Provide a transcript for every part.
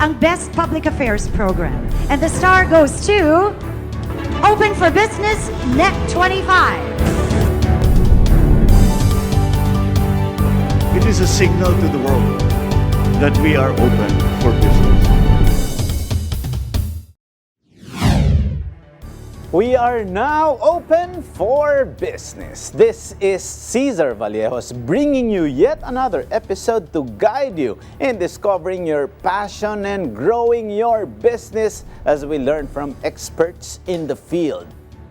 ang Best Public Affairs Program. And the star goes to Open for Business Net 25. It is a signal to the world that we are open for business. We are now open for business. This is Cesar Vallejos bringing you yet another episode to guide you in discovering your passion and growing your business as we learn from experts in the field.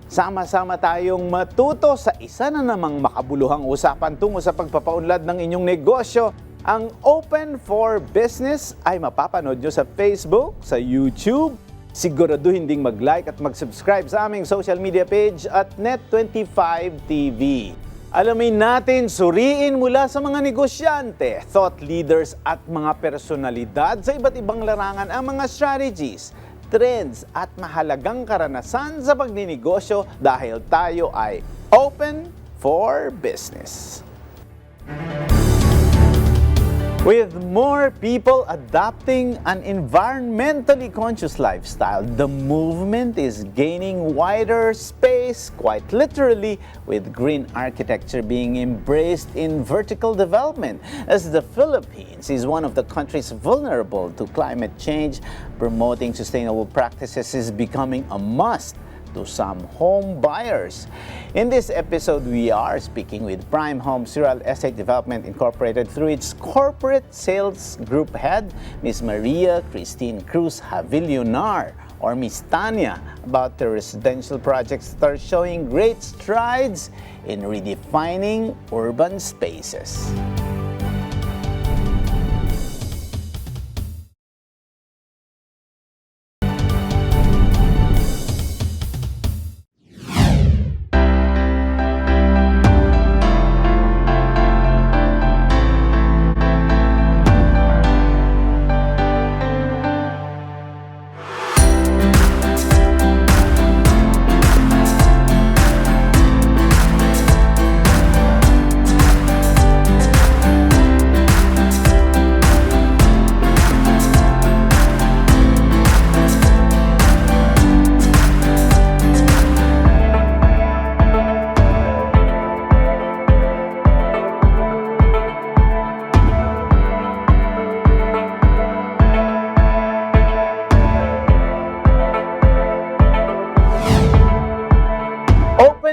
Sama-sama tayong matuto sa isa na namang makabuluhang usapan tungo sa pagpapaunlad ng inyong negosyo. Ang Open for Business ay mapapanood nyo sa Facebook, sa YouTube. Siguraduhin ding mag-like at mag-subscribe sa aming social media page at Net25 TV. Alamin natin, suriin mula sa mga negosyante, thought leaders at mga personalidad sa iba't ibang larangan ang mga strategies, trends at mahalagang karanasan sa pagninegosyo dahil tayo ay open for business. With more people adopting an environmentally conscious lifestyle, the movement is gaining wider space, quite literally, with green architecture being embraced in vertical development. As the Philippines is one of the countries vulnerable to climate change, promoting sustainable practices is becoming a must to some home buyers. In this episode, we are speaking with Primehomes Real Estate Development Incorporated through its corporate sales group head, Ms. Maria Christine Cruz Havillonar, or Ms. Tanya, about the residential projects that are showing great strides in redefining urban spaces.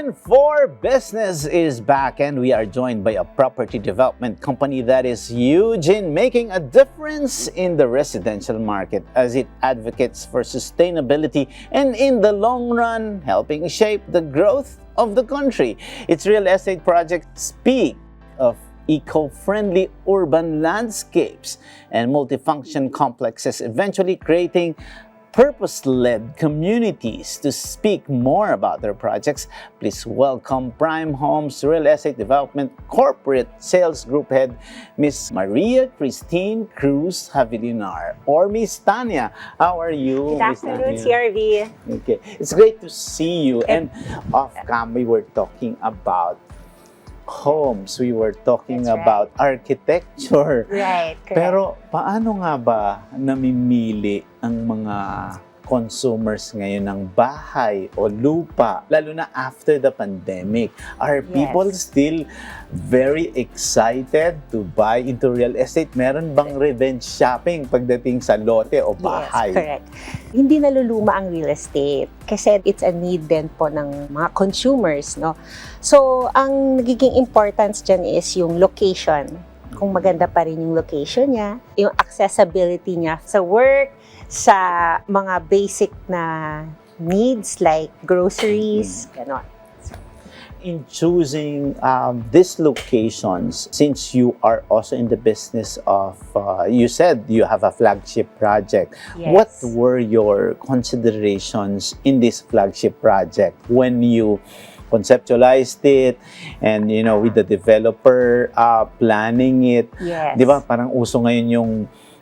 For Business is back, and we are joined by a property development company that is huge in making a difference in the residential market as it advocates for sustainability and in the long run helping shape the growth of the country. Its real estate projects speak of eco-friendly urban landscapes and multifunction complexes, eventually creating purpose-led communities. To speak more about their projects, please welcome Primehomes Real Estate Development Corporate Sales Group Head, Ms. Maria Christine Cruz Havillonar, or Ms. Tanya. How are you, Good afternoon, CRV. Okay, it's great to see you. And off-cam, we were talking about homes. We were talking about architecture. Right, correct. Pero paano nga ba namimili ang mga consumers ngayon ng bahay o lupa, lalo na after the pandemic? Are people still very excited to buy into real estate? Meron bang revenge shopping pagdating sa lote o bahay? Yes, correct. Hindi naluluma ang real estate kasi it's a need din po ng mga consumers, no? So, ang nagiging importance dyan is yung location. Kung maganda pa rin yung location niya, yung accessibility niya sa work, sa mga basic na needs like groceries, gano'n. In choosing these locations, since you are also in the business of, you said you have a flagship project. Yes. What were your considerations in this flagship project when you conceptualized it and, you know, with the developer planning it? Yes. Di ba, parang uso ngayon yung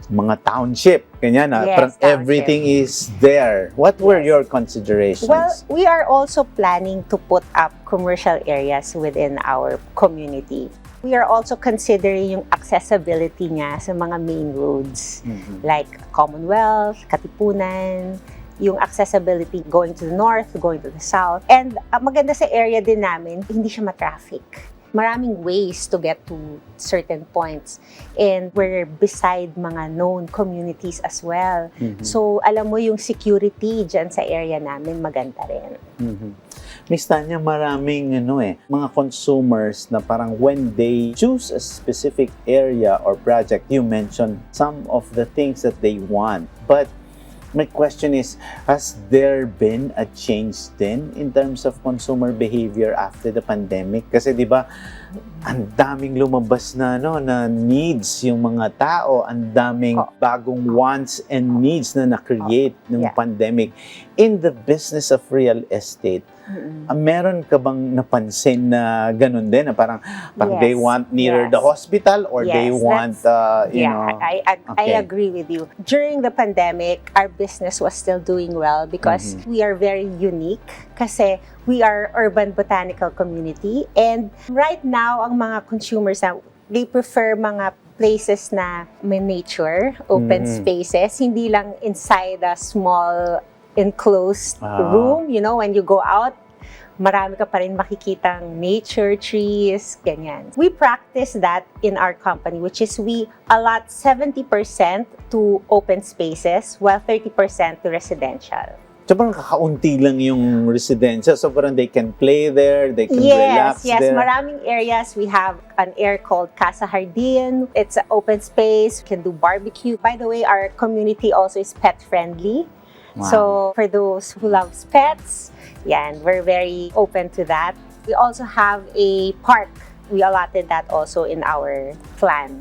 mga township, ganyan na, Yes, parang township. everything is there. What were your considerations? Well, we are also planning to put up commercial areas within our community. We are also considering yung accessibility niya sa mga main roads like Commonwealth, Katipunan, yung accessibility going to the north, going to the south. And maganda sa area din namin, hindi siya ma-traffic. Maraming ways to get to certain points. And we're beside mga known communities as well. So alam mo yung security dyan sa area namin, maganda rin. Miss Tanya, maraming mga consumers na parang when they choose a specific area or project, you mentioned some of the things that they want. But my question is, has there been a change then in terms of consumer behavior after the pandemic? Kasi di ba, ang daming lumabas na na needs yung mga tao, ang daming bagong wants and needs na na-create ng pandemic. In the business of real estate, meron ka bang napansin na ganun din? Na parang they want near the hospital or they want, I agree with you. During the pandemic, our business was still doing well because we are very unique kasi we are urban botanical community. And right now, ang mga consumers na, they prefer mga places na may nature, open spaces, hindi lang inside a small enclosed room. You know, when you go out, marami ka pa rin makikitang nature, trees, ganyan. We practice that in our company, which is we allot 70% to open spaces while 30% to residential. So parang kakaunti lang yung residential. So parang they can play there, they can relax there. Yes, maraming areas. We have an area called Casa Jardin. It's an open space. We can do barbecue. By the way, our community also is pet friendly. Wow. So for those who love pets, we're very open to that. We also have a park. We allotted that also in our plan.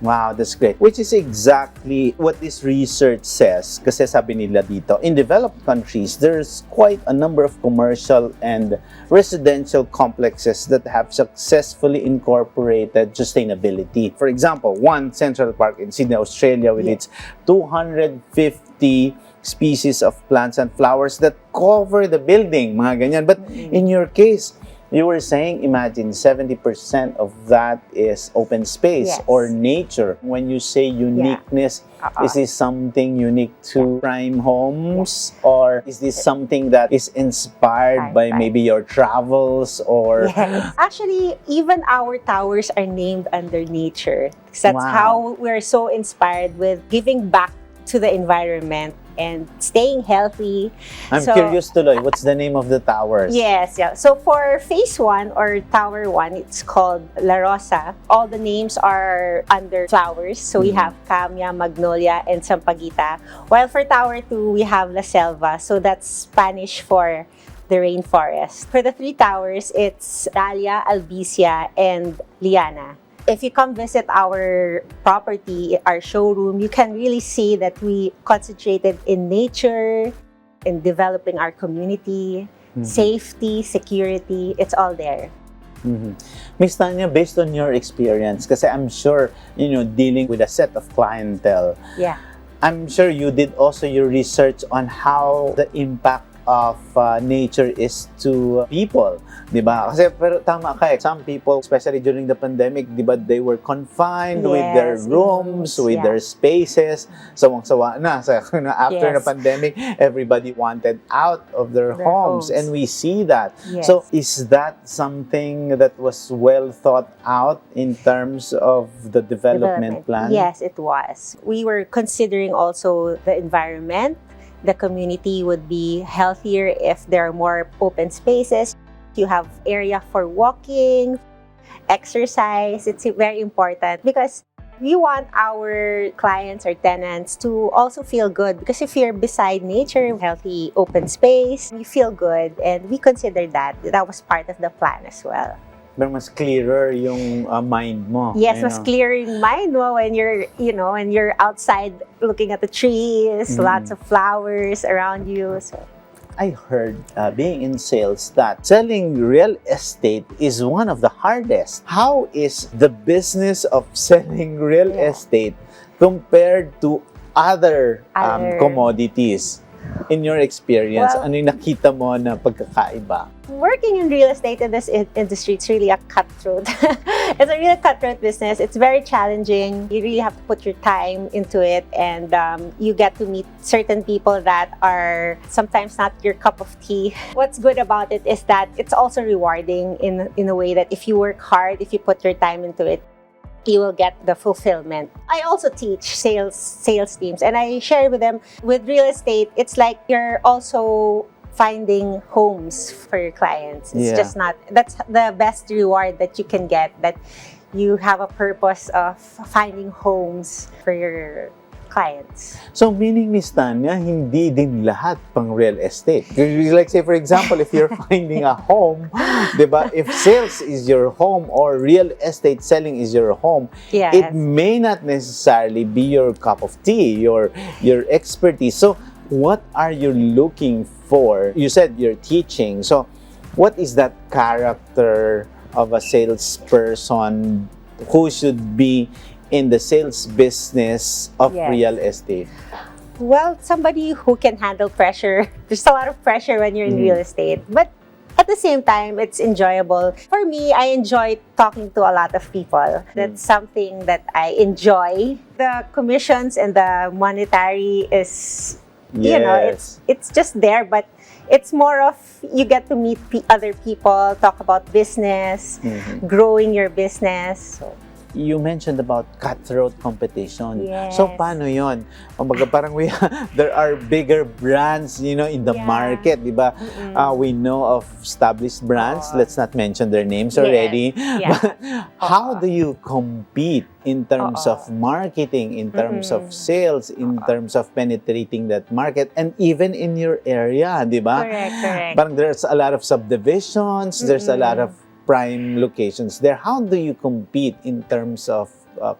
Wow, that's great. Which is exactly what this research says. Kasi sabi nila dito, in developed countries, there's quite a number of commercial and residential complexes that have successfully incorporated sustainability. For example, one Central Park in Sydney, Australia, with its 250 species of plants and flowers that cover the building, mga ganyan. But in your case, you were saying, imagine 70% of that is open space or nature. When you say uniqueness, is this something unique to Primehomes? Or is this something that is inspired by maybe your travels? Or Actually, even our towers are named under nature. That's how we're so inspired with giving back to the environment and staying healthy. I'm curious tuloy, what's the name of the towers? Yes. So for phase 1 or tower 1, it's called La Rosa. All the names are under flowers. So we have Camia, Magnolia, and Sampaguita. While for tower 2, we have La Selva. So that's Spanish for the rainforest. For the 3 towers, it's Dahlia, Albizia, and Liana. If you come visit our property, our showroom, you can really see that we concentrated in nature, in developing our community, safety, security, it's all there. Miss Tanya, based on your experience, kasi I'm sure, dealing with a set of clientele, I'm sure you did also your research on how the impact of nature is to people, di ba? Kasi pero tama ka some people, especially during the pandemic, di ba, they were confined with their rooms, with their spaces. Sawang-sawa na. After the pandemic, everybody wanted out of their homes, and we see that. So is that something that was well thought out in terms of the development plan? Yes, it was. We were considering also the environment. The community would be healthier if there are more open spaces. You have area for walking, exercise. It's very important because we want our clients or tenants to also feel good. Because if you're beside nature, healthy open space, you feel good. And we consider that. That was part of the plan as well. Pero mas clearer yung mind mo. Yes, mas clearer yung mind mo when you're, when you're outside looking at the trees, lots of flowers around you. So I heard, being in sales, that selling real estate is one of the hardest. How is the business of selling real estate compared to other commodities? In your experience, Well, ano yung nakita mo na pagkakaiba? Working in real estate in this industry, it's really a cutthroat. It's a really cutthroat business. It's very challenging. You really have to put your time into it, and you get to meet certain people that are sometimes not your cup of tea. What's good about it is that it's also rewarding in a way that if you work hard, if you put your time into it, you will get the fulfillment. I also teach sales teams, and I share with them, with real estate, it's like you're also finding homes for your clients. It's Yeah. just not, that's the best reward that you can get, that you have a purpose of finding homes for your clients. So, meaning, Miss Tanya, hindi din lahat pang real estate. Like, say, for example, if you're finding a home, di ba, if sales is your home or real estate selling is your home, Yes. it may not necessarily be your cup of tea, your expertise. So, what are you looking for? You said you're teaching. So, what is that character of a salesperson who should be in the sales business of Yes. real estate? Well, somebody who can handle pressure. There's a lot of pressure when you're in real estate, but at the same time, it's enjoyable. For me, I enjoy talking to a lot of people. That's something that I enjoy. The commissions and the monetary is, you know, it's just there, but it's more of, you get to meet other people, talk about business, growing your business. So, You mentioned about cutthroat competition. Yes. So, paano yon? Kumbaga, parang there are bigger brands, you know, in the Yeah. market, di ba? We know of established brands. Let's not mention their names already. Yeah. But how do you compete in terms of marketing, in terms of sales, in terms of penetrating that market, and even in your area, di ba? correct. Parang there's a lot of subdivisions, there's a lot of prime locations there. How do you compete in terms of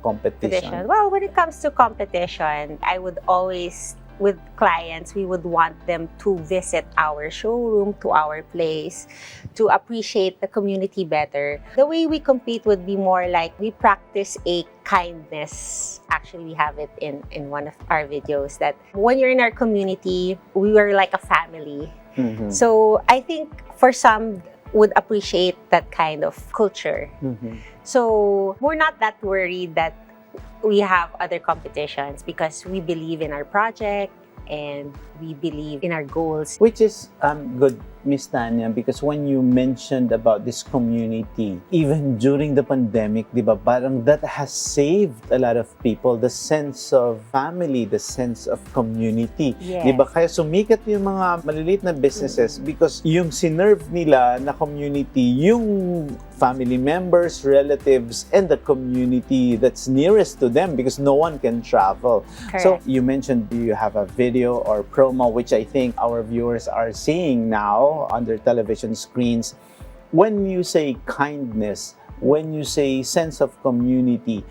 competition? Well, when it comes to competition, I would always, with clients, we would want them to visit our showroom, to our place, to appreciate the community better. The way we compete would be more like we practice a kindness. Actually, we have it in one of our videos that when you're in our community, we are like a family. So I think for some, would appreciate that kind of culture. So we're not that worried that we have other competitions because we believe in our project and we believe in our goals. Which is good, Miss Tanya, because when you mentioned about this community, even during the pandemic, di ba, parang that has saved a lot of people, the sense of family, the sense of community. Yes. Di ba? Kaya sumikat yung mga maliliit na businesses because yung sinerve nila na community, yung family members, relatives, and the community that's nearest to them because no one can travel. So, Correct. you mentioned you have a video or promo, which I think our viewers are seeing now on their television screens. When you say kindness, when you say sense of community,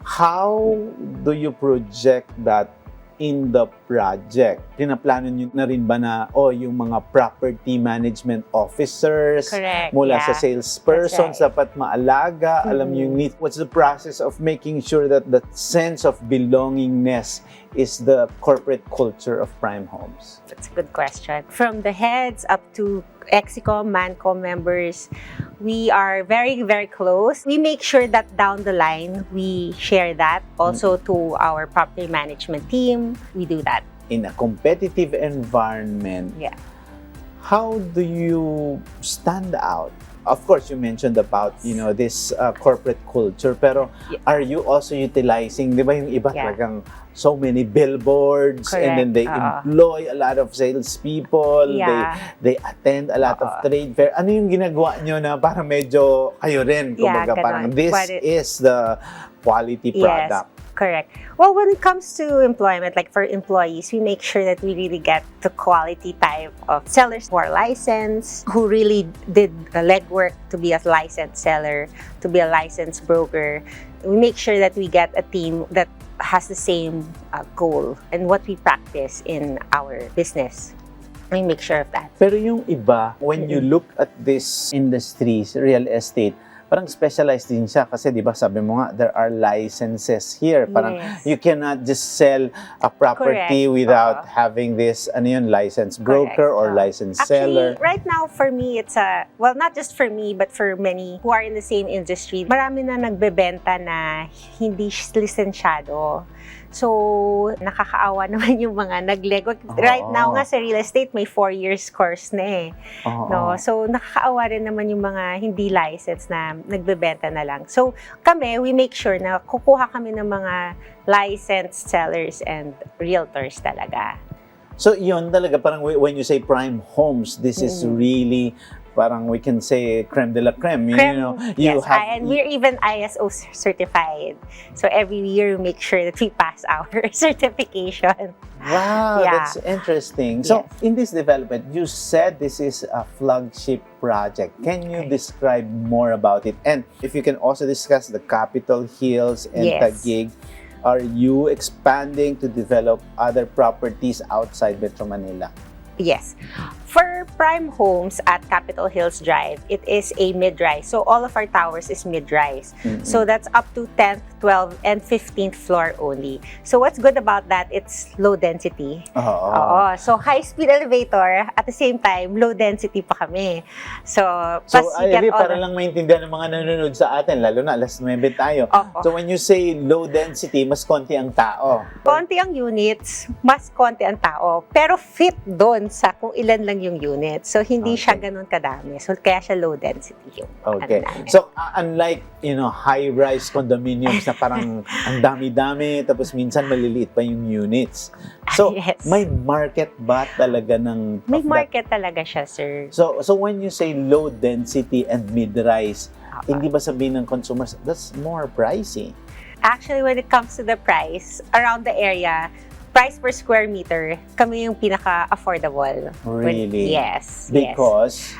how do you project that in the project? Pinaplano nyo na rin ba na, yung mga property management officers, Correct, mula sa yeah. salespersons, That's dapat maalaga, alam yung need. What's the process of making sure that that sense of belongingness is the corporate culture of Primehomes? That's a good question. From the heads up to Exicom, Mancom members, we are very, very close. We make sure that down the line, we share that also to our property management team. We do that. In a competitive environment, Yeah. how do you stand out? Of course, you mentioned about, this corporate culture, pero are you also utilizing, di ba yung iba Yeah. talagang so many billboards and then they employ a lot of salespeople, Yeah. they attend a lot of trade fair. Ano yung ginagawa nyo na parang medyo kayo rin, kumbaga ganon. parang this But is the quality product? Yes, correct. Well, when it comes to employment, like for employees, we make sure that we really get the quality type of sellers who are licensed, who really did the legwork to be a licensed seller, to be a licensed broker. We make sure that we get a team that has the same goal and what we practice in our business. We make sure of that. Pero yung iba, when you look at these industries, real estate, parang specialized din siya kasi 'di ba sabi mo nga there are licenses here. Parang Yes. you cannot just sell a property Correct. without having this licensed broker or licensed seller. Actually, right now for me, it's well, not just for me, but for many who are in the same industry, marami na nagbebenta na hindi lisensyado. So, nakakaawa naman yung mga naglego. Right now nga sa real estate, may 4 years course na eh. No? So, nakakaawa rin naman yung mga hindi licensed na nagbebenta na lang. So, kami, we make sure na kukuha kami ng mga licensed sellers and realtors talaga. So, yun talaga, parang when you say prime homes, this is really parang we can say creme de la creme. You know, you yes, have and we're even ISO certified. So every year we make sure that we pass our certification. Wow, Yeah. that's interesting. So, Yes. in this development, you said this is a flagship project. Can you describe more about it? And if you can also discuss the Capitol Hills and Yes. Taguig, are you expanding to develop other properties outside Metro Manila? Yes. For prime homes at Capitol Hills Drive, it is a mid-rise. So all of our towers is mid-rise. So that's up to 10th, 12th, and 15th floor only. So what's good about that, it's low density. Oo. So high-speed elevator, at the same time, low density pa kami. So, So, plus you get all para the- lang maintindihan ng mga nanonood sa atin, lalo na alas 9 tayo. Opo. So, when you say low density, mas konti ang tao. konti ang units, mas konti ang tao. Pero fit doon sa kung ilan lang yung unit. So, hindi siya ganun kadami. So, kaya siya low density yung Okay. ano namin. So, unlike, high-rise condominiums na parang ang dami-dami, tapos minsan maliliit pa yung units. So, Yes. may market ba talaga ng... May of that? market talaga siya, sir. So, when you say low density and mid-rise, hindi ba sabihin ng consumers, that's more pricey? Actually, when it comes to the price, around the area, price per square meter, kami yung pinaka-affordable. Really? Yes. Because,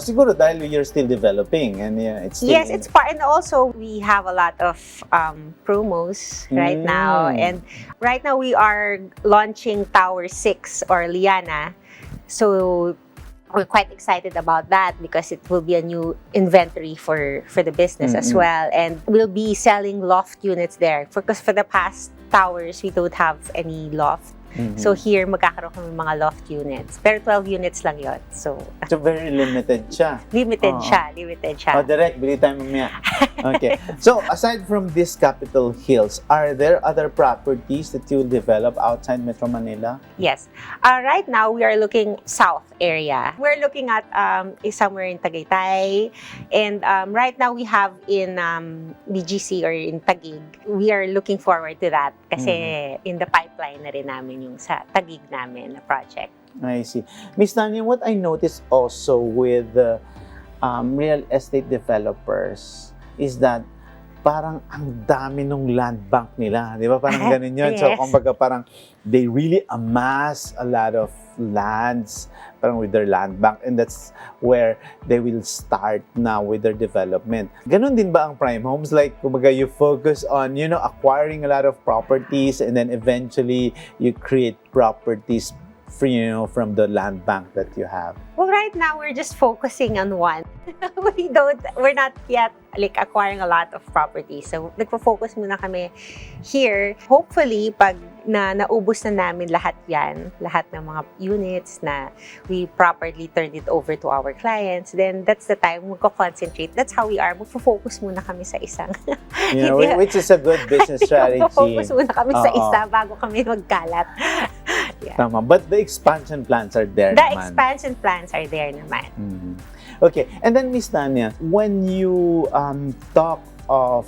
siguro dahil you're still developing and it's still... Yes, it's part, and also we have a lot of promos right now. And right now we are launching Tower 6 or Liana. So we're quite excited about that because it will be a new inventory for the business as well. And we'll be selling loft units there. Because for the past towers, we don't have any loft. So here, magkakaroon kami mga loft units. Pero 12 units lang yon. So, So, very limited siya. limited siya. Direct, bili tayo mamaya. Okay. So, aside from this Capitol Hills, are there other properties that you will develop outside Metro Manila? Yes. Right now, we are looking south area. We're looking at somewhere in Tagaytay. And right now, we have in BGC or in Taguig. We are looking forward to that kasi in the pipeline na rin namin yung sa Taguig namin na project. I see. Miss Tanya, what I noticed also with real estate developers is that parang ang dami nung land bank nila. Di ba? Parang ganun yun. So, Yes. kumbaga parang they really amass a lot of lands parang with their land bank, and that's where they will start now with their development. Ganun din ba ang prime homes? Like, kumbaga, you focus on, acquiring a lot of properties and then eventually you create properties from the land bank that you have. Well, right now, we're just focusing on one. We're not yet acquiring a lot of properties. So, nagpo-focus muna kami here. Hopefully, pag naubos na namin lahat yan, lahat ng mga units na we properly turned it over to our clients, then that's the time magko-concentrate. That's how we are. Magpo-focus muna kami sa isang. Which is a good business strategy. Magpo-focus muna kami sa isa bago kami magkalat. Yeah. Tama. But the expansion plans are there The naman. expansion plans are there naman. Okay. And then, Miss Tanya, when you talk of,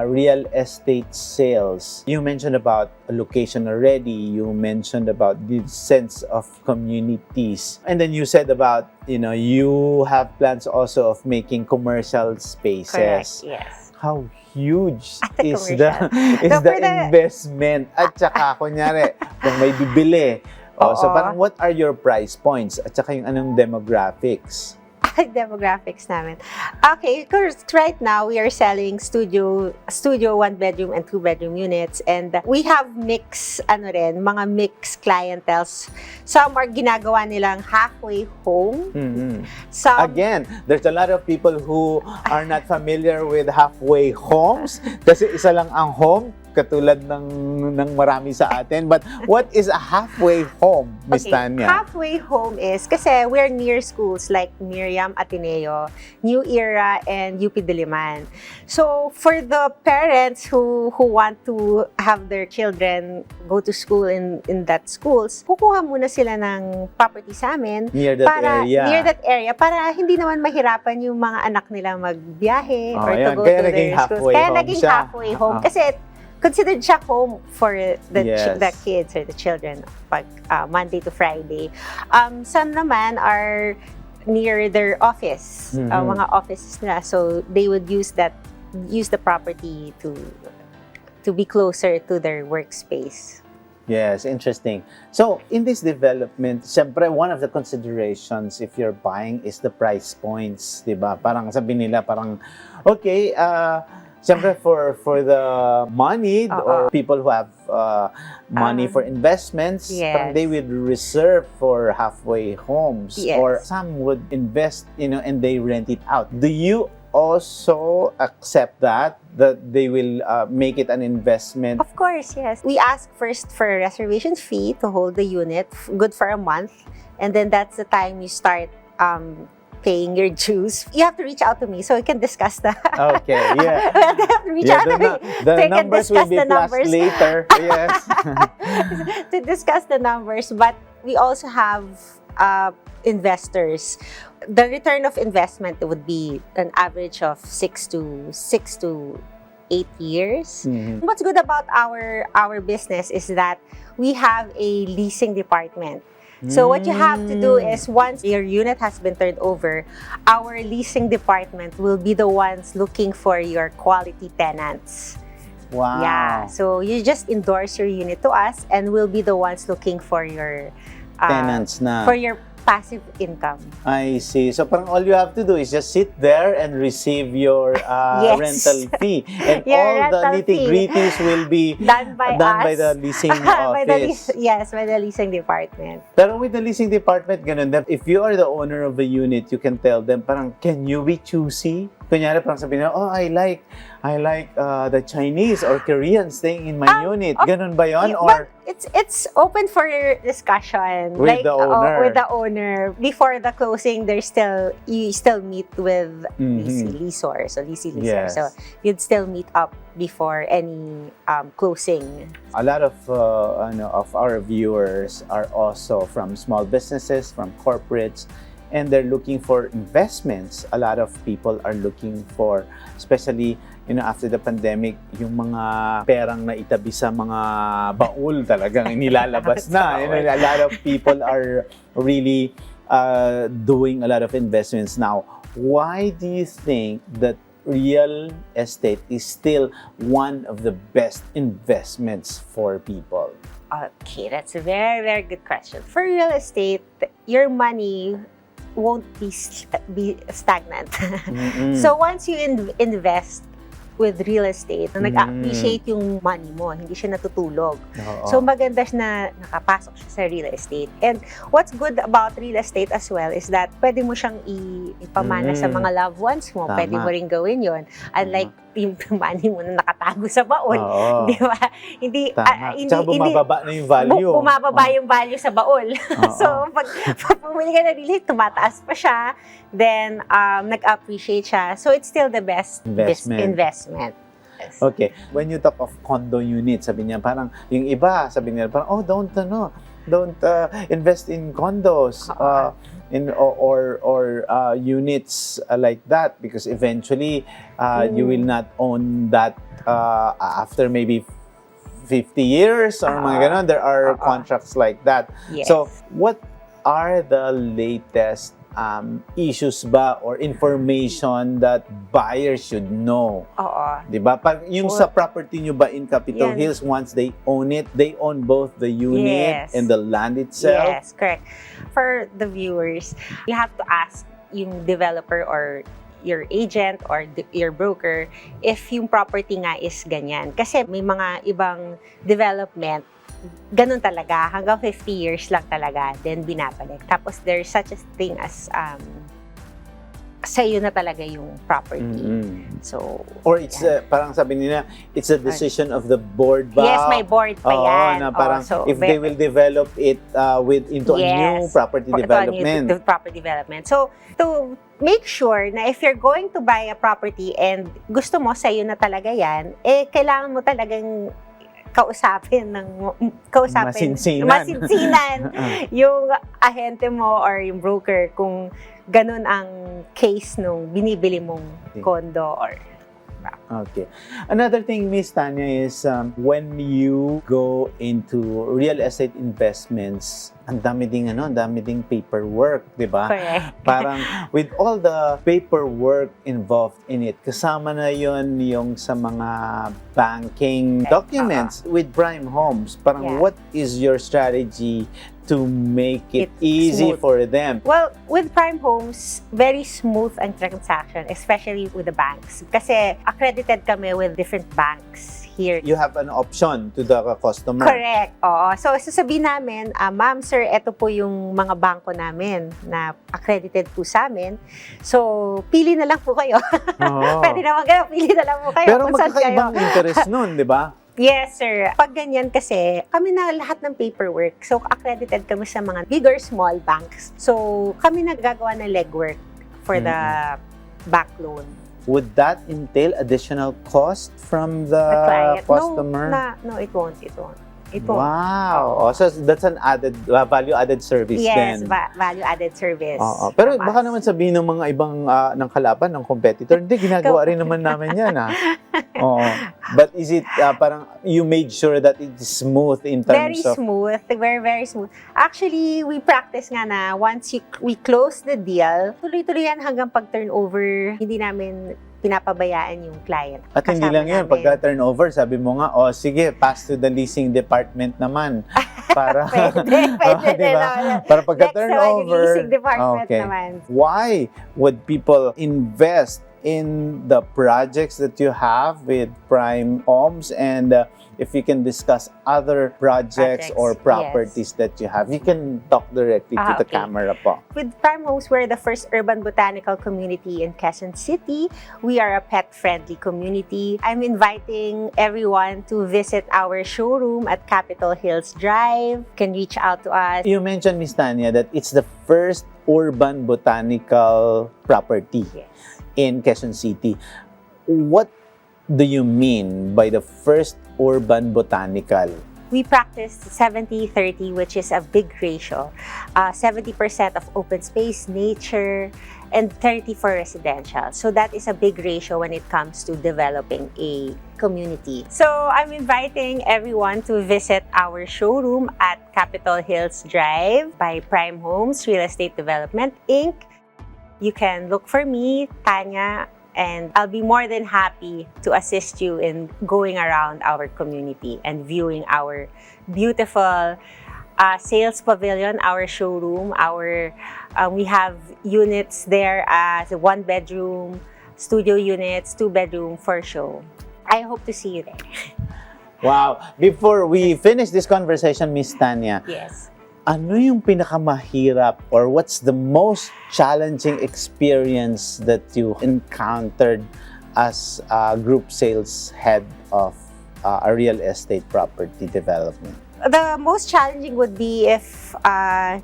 real estate sales, you mentioned about location already. You mentioned about the sense of communities. And then you said about, you have plans also of making commercial spaces. Correct, yes. How huge At the is the commercial. For the- investment? At saka, kunyari, kung may bibili. So Oo. parang what are your price points? At saka yung anong demographics? Demographics namin. Okay, because right now we are selling studio 1-bedroom and 2-bedroom units, and we have mga mix clienteles. Some are ginagawa nilang halfway home. Some, Again, there's a lot of people who are not familiar with halfway homes kasi isa lang ang home katulad ng marami sa atin. But what is a halfway home, Miss Tanya? Halfway home is kasi we're near schools like Miriam Ateneo, New Era, and UP Diliman. So for the parents who want to have their children go to school in that schools, kukuha muna sila ng property sa amin Near that area para hindi naman mahirapan yung mga anak nila magbiyahe or to go kaya to naging their schools. Kaya naging halfway home kasi considered siya home for the kids or the children pag Monday to Friday. Some naman are near their office, mga offices nila. So they would use the property to be closer to their workspace. Yes, interesting. So, in this development, siyempre, one of the considerations if you're buying is the price points, di ba? Parang sabi nila, okay, siyempre for the money or people who have money for investments, parang they would reserve for halfway homes, or some would invest, and they rent it out. Do you also accept that they will make it an investment? Of course, yes. We ask first for a reservation fee to hold the unit, good for a month, and then that's the time you start paying your dues. You have to reach out to me so we can discuss that. Okay, yeah. We have to reach out to me. The numbers will be flashed later. Yes. To discuss the numbers, but we also have investors. The return of investment would be an average of 6 to 8 years. What's good about our business is that we have a leasing department. So what you have to do is once your unit has been turned over, our leasing department will be the ones looking for your quality tenants. Wow. Yeah. So you just endorse your unit to us and we'll be the ones looking for your tenants na. For your passive income. I see. So parang all you have to do is just sit there and receive your rental fee. And all the nitty-gritties will be done by the leasing office. By the leasing department. Pero with the leasing department, ganun din. If you are the owner of the unit, you can tell them, parang, can you be choosy? Kunyari, parang sabihin nila, I like the Chinese or Korean staying in my unit. Ganun ba yun? Or it's open for discussion with the owner. With the owner. Before the closing, you still meet with leasor, so leasing leaser. Yes. So you'd still meet up before any closing. A lot of our viewers are also from small businesses, from corporates, and they're looking for investments. A lot of people are looking for, especially after the pandemic, yung mga perang na itabi sa mga baul talagang nilalabas na. A lot of people are really doing a lot of investments now. Why do you think that real estate is still one of the best investments for people? Okay, that's a very, very good question. For real estate, your money won't be stagnant. So once you invest with real estate, nag-appreciate yung money mo, hindi siya natutulog. So maganda na nakapasok siya sa real estate. And what's good about real estate as well is that pwede mo siyang ipamana sa mga loved ones mo. Tama. Pwede mo rin gawin yon. Unlike yung money mo na nakatago sa baon. Di ba? Tsaka bumababa na yung value. Bumababa yung value sa baon. So pag pumili ka na real estate, tumataas pa siya. Then nag-appreciate siya. So it's still the best investment. Yes. Okay. When you talk of condo units, sabi niya parang yung iba, sabi niya parang don't invest in condos or units like that because eventually you will not own that after maybe 50 years or mga ganon. There are contracts like that. Yes. So what are the latest issues ba or information that buyers should know? Diba? Pag yung sa property nyo ba in Capitol Hills, once they own it, they own both the unit and the land itself? Yes, correct. For the viewers, you have to ask yung developer or your agent or your broker if yung property nga is ganyan. Kasi may mga ibang development, ganun talaga, hanggang 50 years lang talaga, then binabalik. Tapos there's such a thing as sa iyo na talaga yung property. So, Or it's parang sabi nila, it's a decision of the board ba? yes, may board pa Oo, yan. na parang So, if they will develop it into a new property development. Property development. So, to make sure na if you're going to buy a property and gusto mo sa iyo na talaga yan, kailangan mo talagang masinsinan yung ahente mo or yung broker kung ganun ang case nung binibili mong condo or Okay. Another thing, Miss Tanya, is when you go into real estate investments, ang dami ding paperwork, di ba? Correct. Parang with all the paperwork involved in it, kasama na yon yung sa mga banking documents with Primehomes. Parang what is your strategy to make it easy smooth for them? Well, with Primehomes, very smooth ang transaction, especially with the banks. Kasi accredited kami with different banks here. You have an option to the customer. Correct. Oo. So, sasabihin namin, ma'am, sir, ito po yung mga bangko namin na accredited po sa amin. So, pili na lang po kayo. Pwede naman kayo, pili na lang po kayo. Pero kung saan magkakaibang kayo. interest nun, di ba? Yes, sir. Pag ganyan kasi, kami na lahat ng paperwork. So, accredited kami sa mga big or small banks. So, kami nagagawa ng legwork for the bank loan. Would that entail additional cost from the client? customer? No, it won't. It won't. Wow. Oh, so that's an added value-added service yes, then. value-added service. Pero baka naman sabihin ng mga ibang ng kalaban, ng competitor, hindi, ginagawa rin naman namin yan. But is it parang you made sure that it's smooth in terms of... Very, very smooth. Actually, we practice nga na once we close the deal, tuloy-tuloy yan hanggang pag-turnover. Hindi namin pinapabayaan yung client. At hindi lang yun, pagka-turnover, sabi mo nga, sige, pass to the leasing department naman. Para, pwede diba? Para pagka-turnover, leasing department naman. Why would people invest in the projects that you have with Primehomes? And if you can discuss other projects or properties that you have, you can talk directly to the camera po. With Primehomes, we're the first urban botanical community in Quezon City. We are a pet-friendly community. I'm inviting everyone to visit our showroom at Capitol Hills Drive. You can reach out to us. You mentioned, Ms. Tanya, that it's the first urban botanical property in Quezon City. What do you mean by the first urban botanical? We practice 70-30, which is a big ratio. 70% of open space, nature, and 30% for residential. So that is a big ratio when it comes to developing a community. So I'm inviting everyone to visit our showroom at Capitol Hills Drive by Primehomes Real Estate Development, Inc. You can look for me, Tanya, and I'll be more than happy to assist you in going around our community and viewing our beautiful sales pavilion, our showroom. We have units there as a 1-bedroom, studio units, 2-bedroom for show. I hope to see you there. Wow. Before we finish this conversation, Miss Tanya, ano yung pinakamahirap or what's the most challenging experience that you encountered as a group sales head of a real estate property development? The most challenging would be if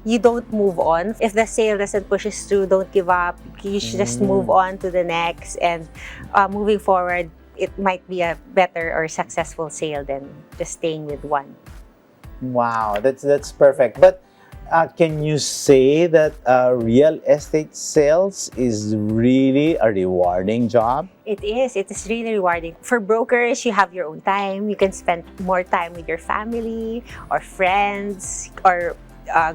you don't move on. If the sale doesn't push us through, don't give up. You should just move on to the next, and moving forward, it might be a better or successful sale than just staying with one. Wow, that's perfect. But can you say that real estate sales is really a rewarding job? It is. It is really rewarding. For brokers, you have your own time. You can spend more time with your family or friends or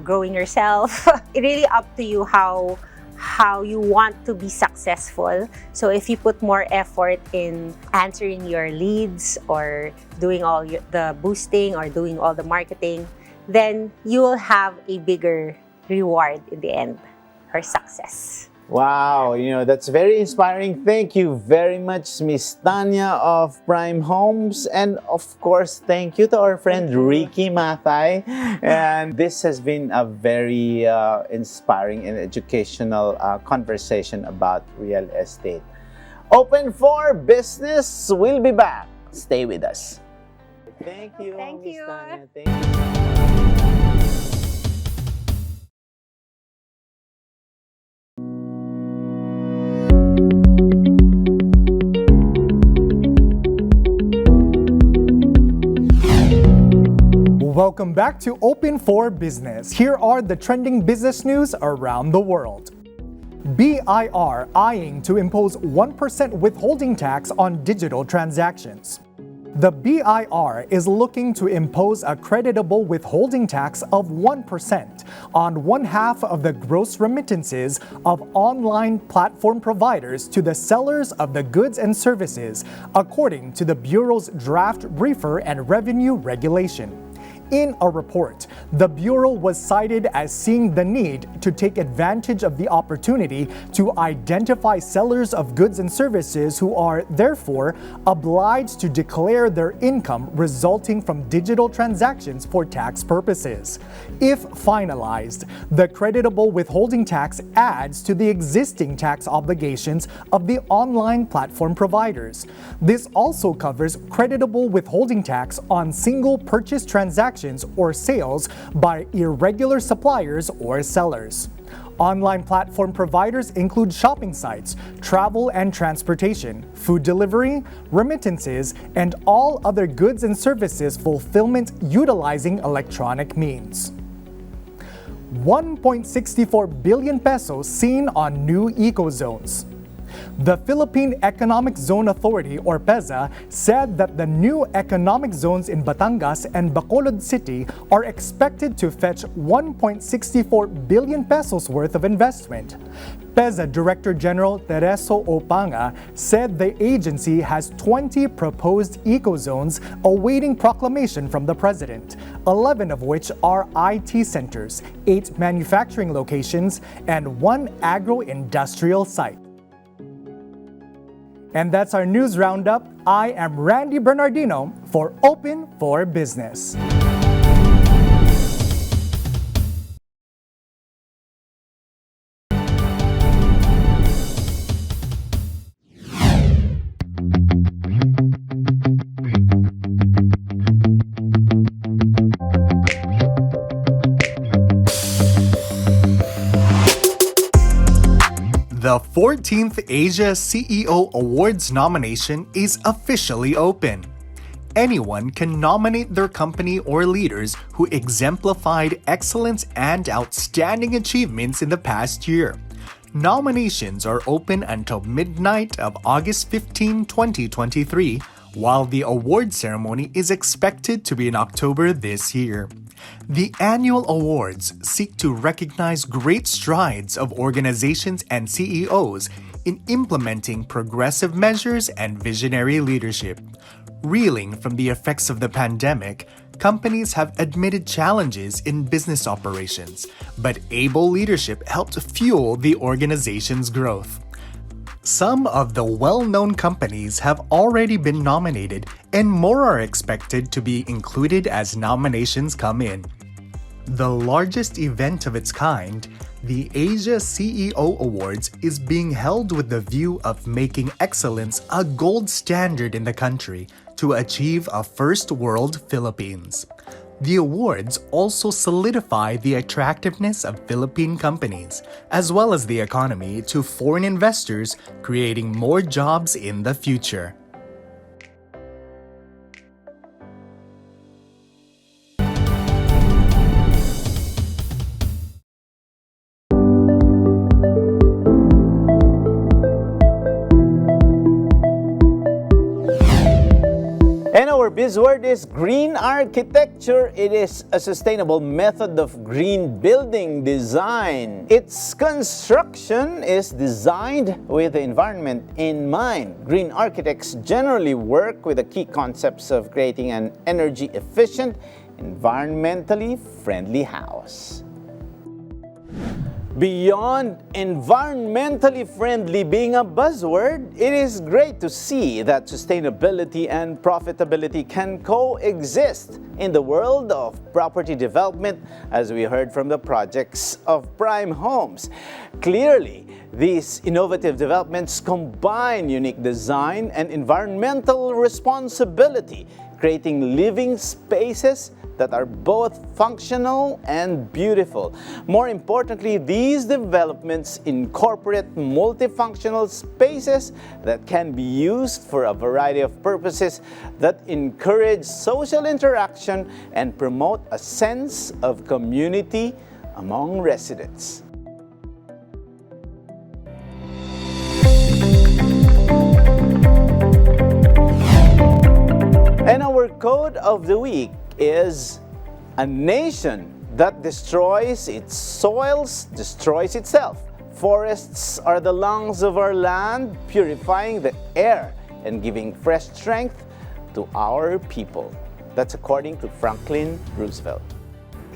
growing yourself. It's really up to you how you want to be successful. So if you put more effort in answering your leads or doing all the boosting or doing all the marketing, then you will have a bigger reward in the end or success. Wow, that's very inspiring. Thank you very much, Miss Tanya of Primehomes. And of course, thank you to our friend Ricky Matay. And this has been a very inspiring and educational conversation about real estate. Open for Business. We'll be back. Stay with us. Thank you, Thank Miss you. Tanya. Thank you so much. Welcome back to Open for Business. Here are the trending business news around the world. BIR eyeing to impose 1% withholding tax on digital transactions. The BIR is looking to impose a creditable withholding tax of 1% on one half of the gross remittances of online platform providers to the sellers of the goods and services, according to the Bureau's draft briefer and revenue regulation. In a report, the Bureau was cited as seeing the need to take advantage of the opportunity to identify sellers of goods and services who are, therefore, obliged to declare their income resulting from digital transactions for tax purposes. If finalized, the creditable withholding tax adds to the existing tax obligations of the online platform providers. This also covers creditable withholding tax on single purchase transactions or sales by irregular suppliers or sellers. Online platform providers include shopping sites, travel and transportation, food delivery, remittances, and all other goods and services fulfillment utilizing electronic means. 1.64 billion pesos seen on new eco-zones. The Philippine Economic Zone Authority, or PEZA, said that the new economic zones in Batangas and Bacolod City are expected to fetch 1.64 billion pesos worth of investment. PEZA Director General Tereso Opanga said the agency has 20 proposed eco-zones awaiting proclamation from the President, 11 of which are IT centers, 8 manufacturing locations, and 1 agro-industrial site. And that's our news roundup. I am Randy Bernardino for Open for Business. The 14th Asia CEO Awards nomination is officially open. Anyone can nominate their company or leaders who exemplified excellence and outstanding achievements in the past year. Nominations are open until midnight of August 15, 2023, while the award ceremony is expected to be in October this year. The annual awards seek to recognize great strides of organizations and CEOs in implementing progressive measures and visionary leadership. Reeling from the effects of the pandemic, companies have admitted challenges in business operations, but able leadership helped fuel the organization's growth. Some of the well-known companies have already been nominated, and more are expected to be included as nominations come in. The largest event of its kind, the Asia CEO Awards, is being held with the view of making excellence a gold standard in the country to achieve a first world Philippines. The awards also solidify the attractiveness of Philippine companies, as well as the economy, to foreign investors, creating more jobs in the future. And our buzzword is green architecture. It is a sustainable method of green building design. Its construction is designed with the environment in mind. Green architects generally work with the key concepts of creating an energy efficient, environmentally friendly house. Beyond environmentally friendly being a buzzword, it is great to see that sustainability and profitability can coexist in the world of property development, as we heard from the projects of Primehomes. Clearly, these innovative developments combine unique design and environmental responsibility, creating living spaces that are both functional and beautiful. More importantly, these developments incorporate multifunctional spaces that can be used for a variety of purposes that encourage social interaction and promote a sense of community among residents. And our quote of the week is, "A nation that destroys its soils destroys itself. Forests are the lungs of our land, purifying the air and giving fresh strength to our people." That's according to Franklin Roosevelt.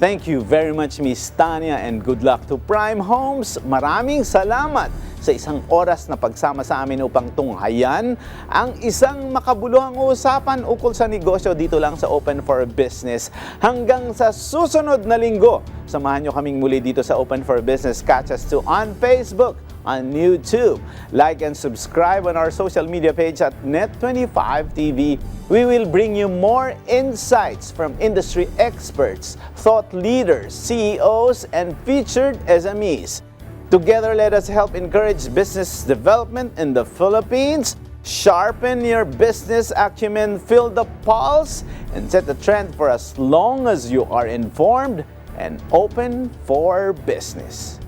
Thank you very much, Miss Tanya, and good luck to Primehomes. Maraming salamat sa isang oras na pagsama sa amin upang tunghayan ang isang makabuluhang usapan ukol sa negosyo dito lang sa Open for Business. Hanggang sa susunod na linggo, samahan nyo kaming muli dito sa Open for Business. Catch us too on Facebook, on YouTube. Like and subscribe on our social media page at Net25 TV. We will bring you more insights from industry experts, thought leaders, CEOs, and featured SMEs. Together, let us help encourage business development in the Philippines, sharpen your business acumen, feel the pulse, and set the trend for as long as you are informed and open for business.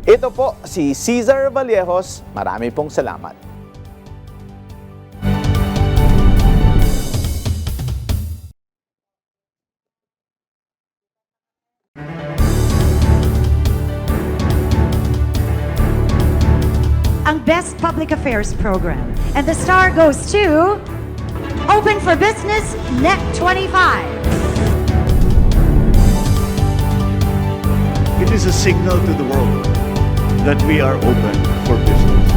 Ito po si Cesar Vallejos. Marami pong salamat. Ang Best Public Affairs Program. And the star goes to Open for Business Net 25. It is a signal to the world that we are open for business.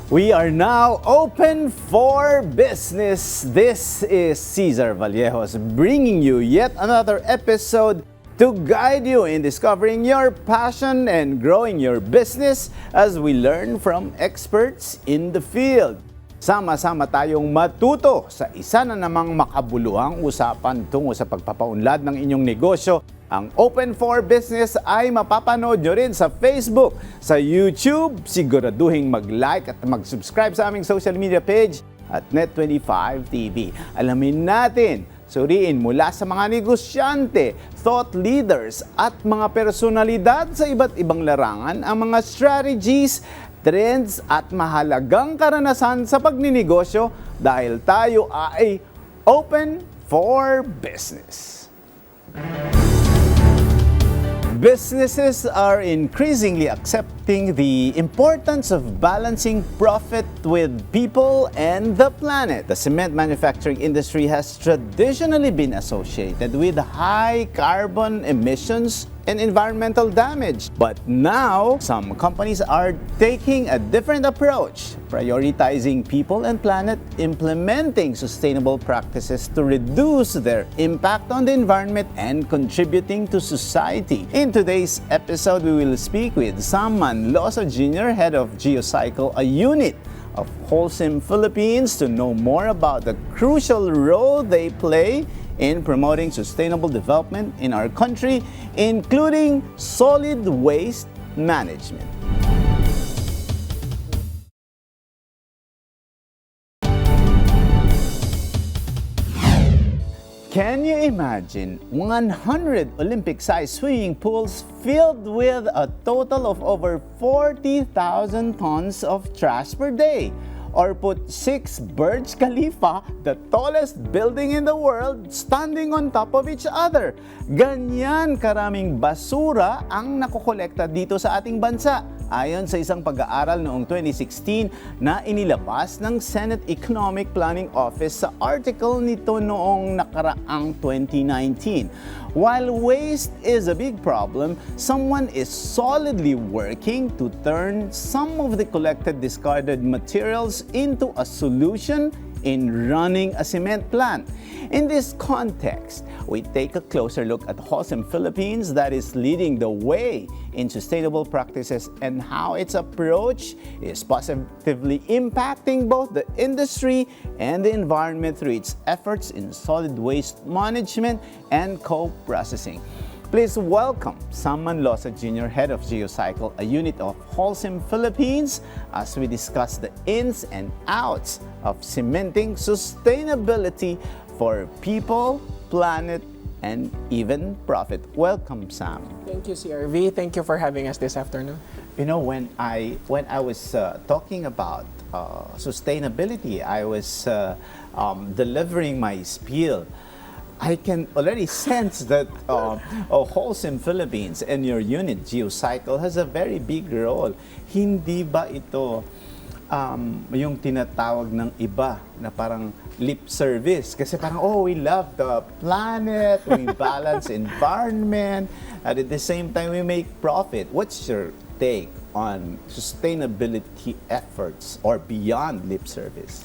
We are now open for business. This is Cesar Vallejos bringing you yet another episode to guide you in discovering your passion and growing your business as we learn from experts in the field. Sama-sama tayong matuto sa isa na namang makabuluhang usapan tungo sa pagpapaunlad ng inyong negosyo. Ang Open for Business ay mapapanood nyo rin sa Facebook, sa YouTube. Siguraduhin mag-like at mag-subscribe sa aming social media page at Net25 TV. Alamin natin, suriin mula sa mga negosyante, thought leaders at mga personalidad sa iba't ibang larangan ang mga strategies, trends at mahalagang karanasan sa pagninegosyo dahil tayo ay open for business. Businesses are increasingly accepting the importance of balancing profit with people and the planet. The cement manufacturing industry has traditionally been associated with high carbon emissions and environmental damage. But now, some companies are taking a different approach, prioritizing people and planet, implementing sustainable practices to reduce their impact on the environment and contributing to society. In today's episode, we will speak with Sam Manloso Jr., head of Geocycle, a unit of HOLCIM Philippines, to know more about the crucial role they play in promoting sustainable development in our country, including solid waste management. Can you imagine 100 Olympic-sized swimming pools filled with a total of over 40,000 tons of trash per day? Or put 6 Burj Khalifa, the tallest building in the world, standing on top of each other. Ganyan karaming basura ang nakokolekta dito sa ating bansa. ayon sa isang pag-aaral noong 2016 na inilabas ng Senate Economic Planning Office sa article nito noong nakaraang 2019. While waste is a big problem, someone is solidly working to turn some of the collected discarded materials into a solution in running a cement plant. In this context, we take a closer look at HOLCIM Philippines that is leading the way in sustainable practices and how its approach is positively impacting both the industry and the environment through its efforts in solid waste management and co-processing. Please welcome Sam Manlosa Jr., Head of Geocycle, a unit of HOLCIM Philippines, as we discuss the ins and outs of cementing sustainability for people, planet, and even profit. Welcome, Sam. Thank you, CRV. Thank you for having us this afternoon. You know, when I was talking about sustainability, I was delivering my spiel. I can already sense that HOLCIM Philippines and your unit, Geocycle, has a very big role. Hindi ba ito yung tinatawag ng iba na parang lip service? Kasi parang, oh, we love the planet, we balance environment, at the same time, we make profit. What's your take on sustainability efforts or beyond lip service?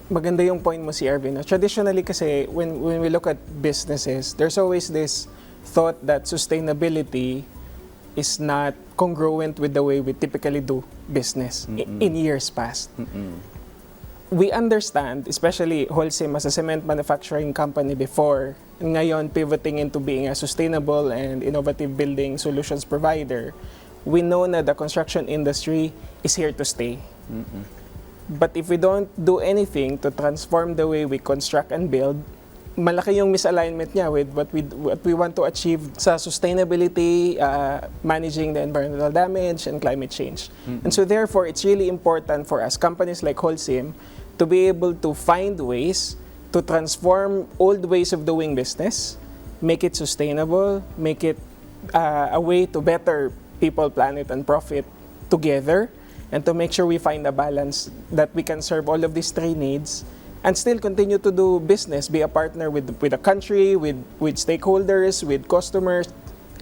Maganda yung point mo, CRV. No? Traditionally kasi, when we look at businesses, there's always this thought that sustainability is not congruent with the way we typically do business in years past. We understand, especially HOLCIM as a cement manufacturing company before, ngayon pivoting into being a sustainable and innovative building solutions provider, we know na the construction industry is here to stay. But if we don't do anything to transform the way we construct and build, malaki yung misalignment niya with what we want to achieve sa sustainability, managing the environmental damage, and climate change. And so therefore, it's really important for us, companies like HOLCIM, to be able to find ways to transform old ways of doing business, make it sustainable, make it a way to better people, planet, and profit together, and to make sure we find a balance that we can serve all of these three needs and still continue to do business, be a partner with the country, with stakeholders, with customers,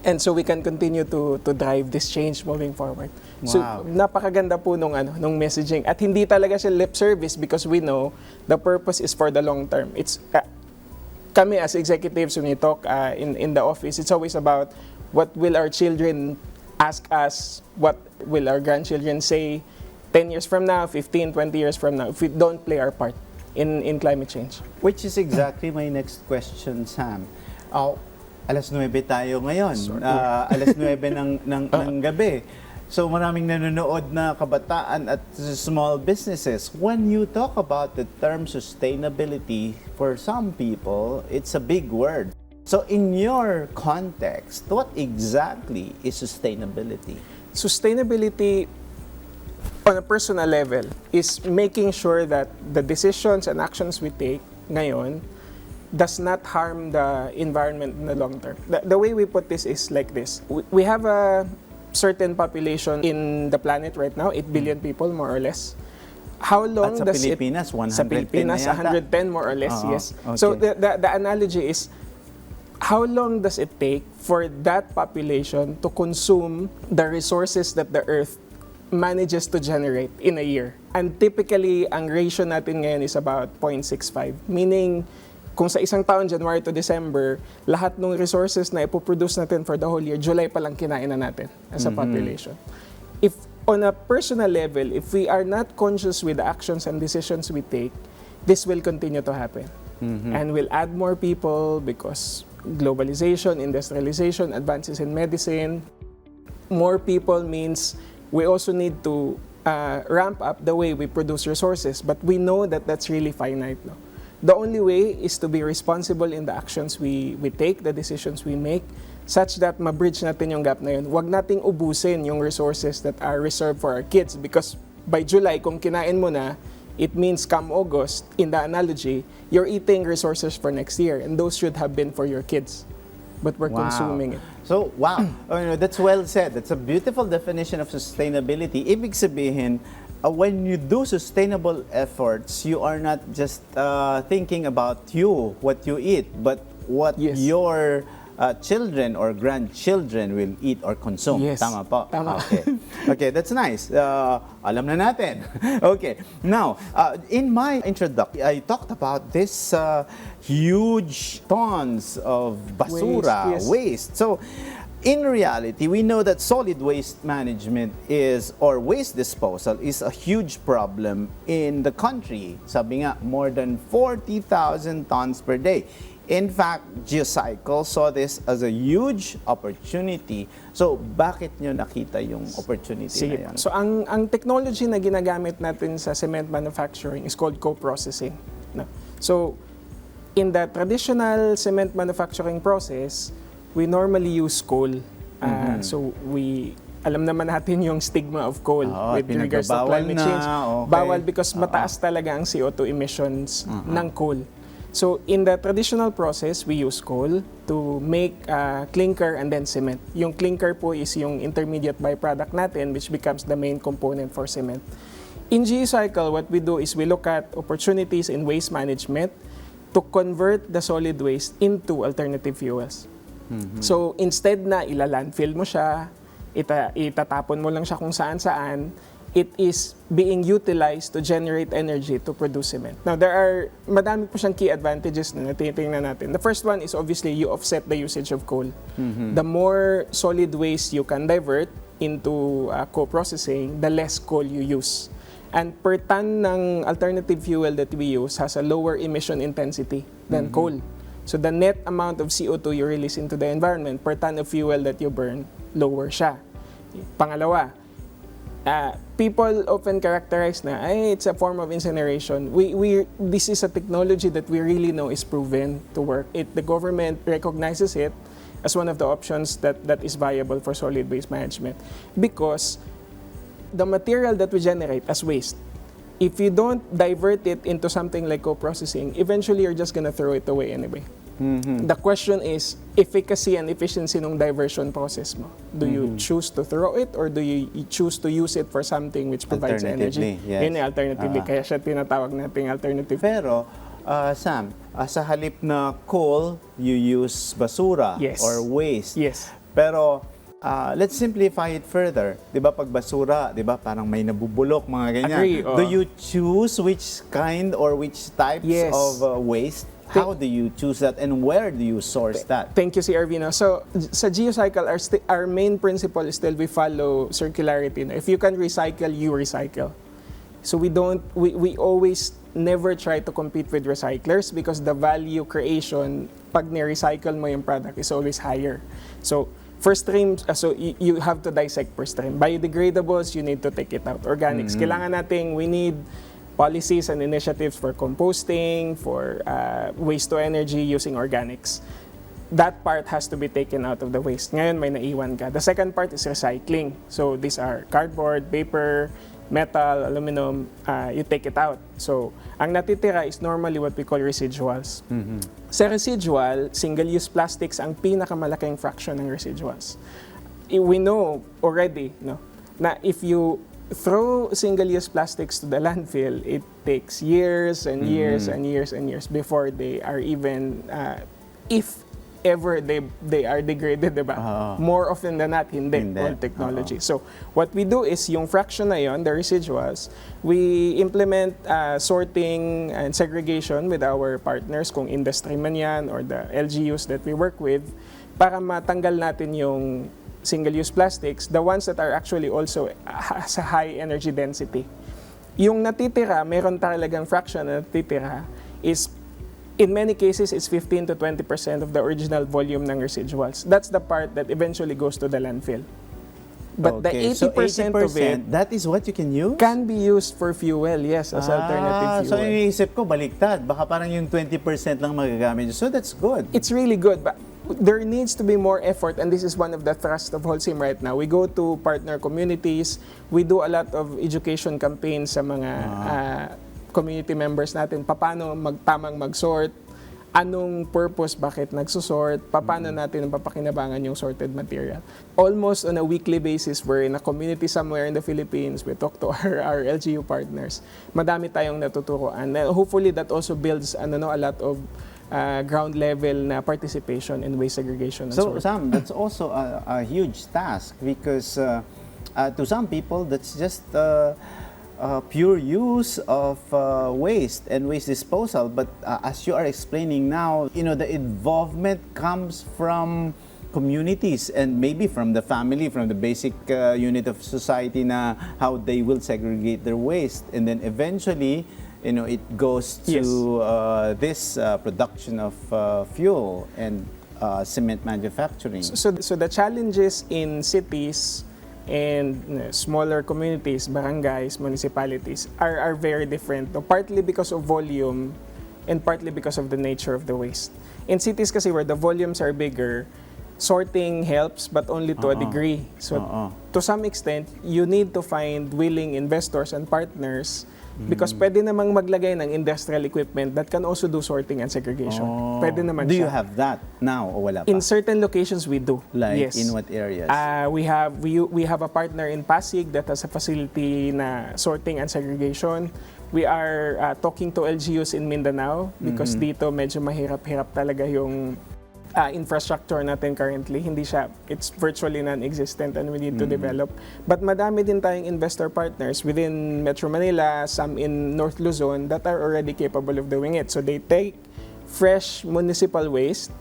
and so we can continue to drive this change moving forward. Wow. So napakaganda po nung messaging, at hindi talaga siya lip service because we know the purpose is for the long term. It's kami as executives, when we talk in the office, it's always about what will our children ask us, what will our grandchildren say 10 years from now, 15, 20 years from now, if we don't play our part in climate change. Which is exactly my next question, Sam. Alas 9 tayo ngayon. Alas 9 ng gabi. So maraming nanonood na kabataan at small businesses. When you talk about the term sustainability, for some people, it's a big word. So in your context, what exactly is sustainability? Sustainability on a personal level is making sure that the decisions and actions we take ngayon does not harm the environment in the long term. The way we put this is like this. We have a certain population in the planet right now, 8 billion people more or less. How long At sa does Pilipinas, 110 sa Pilipinas, na yata. 110 more or less, yes. Okay. So the analogy is, how long does it take for that population to consume the resources that the Earth manages to generate in a year? And typically, ang ratio natin ngayon is about 0.65. Meaning, kung sa isang taon, January to December, lahat ng resources na ipoproduce natin for the whole year, July pa lang kinain na natin as a population. If on a personal level, if we are not conscious with the actions and decisions we take, this will continue to happen. And we'll add more people because globalization, industrialization, advances in medicine. More people means we also need to ramp up the way we produce resources, but we know that that's really finite. No? The only way is to be responsible in the actions we take, the decisions we make, such that ma-bridge natin yung gap na yun. Huwag nating ubusin yung resources that are reserved for our kids because by July, kung kinain mo na, it means come August, in the analogy, you're eating resources for next year and those should have been for your kids. But we're consuming it. So, wow. That's well said. That's a beautiful definition of sustainability. Ibig sabihin, when you do sustainable efforts, you are not just thinking about you, what you eat, but what Yes. your children or grandchildren will eat or consume. Yes. Tama po? Tama. Okay. Okay, that's nice. Alam na natin. Okay. Now, in my introduction, I talked about this huge tons of basura, Waste, yes. waste. So, in reality, we know that solid waste management or waste disposal is a huge problem in the country. Sabi nga, more than 40,000 tons per day. In fact, Geocycle saw this as a huge opportunity. So, bakit nyo nakita yung opportunity Sige. na yan? So ang technology na ginagamit natin sa cement manufacturing is called co-processing. No? So in the traditional cement manufacturing process, we normally use coal. So alam naman natin yung stigma of coal with regards to pinagbabawal climate na, change. okay. Bawal because mataas talaga ang CO2 emissions ng coal. So in the traditional process, we use coal to make clinker and then cement. Yung clinker po is yung intermediate byproduct natin which becomes the main component for cement. In Geocycle, what we do is we look at opportunities in waste management to convert the solid waste into alternative fuels. So instead na ila-landfill mo siya, itatapon mo lang siya kung saan-saan, it is being utilized to generate energy to produce cement. Now, madami po siyang key advantages na natitingnan natin. The first one is obviously you offset the usage of coal. The more solid waste you can divert into co-processing, the less coal you use. And per ton ng alternative fuel that we use has a lower emission intensity than coal. So the net amount of CO2 you release into the environment per ton of fuel that you burn, lower siya. Pangalawa, people often characterize na, it's a form of incineration. This is a technology that we really know is proven to work. The government recognizes it as one of the options that is viable for solid waste management. Because the material that we generate as waste, if you don't divert it into something like co-processing, eventually you're just gonna throw it away anyway. The question is efficacy and efficiency ng diversion process mo. Do you choose to throw it or do you choose to use it for something which provides energy? Alternatively, yes. Yun yung alternatively. Kaya siya tinatawag nating alternative. Pero, Sam, sa halip na coal, you use basura Yes. or waste. Yes. Pero, let's simplify it further. Di ba pag basura, di ba parang may nabubulok, mga ganyan. Agree, Do you choose which kind or which types Yes. of waste? How do you choose that and where do you source that? Thank you, si Arvino. So, sa Geocycle, our main principle is still we follow circularity. If you can recycle, you recycle. So we always never try to compete with recyclers because the value creation, pag ni-recycle mo yung product, is always higher. So, first stream, so you have to dissect per stream. Biodegradables, you need to take it out. Organics, kailangan nating, we need policies and initiatives for composting, for waste to energy using organics. That part has to be taken out of the waste. Ngayon, may naiwan ka. The second part is recycling. So these are cardboard, paper, metal, aluminum, you take it out. So ang natitira is normally what we call residuals. Sa residual, single-use plastics ang pinakamalaking fraction ng residuals. We know already na if you throw single-use plastics to the landfill, it takes years and years and years and years before they are even, if ever they are degraded, diba? More often than not, hindi. All technology. So, what we do is yung fraction na yon, the residuals, we implement sorting and segregation with our partners, kung industry man yan or the LGUs that we work with, para matanggal natin yung single-use plastics, the ones that are actually also has a high energy density. Yung natitira, meron talagang fraction na natitira is, in many cases, it's 15 to 20% of the original volume ng residuals. That's the part that eventually goes to the landfill. But Okay, the 80% of it that is what you can use? can be used for fuel, yes, as alternative So fuel. iniisip ko, baliktad. Baka parang yung 20% lang magagamit. So that's good. It's really good, but there needs to be more effort, and this is one of the thrusts of HOLCIM right now. We go to partner communities, we do a lot of education campaigns sa mga community members natin, paano tamang mag-sort, anong purpose, bakit nagsusort, paano natin papakinabangan yung sorted material. Almost on a weekly basis, we're in a community somewhere in the Philippines, we talk to our LGU partners. Madami tayong natuturuan. Hopefully, that also builds a lot of ground level na participation in waste segregation and So, sorting. Sam, that's also a huge task because to some people, that's just pure use of waste and waste disposal. But as you are explaining now, the involvement comes from communities and maybe from the family, from the basic unit of society na how they will segregate their waste. And then eventually, it goes to this production of fuel and cement manufacturing. So the challenges in cities and smaller communities, barangays, municipalities are very different. No? Partly because of volume and partly because of the nature of the waste. In cities kasi where the volumes are bigger, sorting helps but only to a degree. So to some extent, you need to find willing investors and partners because pwede namang maglagay ng industrial equipment that can also do sorting and segregation. Pwede naman Do siya. you have that now o wala pa? In certain locations, we do. Like yes. in what areas? We have a partner in Pasig that has a facility na sorting and segregation. We are talking to LGUs in Mindanao because dito medyo mahirap-hirap talaga yung infrastructure natin currently. It's virtually non-existent and we need to develop. But madami din tayong investor partners within Metro Manila, some in North Luzon that are already capable of doing it. So they take fresh municipal waste,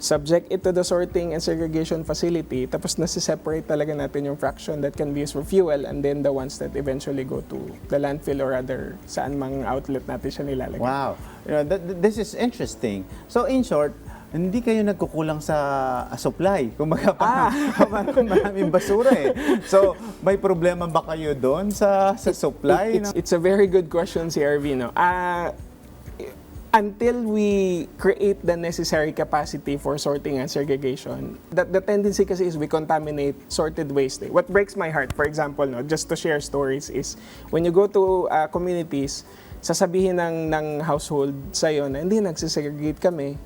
subject it to the sorting and segregation facility, tapos nasi-separate talaga natin yung fraction that can be used for fuel and then the ones that eventually go to the landfill or other saan mang outlet natin siya nilalagay. Wow. This is interesting. So in short, hindi kayo nagkukulang sa supply. Kumbaga maraming basura eh. So may problema ba kayo doon sa supply? It's a very good question si Arvino. Until we create the necessary capacity for sorting and segregation, the tendency kasi is we contaminate sorted waste. What breaks my heart, for example, just to share stories, is when you go to communities, sasabihin ng household sa'yo na hindi nagsisegregate kami,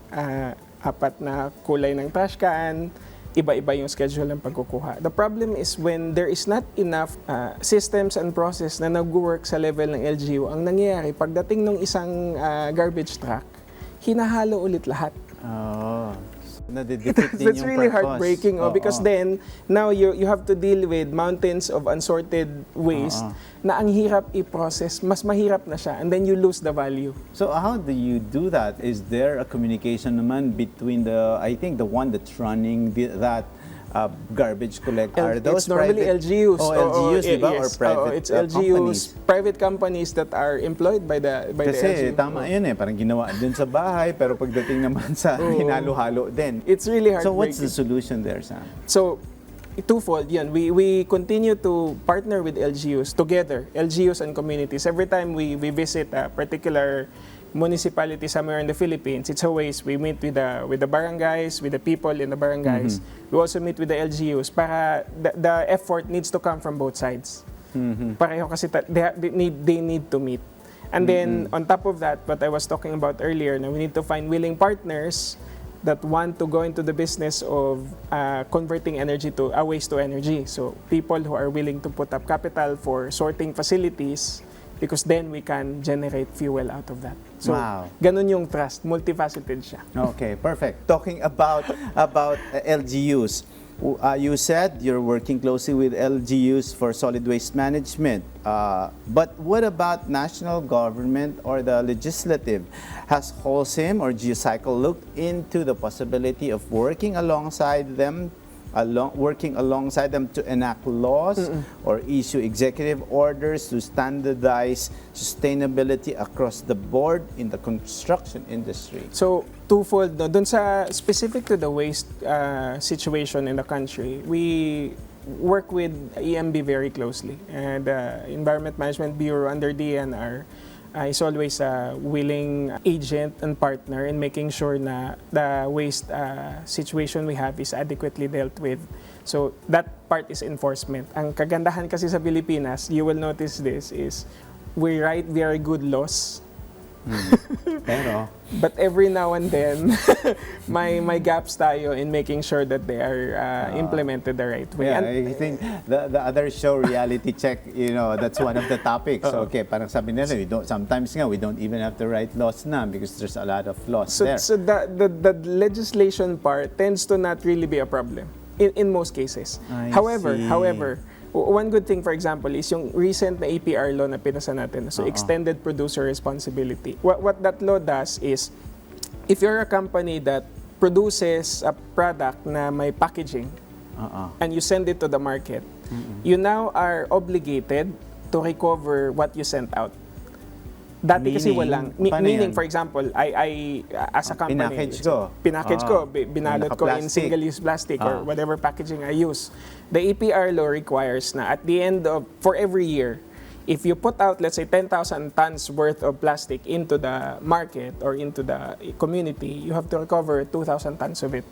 4 na kulay ng trash can, iba-iba yung schedule ng pagkukuha. The problem is when there is not enough systems and process na nag-work sa level ng LGU, ang nangyayari, pagdating ng isang garbage truck, hinahalo ulit lahat. That's really heartbreaking because then now you have to deal with mountains of unsorted waste na ang hirap i-process, mas mahirap na siya and then you lose the value. So how do you do that? Is there a communication naman between I think the one that's running that garbage collector? Are those it's normally private? LGUs. LGUs, di ba? Or Yes. private It's LGUs, companies? private companies that are employed by the Kasi LGU. tama yun eh, parang ginawa din sa bahay, pero pagdating naman sa hinalo-halo din. It's really So heartbreaking. what's the solution there, Sam? So, twofold yan. We continue to partner with LGUs together, LGUs and communities. Every time we visit a particular municipality somewhere in the Philippines, it's always we meet with the barangays, with the people in the barangays. We also meet with the LGUs para the effort needs to come from both sides. Pareho kasi they need to meet. And then on top of that, what I was talking about earlier, na we need to find willing partners that want to go into the business of converting energy to waste to energy. So people who are willing to put up capital for sorting facilities because then we can generate fuel out of that. So ganun yung trust, multifaceted siya. Okay, perfect. Talking about LGUs, you said you're working closely with LGUs for solid waste management. But what about national government or the legislative? Has HOLCIM or Geocycle looked into the possibility of working alongside them to enact laws or issue executive orders to standardize sustainability across the board in the construction industry? So, twofold. No? Dun sa specific to the waste situation in the country, we work with EMB very closely. And Environment Management Bureau under DNR is always a willing agent and partner in making sure na the waste situation we have is adequately dealt with. So that part is enforcement. Ang kagandahan kasi sa Pilipinas, you will notice this, is we write very good laws Pero, But every now and then, may gaps tayo in making sure that they are implemented the right way. yeah, And I think the other show, Reality Check, that's one of the topics. Okay, parang sabi nila, sometimes nga, we don't even have to write laws na because there's a lot of laws so, there. so the legislation part tends to not really be a problem in most cases. I see. However, one good thing, for example, is yung recent na APR law na pinasa natin. So, Extended Producer Responsibility. What that law does is, if you're a company that produces a product na may packaging, and you send it to the market, you now are obligated to recover what you sent out. Dati kasi Meaning? walang. Paano Meaning, yan? for example, I as a company, Pinackage ko. binalot ko in Naka-plastic. single-use plastic or whatever packaging I use. The APR law requires na at the end of, for every year, if you put out, let's say, 10,000 tons worth of plastic into the market or into the community, you have to recover 2,000 tons of it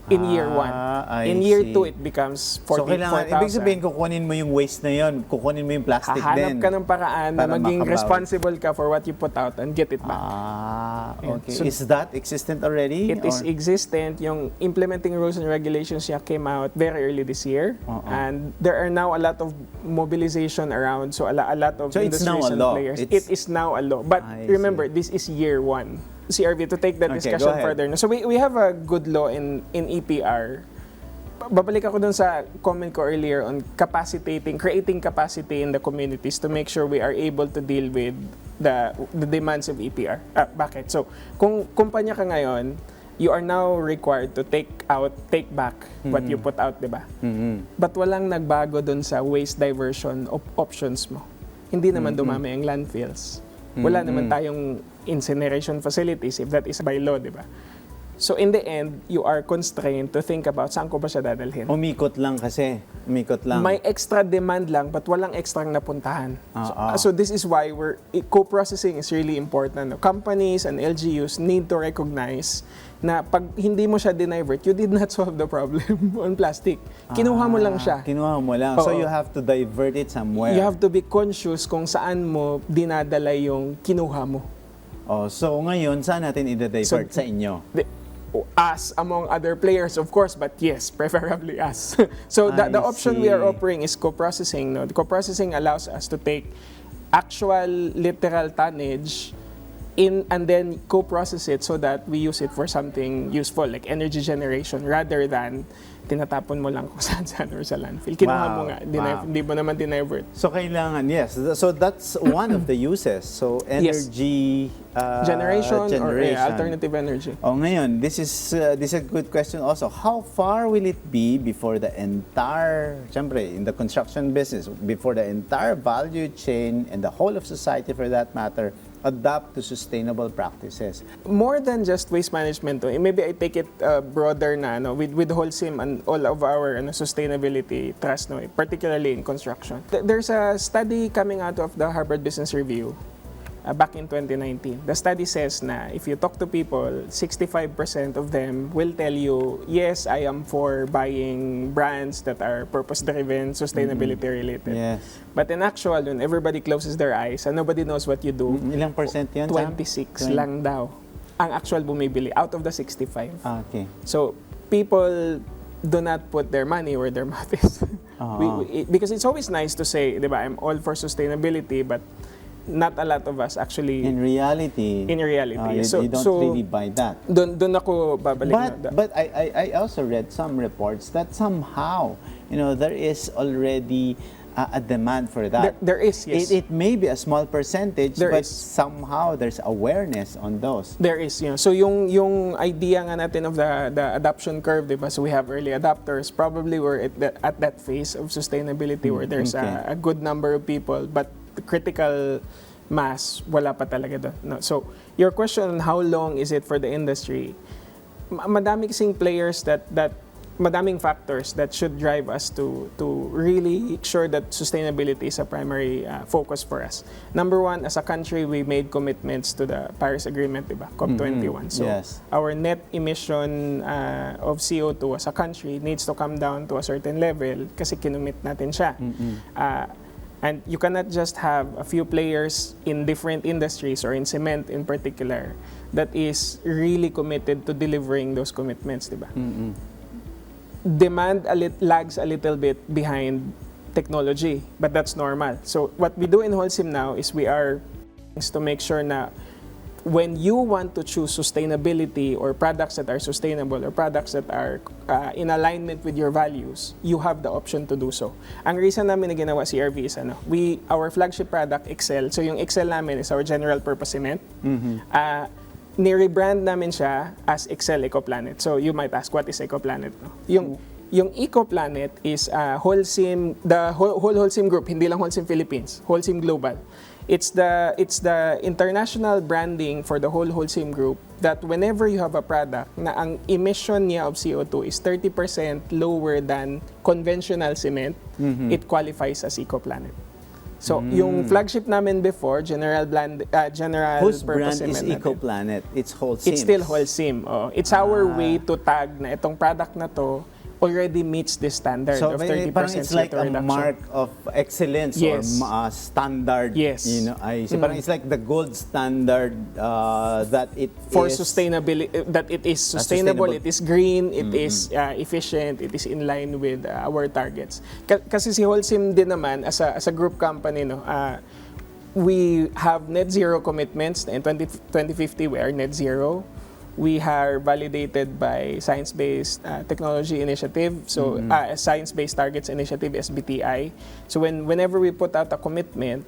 in year one. I In year see. two, it becomes 44,000. So, kailangan, ibig sabihin, kukunin mo yung waste na yun, kukunin mo yung plastic Hahanap din. ka ng paraan na para maging makabawi. responsible ka for what you put out and get it back. Okay. So, is that existent already? It is existent. Yung implementing rules and regulations niya came out very early this year. And there are now a lot of mobilization around. So a lot of So it's now industries a and law. players. It's- It is now a law. But I remember, this is year one. CRV, to take that Okay, discussion go ahead. further. So we have a good law in EPR. Babalik ako dun sa comment ko earlier on creating capacity in the communities to make sure we are able to deal with the demands of EPR. Bakit? So, kung kumpanya ka ngayon, you are now required to take back what you put out, di ba? But walang nagbago dun sa waste diversion options mo. Hindi naman dumami ang landfills. Wala naman tayong incineration facilities if that is by law, di ba? So in the end, you are constrained to think about saan ko ba siya dadalhin. Umikot lang kasi. Umikot lang. May extra demand lang but walang extrang napuntahan. So this is why co-processing is really important. Companies and LGUs need to recognize na pag hindi mo siya dinivert, you did not solve the problem on plastic. Kinuha mo lang siya. Kinuha mo lang. So Oo. you have to divert it somewhere. You have to be conscious kung saan mo dinadala yung kinuha mo. So ngayon, saan natin i-divert sa inyo? Us among other players, of course, but yes, preferably us. So the I option we are see. offering is co-processing. No? The co-processing allows us to take actual literal tonnage and then co-process it so that we use it for something useful, like energy generation, rather than tinatapon mo lang kung saan or sa landfill. Kinuha mo nga, hindi mo naman dinivert. So kailangan, yes. So that's one of the uses. So energy Generation or alternative energy. Ngayon, this is a good question also. How far will it be before the entire, syempre, in the construction business, before the entire value chain and the whole of society for that matter, adapt to sustainable practices? More than just waste management, maybe I take it broader na with HOLCIM and all of our sustainability trust, particularly in construction. There's a study coming out of the Harvard Business Review back in 2019. The study says na if you talk to people, 65% of them will tell you, yes, I am for buying brands that are purpose-driven, sustainability-related. Yes. But in actual, when everybody closes their eyes and nobody knows what you do, Ilang percent yan, Sam? 26 lang daw ang actual bumibili out of the 65. Okay. So, people do not put their money where their mouth is. Because it's always nice to say, di ba, I'm all for sustainability, but not a lot of us actually... In reality, you don't really buy that. Doon ako babalik na. But I also read some reports that somehow, there is already a demand for that. There is, yes. It may be a small percentage, There but is. somehow there's awareness on those. There is, so yung idea nga natin of the adoption curve, diba? So we have early adopters. Probably we're at that phase of sustainability where there's a good number of people, but the critical mass, wala pa talaga doon. No. So your question on how long is it for the industry? Madami kasing players madaming factors that should drive us to really make sure that sustainability is a primary focus for us. Number one, as a country, we made commitments to the Paris Agreement, diba? COP21. So Yes. our net emission of CO2 as a country needs to come down to a certain level kasi kinumit natin siya. And you cannot just have a few players in different industries or in cement in particular that is really committed to delivering those commitments, di ba? Demand lags a little bit behind technology, but that's normal. So what we do in HOLCIM now is we are to make sure na when you want to choose sustainability or products that are sustainable or products that are in alignment with your values, you have the option to do so. Ang reason namin na ginawa si RV is our flagship product, Excel. So yung Excel namin is our general purpose cement. Ni-rebrand namin siya as Excel EcoPlanet. So you might ask, what is EcoPlanet? No? Yung EcoPlanet is HOLCIM, the whole HOLCIM group, hindi lang HOLCIM Philippines, HOLCIM Global. It's the international branding for the whole HOLCIM group that whenever you have a product na ang emission niya of CO2 is 30% lower than conventional cement, it qualifies as EcoPlanet. So, yung flagship namin before, general Whose purpose brand is cement natin. EcoPlanet? It's HOLCIM. It's still HOLCIM. Oh. It's our way to tag na itong product na to already meets the standard of 30% parang it's like CO2 a reduction. mark of excellence Yes. or standard. Yes. You know, parang it's like the gold standard that it For is sustainability, that it is sustainable, it is green, it is efficient, it is in line with our targets. Kasi si HOLCIM din naman, as a group company, we have net zero commitments. In 2050, we are net zero. We are validated by Science-Based Technology Initiative, so Science-Based Targets Initiative, SBTI. So whenever we put out a commitment,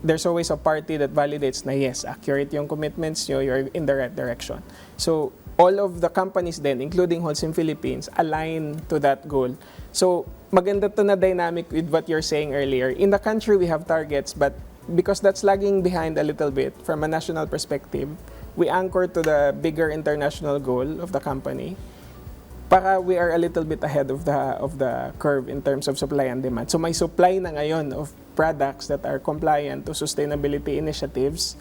there's always a party that validates na yes, accurate yung commitments nyo, you're in the right direction. So all of the companies then, including HOLCIM Philippines, align to that goal. So maganda to na dynamic with what you're saying earlier. In the country, we have targets, but because that's lagging behind a little bit from a national perspective, we anchor to the bigger international goal of the company. Para we are a little bit ahead of the curve in terms of supply and demand. So may supply na ngayon of products that are compliant to sustainability initiatives.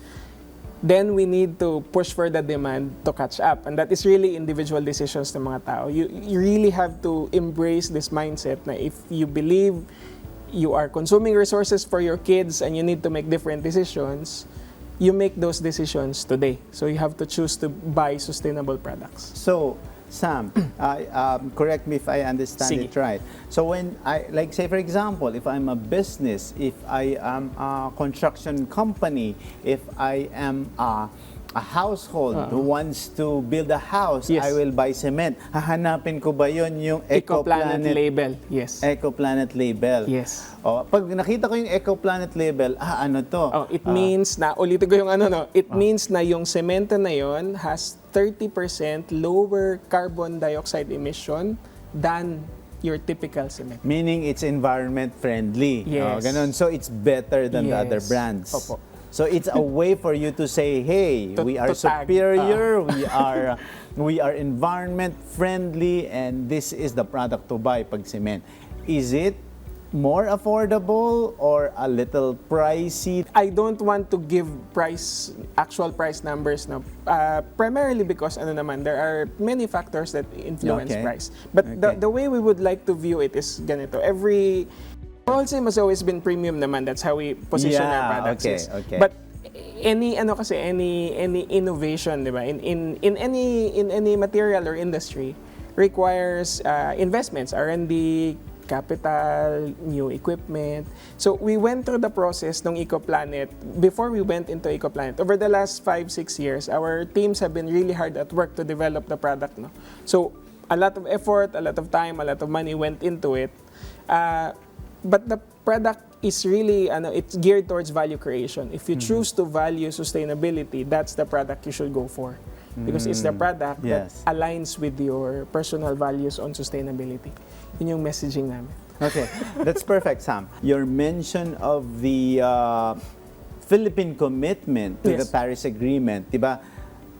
Then we need to push for the demand to catch up. And that is really individual decisions ng mga tao. You really have to embrace this mindset na if you believe you are consuming resources for your kids and you need to make different decisions, you make those decisions today. So you have to choose to buy sustainable products. So, Sam, correct me if I understand Sige. it right. So when like say for example, if I'm a business, if I am a construction company, if I am a household who wants to build a house, Yes. I will buy cement. Hahanapin ko ba yun yung EcoPlanet EcoPlanet label. Yes. EcoPlanet label? Yes. O, pag nakita ko yung EcoPlanet label, ano to? Oh, it means na, ulitin ko yung it means na yung semento na yon has 30% lower carbon dioxide emission than your typical cement. Meaning it's environment friendly. Yes. Ganun. So it's better than the other Yes. brands. Opo. So it's a way for you to say, hey, we are to tag. superior, we are environment friendly, and this is the product to buy pag cement. Is it more affordable or a little pricey? I don't want to give actual price numbers na primarily because there are many factors that influence Okay. price. But Okay. the way we would like to view it is ganito. HOLCIM has always been premium naman. That's how we position our products. okay, Yes. okay. But any innovation, di ba? In any material or industry requires investments, R&D, capital, new equipment. So we went through the process ng EcoPlanet. Before we went into EcoPlanet, over the last 5-6 years, our teams have been really hard at work to develop the product. No? So a lot of effort, a lot of time, a lot of money went into it. But the product is really, it's geared towards value creation. If you choose to value sustainability, that's the product you should go for. Because it's the product Yes. that aligns with your personal values on sustainability. Yun yung messaging namin. Okay, that's perfect, Sam. Your mention of the Philippine commitment to the Yes. Paris Agreement, diba?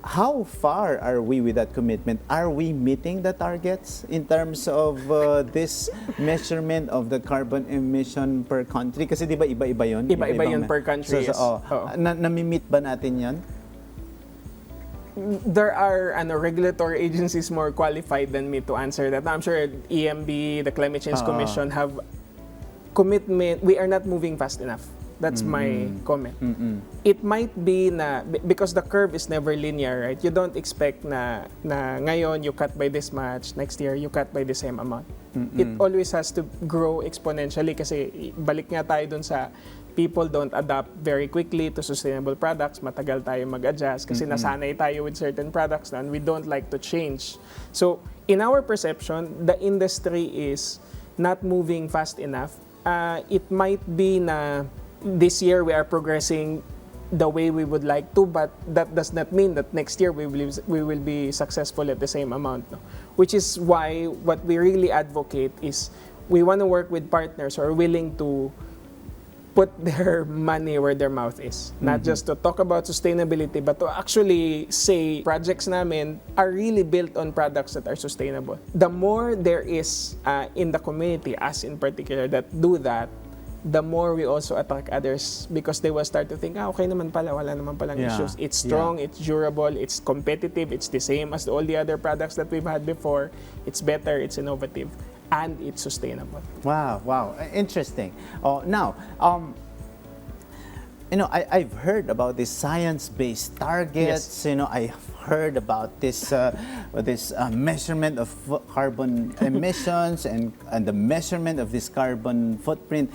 How far are we with that commitment? Are we meeting the targets in terms of this measurement of the carbon emission per country? Kasi di ba iba-iba yun? Iba-iba Yung yun per country, yes. Oo. Nami-meet ba natin yun? There are regulatory agencies more qualified than me to answer that. I'm sure EMB, the Climate Change Commission, have commitment, we are not moving fast enough. That's my comment. It might be na, because the curve is never linear, right? You don't expect na ngayon you cut by this much, next year you cut by the same amount. It always has to grow exponentially kasi balik nga tayo dun sa people don't adapt very quickly to sustainable products. Matagal tayo mag-adjust kasi nasanay tayo with certain products and we don't like to change. So, in our perception, the industry is not moving fast enough. It might be na this year we are progressing the way we would like to, but that does not mean that next year we will be successful at the same amount. No? Which is why what we really advocate is we want to work with partners who are willing to put their money where their mouth is. Not just to talk about sustainability, but to actually say projects namin are really built on products that are sustainable. The more there is in the community, us in particular, that do that, the more we also attract others because they will start to think, okay naman pala, wala naman palang issues. It's strong, it's durable, it's competitive, it's the same as all the other products that we've had before. It's better, it's innovative, and it's sustainable. Wow, interesting. Now, I've heard about these science-based targets. Yes. I've heard about this measurement of carbon emissions and the measurement of this carbon footprint.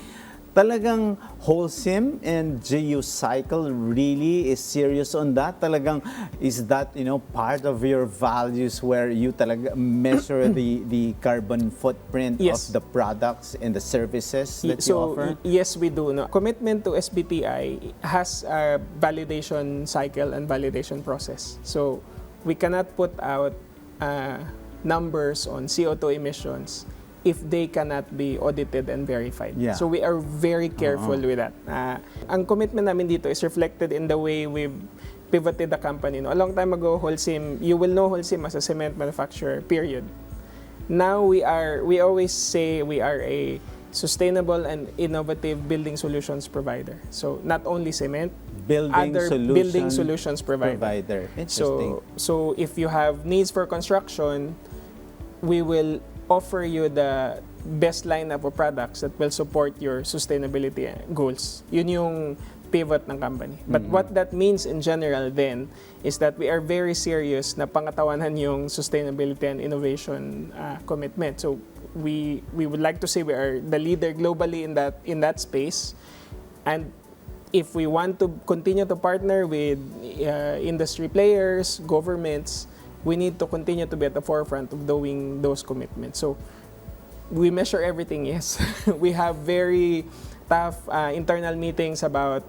Talagang HOLCIM and GeoCycle really is serious on that. Talagang is that part of your values where you talaga measure the carbon footprint Yes. of the products and the services that you offer? Yes, we do. No? Commitment to SBTi has a validation cycle and validation process. So we cannot put out numbers on CO2 emissions if they cannot be audited and verified. Yeah. So we are very careful with that. Ang commitment namin dito is reflected in the way we've pivoted the company. No? A long time ago, HOLCIM, you will know HOLCIM as a cement manufacturer, period. Now we always say we are a sustainable and innovative building solutions provider. So not only cement, building solutions provider. Interesting. So if you have needs for construction, we will offer you the best lineup of products that will support your sustainability goals. Yun yung pivot ng company. But what that means in general then is that we are very serious na pangatawanan yung sustainability and innovation commitment. So we would like to say we are the leader globally in that space. And if we want to continue to partner with industry players, governments, we need to continue to be at the forefront of doing those commitments. So we measure everything, yes. We have very tough internal meetings about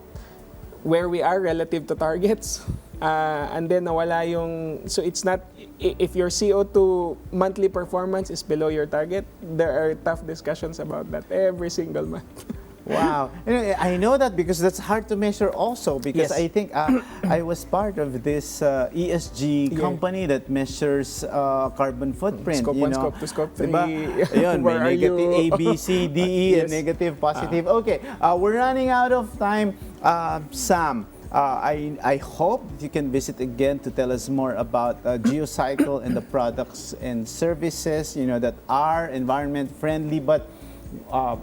where we are relative to targets. And then nawala yung, so it's not, if your CO2 monthly performance is below your target, there are tough discussions about that every single month. Wow. I know that because that's hard to measure also because Yes. I think I was part of this ESG company that measures carbon footprint. Scope 1, Scope 2, Scope 3. Diba? Ayun, Where may are you? negative A, B, C, D, E, and Yes. negative, positive. Okay, we're running out of time. Sam, I hope you can visit again to tell us more about GeoCycle and the products and services that are environment friendly. But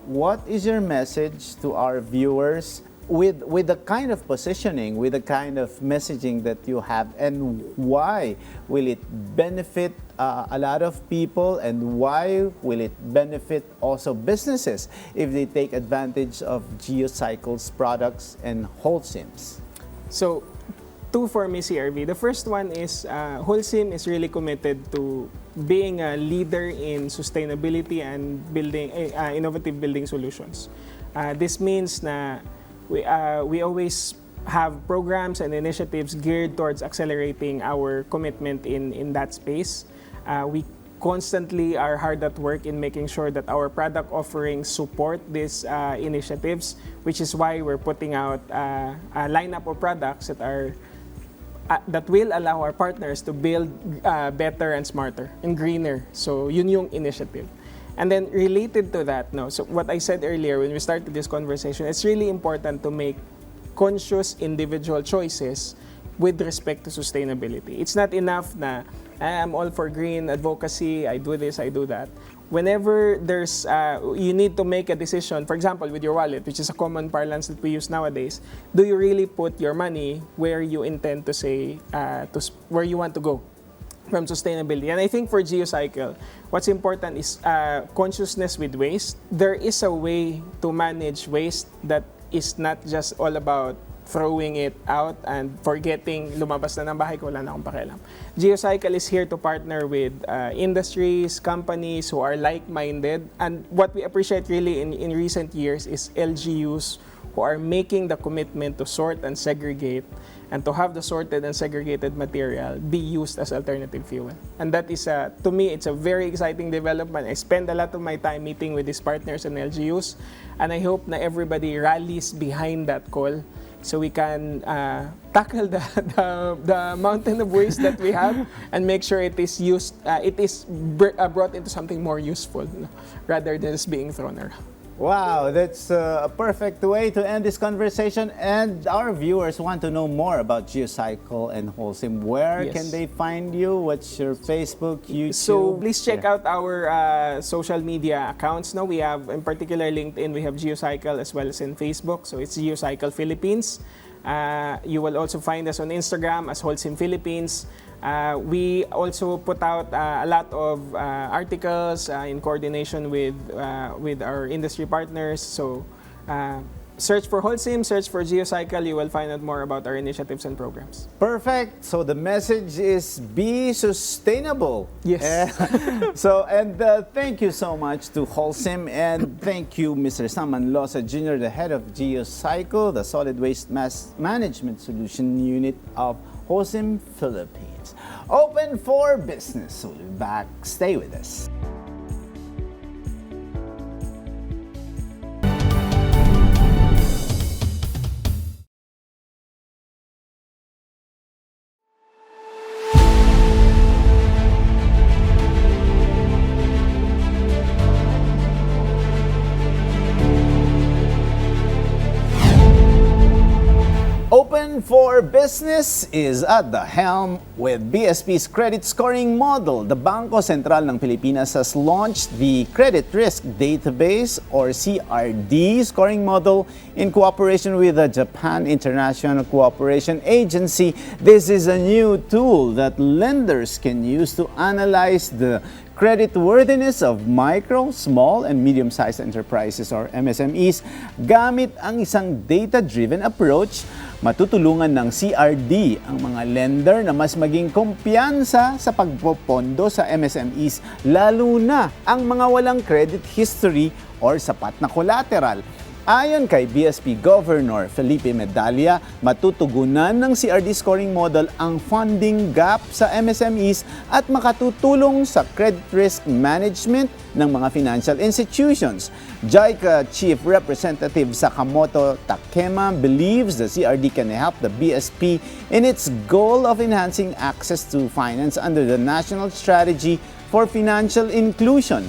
what is your message to our viewers with the kind of positioning, with the kind of messaging that you have, and why will it benefit a lot of people, and why will it benefit also businesses if they take advantage of GeoCycle's products and HOLCIM's? So, two for me, CRV. The first one is HOLCIM is really committed to being a leader in sustainability and building innovative building solutions. This means na we always have programs and initiatives geared towards accelerating our commitment in that space. We constantly are hard at work in making sure that our product offerings support these initiatives, which is why we're putting out a lineup of products that will allow our partners to build better and smarter and greener. So yun yung initiative. And then related to that, so what I said earlier when we started this conversation, it's really important to make conscious individual choices with respect to sustainability. It's not enough na I'm all for green advocacy, I do this, I do that. whenever there's you need to make a decision, for example, with your wallet, which is a common parlance that we use nowadays, do you really put your money where you intend to say, where you want to go from sustainability? And I think for GeoCycle, what's important is consciousness with waste. There is a way to manage waste that is not just all about throwing it out and forgetting lumabas na ng bahay ko, wala na akong pakialam. GeoCycle is here to partner with industries, companies who are like-minded. And what we appreciate really in recent years is LGUs who are making the commitment to sort and segregate, and to have the sorted and segregated material be used as alternative fuel. And that is, to me, it's a very exciting development. I spend a lot of my time meeting with these partners and LGUs, and I hope na everybody rallies behind that call so we can tackle the mountain of waste that we have and make sure it is used, brought into something more useful, rather than just being thrown around. Wow, that's a perfect way to end this conversation. And our viewers want to know more about GeoCycle and HOLCIM. Where Yes. can they find you? What's your Facebook, YouTube? So please check out our social media accounts. No, we have, in particular LinkedIn, we have GeoCycle as well as in Facebook. So it's GeoCycle Philippines. You will also find us on Instagram as HOLCIM Philippines. We also put out a lot of articles in coordination with our industry partners. So search for HOLCIM, search for GeoCycle, you will find out more about our initiatives and programs. Perfect. So the message is be sustainable. Yes. Thank you so much to HOLCIM, and thank you, Mr. Sam Manlosa Jr., the head of GeoCycle, the Solid Waste Management Solution Unit of HOLCIM Philippines. Open for business. So we'll be back. Stay with us. Open for Business is at the helm with BSP's credit scoring model. The Bangko Sentral ng Pilipinas has launched the Credit Risk Database or CRD scoring model in cooperation with the Japan International Cooperation Agency. This is a new tool that lenders can use to analyze the creditworthiness of micro, small, and medium-sized enterprises or MSMEs gamit ang isang data-driven approach. Matutulungan ng CRD ang mga lender na mas maging kumpiyansa sa pagpopondo sa MSMEs, lalo na ang mga walang credit history or sapat na collateral. Ayon kay BSP Governor Felipe Medalla, matutugunan ng CRD scoring model ang funding gap sa MSMEs at makatutulong sa credit risk management ng mga financial institutions. JICA Chief Representative Sakamoto Takema believes the CRD can help the BSP in its goal of enhancing access to finance under the National Strategy for Financial Inclusion.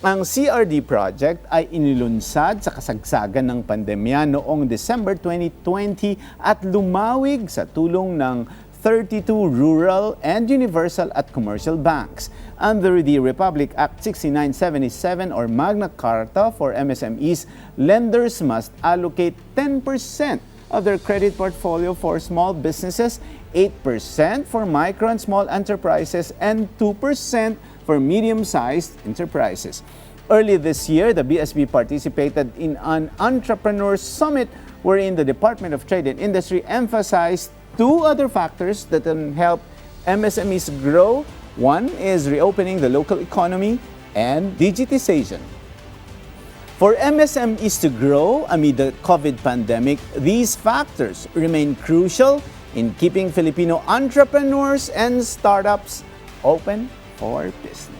Ang CRD project ay inilunsad sa kasagsagan ng pandemya noong December 2020 at lumawig sa tulong ng 32 rural and universal at commercial banks. Under the Republic Act 6977 or Magna Carta for MSMEs, lenders must allocate 10% of their credit portfolio for small businesses, 8% for micro and small enterprises, and 2% for medium-sized enterprises. Early this year, the BSP participated in an entrepreneur summit wherein the Department of Trade and Industry emphasized two other factors that can help MSMEs grow. One is reopening the local economy and digitization. For MSMEs to grow amid the COVID pandemic, these factors remain crucial in keeping Filipino entrepreneurs and startups open for business.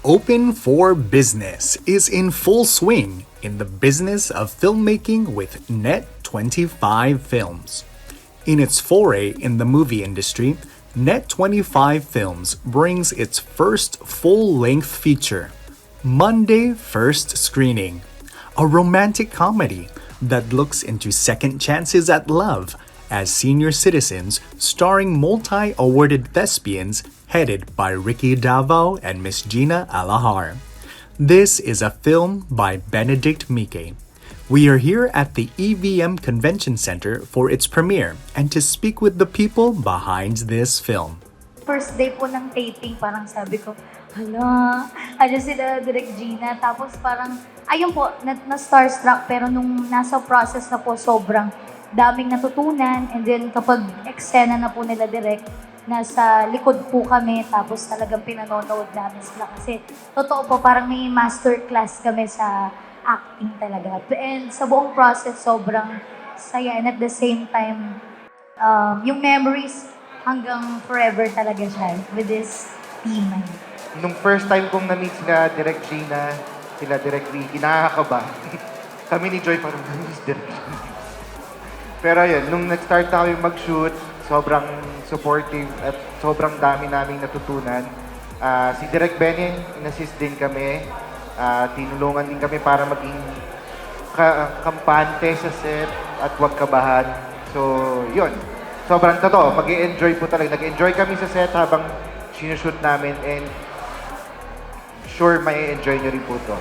Open for Business is in full swing in the business of filmmaking with Net25 Films. In its foray in the movie industry, Net25 Films brings its first full-length feature, Monday First Screening, a romantic comedy that looks into second chances at love as senior citizens starring multi-awarded thespians headed by Ricky Davao and Miss Gina Alahar. This is a film by Benedict Mike. We are here at the EVM Convention Center for its premiere and to speak with the people behind this film. First day po ng taping, parang sabi ko, hala, ayan sila Direk Gina. Tapos parang, ayun po, na-starstruck. Pero nung nasa process na po, sobrang daming natutunan. And then kapag eksena na po nila Direk, nasa likod po kami. Tapos talagang pinanonood namin sila. Kasi totoo po, parang may masterclass kami sa acting talaga. And sa buong process, sobrang saya. And at the same time, yung memories hanggang forever talaga siya with this team. Nung first time kong na-meet sila Direk Gina, sila Direk Ricky, nakakaba. Kami ni Joy parang, who's Direk Gina? Pero yun, nung nag-start na kami mag-shoot, sobrang supportive at sobrang dami naming natutunan. Si Direk Benny, in-assist din kami. Tinulungan din kami para maging kampante sa set at huwag kabahan. So, yun. Sobrang totoo. Mag-i-enjoy po talaga. Nag-enjoy kami sa set habang sinushoot namin and sure may enjoy nyo rin po to.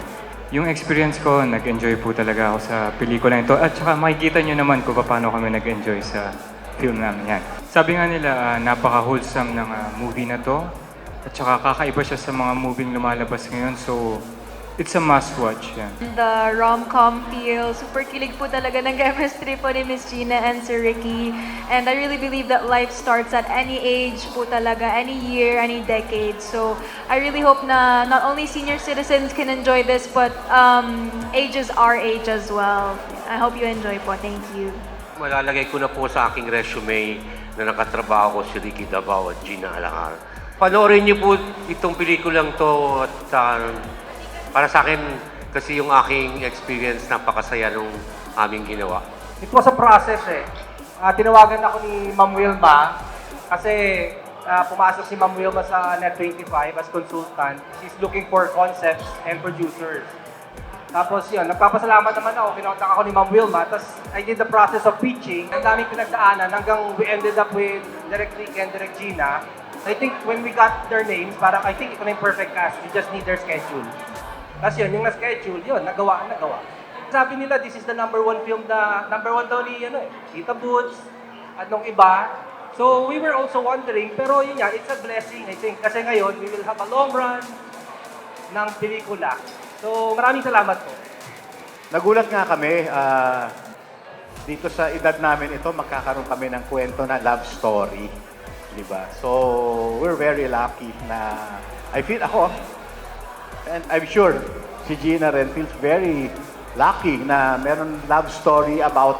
Yung experience ko, nag-enjoy po talaga ako sa pelikula ito. At saka makikita nyo naman kung paano kami nag-enjoy sa film namin yan. Sabi nga nila, napaka-wholesome ng movie na to. At saka kakaiba siya sa mga movie lumalabas ngayon. So, it's a must-watch yan. The rom-com feel, super kilig po talaga ng chemistry po ni Miss Gina and Sir Ricky. And I really believe that life starts at any age po talaga, any year, any decade. So I really hope na not only senior citizens can enjoy this, but ages our age as well. I hope you enjoy po. Thank you. Malalagay ko na po sa aking resume na nakatrabaho ko si Ricky Davao at Gina Alahar. Panoorin niyo po itong pelikulang to at para sa akin, kasi yung aking experience, napakasaya nung aming ginawa. It was a process eh. Tinawagan ako ni Ma'am Wilma kasi pumasok si Ma'am Wilma sa Net25 as consultant. She's looking for concepts and producers. Tapos yun, nagpapasalamat naman ako. Kinontak ako ni Ma'am Wilma. Tapos I did the process of pitching. Ang daming pinagdaanan hanggang we ended up with Direk Rick and Direk Gina. I think when we got their names, parang I think ito na yung perfect cast. We just need their schedule. Tapos yun, yung na-schedule, yun, nagawa. Sabi nila, this is the number one film number one daw ni, Tita Boots, at nung iba. So, we were also wondering, pero yun nga, it's a blessing, I think. Kasi ngayon, we will have a long run ng pelikula. So, maraming salamat po. Nagulat nga kami, dito sa edad namin ito, magkakaroon kami ng kwento na love story. Diba? So, we're very lucky na, I feel ako, and I'm sure si Gina rin feels very lucky na meron love story about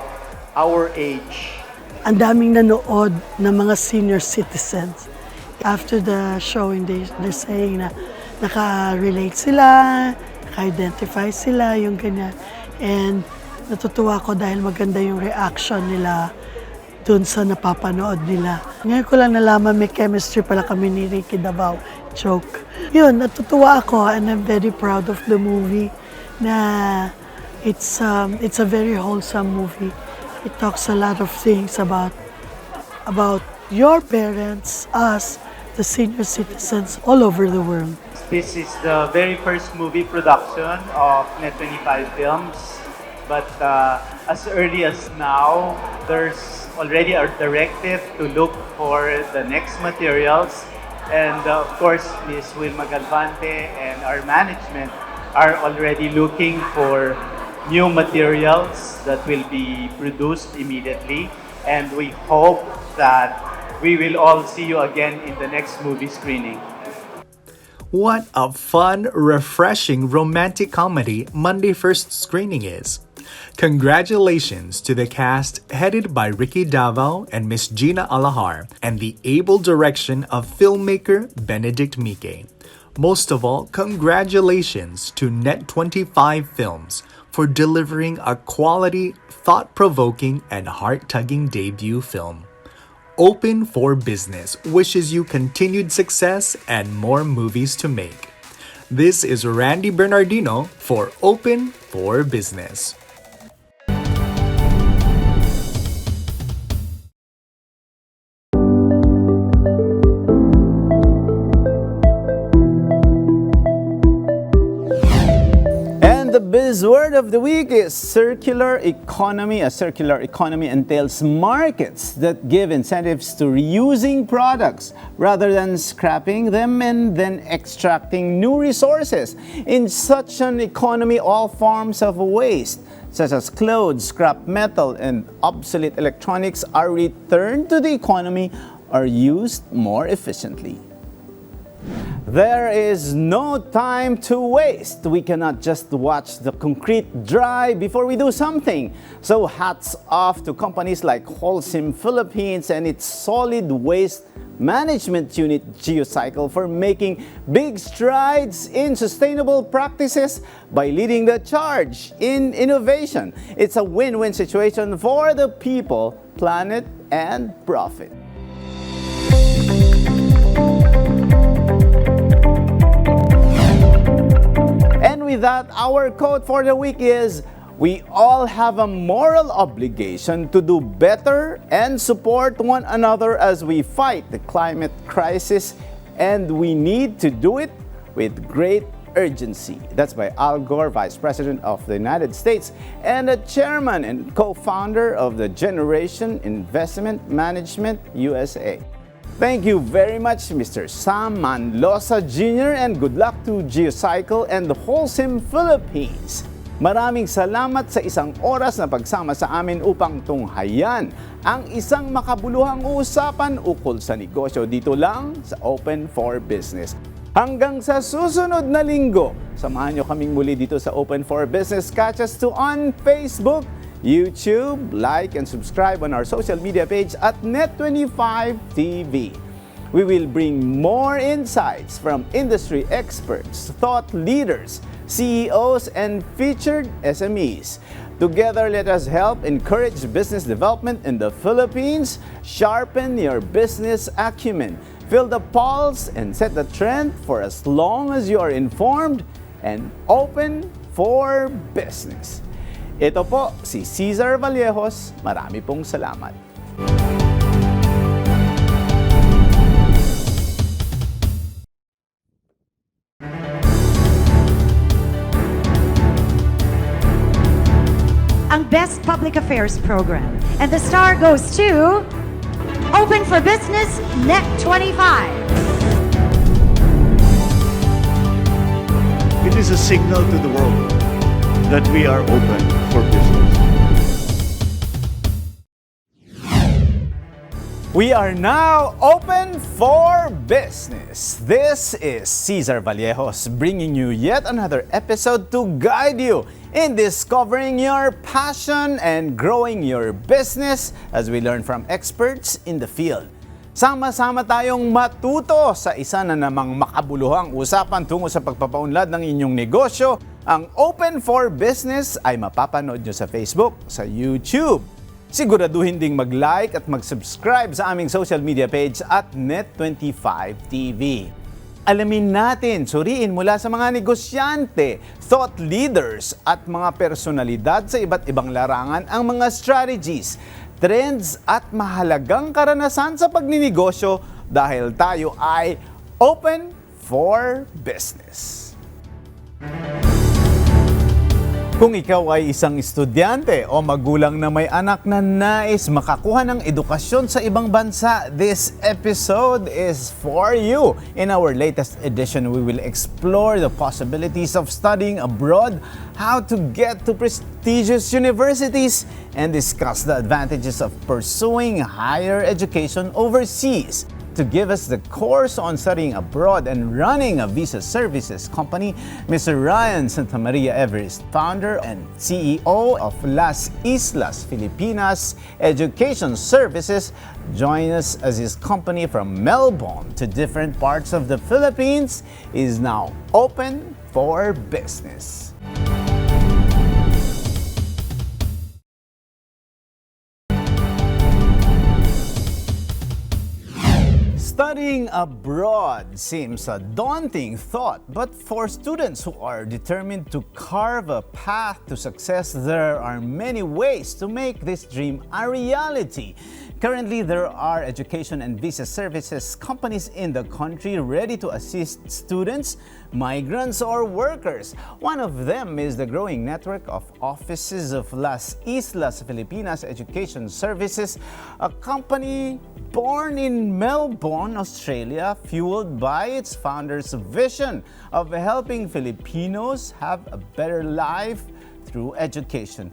our age. Ang daming nanood ng mga senior citizens. After the showing, they're saying na naka-relate sila, naka-identify sila, yung ganyan. And natutuwa ko dahil maganda yung reaction nila dun sa napapanood nila. Ngayon ko lang nalaman may chemistry pala kami ni Ricky Davao. Joke. Yun, natutuwa ako and I'm very proud of the movie na it's a very wholesome movie. It talks a lot of things about your parents, us, the senior citizens all over the world. This is the very first movie production of Net25 Films. But as early as now, there's already a directive to look for the next materials. And of course, Ms. Wilma Galvante and our management are already looking for new materials that will be produced immediately. And we hope that we will all see you again in the next movie screening. What a fun, refreshing romantic comedy Monday First Screening is. Congratulations to the cast headed by Ricky Davao and Miss Gina Alahar and the able direction of filmmaker Benedict Mike. Most of all, congratulations to Net25 Films for delivering a quality, thought-provoking, and heart-tugging debut film. Open for Business wishes you continued success and more movies to make. This is Randy Bernardino for Open for Business. The buzzword of the week is circular economy. A circular economy entails markets that give incentives to reusing products rather than scrapping them and then extracting new resources. In such an economy, all forms of waste, such as clothes, scrap metal, and obsolete electronics, are returned to the economy or used more efficiently. There is no time to waste. We cannot just watch the concrete dry before we do something. So hats off to companies like HOLCIM Philippines and its solid waste management unit GeoCycle for making big strides in sustainable practices by leading the charge in innovation. It's a win-win situation for the people, planet, and profit. And with that, our quote for the week is, we all have a moral obligation to do better and support one another as we fight the climate crisis, and we need to do it with great urgency. That's by Al Gore, Vice President of the United States and the Chairman and Co-founder of the Generation Investment Management USA. Thank you very much, Mr. Sam Manlosa Jr. and good luck to GeoCycle and the HOLCIM Philippines. Maraming salamat sa isang oras na pagsama sa amin upang tunghayan ang isang makabuluhang usapan ukol sa negosyo dito lang sa Open for Business. Hanggang sa susunod na linggo, samahan nyo kaming muli dito sa Open for Business. Catch us on Facebook, YouTube, like and subscribe on our social media page at Net25TV. We will bring more insights from industry experts, thought leaders, CEOs, and featured SMEs. Together, let us help encourage business development in the Philippines, sharpen your business acumen, feel the pulse, and set the trend for as long as you are informed and open for business. Ito po si Cesar Vallejos. Marami pong salamat. Ang Best Public Affairs Program. And the star goes to Open for Business Net25. It is a signal to the world that we are open for business. We are now open for business. This is Cesar Vallejos bringing you yet another episode to guide you in discovering your passion and growing your business as we learn from experts in the field. Sama-sama tayong matuto sa isa na namang makabuluhang usapan tungo sa pagpapaunlad ng inyong negosyo. Ang Open for Business ay mapapanood nyo sa Facebook, sa YouTube. Siguraduhin ding mag-like at mag-subscribe sa aming social media page at Net25TV. Alamin natin, suriin mula sa mga negosyante, thought leaders at mga personalidad sa iba't ibang larangan ang mga strategies, trends at mahalagang karanasan sa pagninegosyo dahil tayo ay open for business. Kung ikaw ay isang estudyante o magulang na may anak na nais makakuha ng edukasyon sa ibang bansa, this episode is for you. In our latest edition, we will explore the possibilities of studying abroad, how to get to prestigious universities, and discuss the advantages of pursuing higher education overseas. to give us the course on studying abroad and running a visa services company, Mr. Ryan Santamaria Everest, founder and CEO of Las Islas Filipinas Education Services, join us as his company from Melbourne to different parts of the Philippines is now open for business. Studying abroad seems a daunting thought, but for students who are determined to carve a path to success, there are many ways to make this dream a reality. Currently, there are education and visa services companies in the country ready to assist students, migrants, or workers. One of them is the growing network of offices of Las Islas Filipinas Education Services, a company born in Melbourne, Australia, fueled by its founder's vision of helping Filipinos have a better life through education.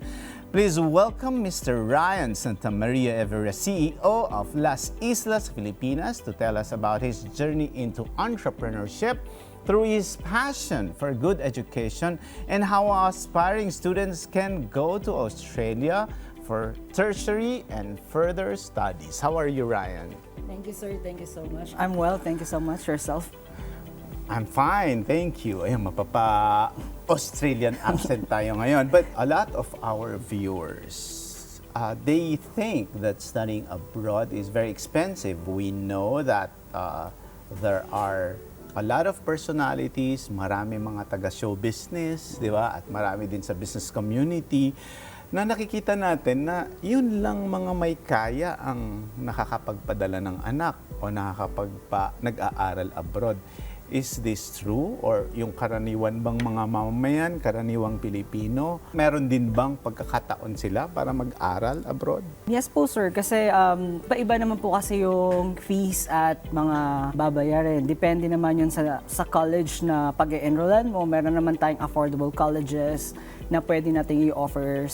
Please welcome Mr. Ryan Santamaria Everest, CEO of Las Islas Filipinas, to tell us about his journey into entrepreneurship through his passion for good education and how aspiring students can go to Australia for tertiary and further studies. How are you, Ryan? Thank you, sir. Thank you so much. I'm well. Thank you so much. Yourself? I'm fine, thank you. Ayun, mapapa-Australian accent tayo ngayon. But a lot of our viewers, they think that studying abroad is very expensive. We know that there are a lot of personalities, marami mga taga-show business, di ba? At marami din sa business community na nakikita natin na yun lang mga may kaya ang nakakapagpadala ng anak o nag-aaral abroad. Is this true? Or yung karaniwan bang mga mamamayan, karaniwang Pilipino, meron din bang pagkakataon sila para mag-aral abroad? Yes po, sir. Kasi iba naman po kasi yung fees at mga babayarin. Depende naman yun sa college na pag-e-enrollan mo. Meron naman tayong affordable colleges na pwede natin i-offer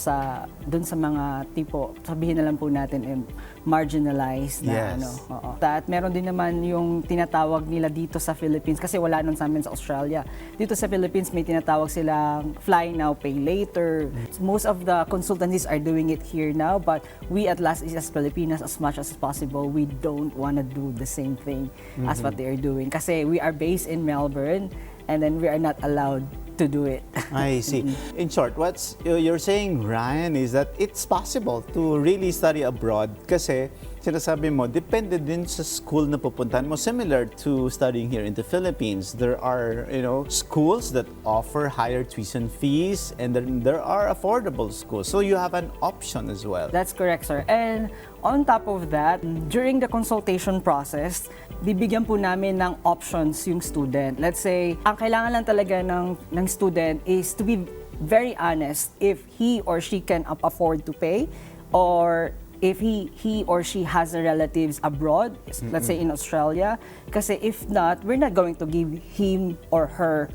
dun sa mga tipo, sabihin na lang po natin, marginalized na Yes. At meron din naman yung tinatawag nila dito sa Philippines, kasi wala nun sa amin sa Australia. Dito sa Philippines may tinatawag silang fly now, pay later. Most of the consultancies are doing it here now, but we at Las Islas Filipinas, as much as possible, we don't want to do the same thing as what they are doing. Kasi we are based in Melbourne, and then we are not allowed to do it. I see. In short, what you're saying, Ryan, is that it's possible to really study abroad kasi sinasabi mo, depende din sa school na pupuntahan mo. Similar to studying here in the Philippines, there are, schools that offer higher tuition fees, and then there are affordable schools. So you have an option as well. That's correct, sir. And on top of that, during the consultation process, bibigyan po namin ng options yung student. Let's say, ang kailangan lang talaga ng student is to be very honest if he or she can afford to pay, or if he or she has relatives abroad, let's say in Australia. Kasi if not, we're not going to give him or her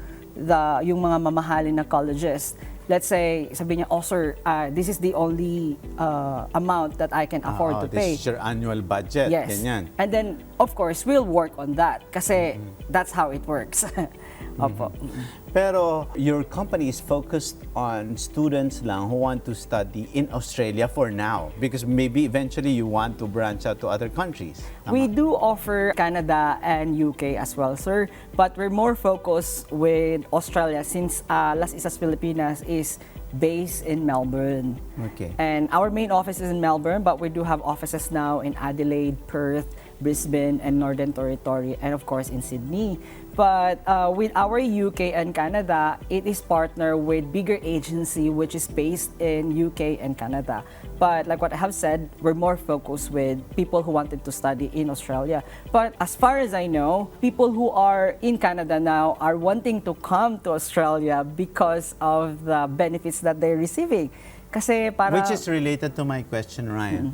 yung mga mamahalin na colleges. Let's say, sabi niya, oh sir, this is the only amount that I can afford to pay. This is your annual budget. Yes. Ganyan. And then, of course, we'll work on that kasi that's how it works. Opo. Pero your company is focused on students lang who want to study in Australia for now, because maybe eventually you want to branch out to other countries. We do offer Canada and UK as well, sir, but we're more focused with Australia since Las Islas Filipinas is based in Melbourne. Okay. And our main office is in Melbourne, but we do have offices now in Adelaide, Perth, Brisbane, and Northern Territory, and of course in Sydney. But with our UK and Canada, it is partnered with bigger agency which is based in UK and Canada. But like what I have said, we're more focused with people who wanted to study in Australia. But as far as I know, people who are in Canada now are wanting to come to Australia because of the benefits that they're receiving. Kasi Which is related to my question, Ryan.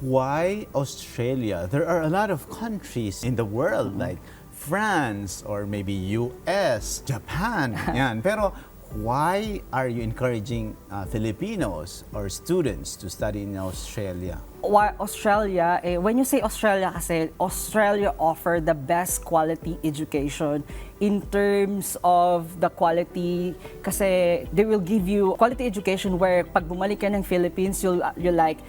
Why Australia? There are a lot of countries in the world like France or maybe US, Japan. Yan. Pero why are you encouraging Filipinos or students to study in Australia? why Australia, when you say Australia kasi, Australia offer the best quality education in terms of the quality kasi they will give you quality education where pag bumalik ka ng Philippines, you're like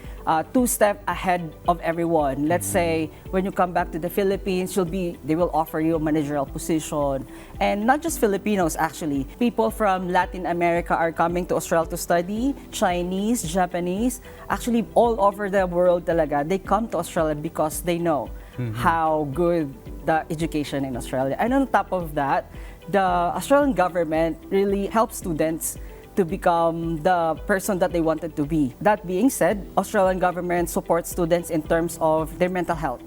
two step ahead of everyone. Let's say when you come back to the Philippines, they will offer you a managerial position. And not just Filipinos actually. People from Latin America are coming to Australia to study, Chinese, Japanese, actually all over the world talaga. They come to Australia because they know how good the education in Australia. And on top of that, the Australian government really helps students to become the person that they wanted to be. That being said, Australian government supports students in terms of their mental health.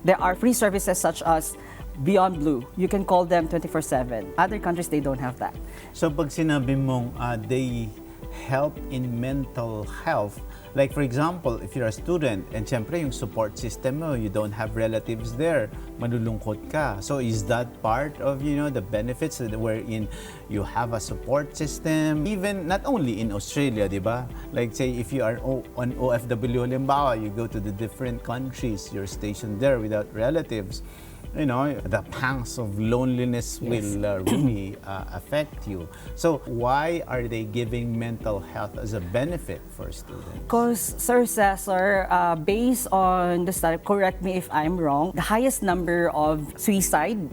There are free services such as Beyond Blue. You can call them 24/7. Other countries, they don't have that. So pag sinabi mong they help in mental health, like for example, if you're a student and syempre yung support system mo, you don't have relatives there, malulungkot ka. So is that part of, the benefits that wherein you have a support system? Even not only in Australia, di ba? Like say if you are an OFW, halimbawa, you go to the different countries, you're stationed there without relatives. The pangs of loneliness will really affect you. So why are they giving mental health as a benefit for students? Because, Sir Cesar, based on the study, correct me if I'm wrong, the highest number of suicide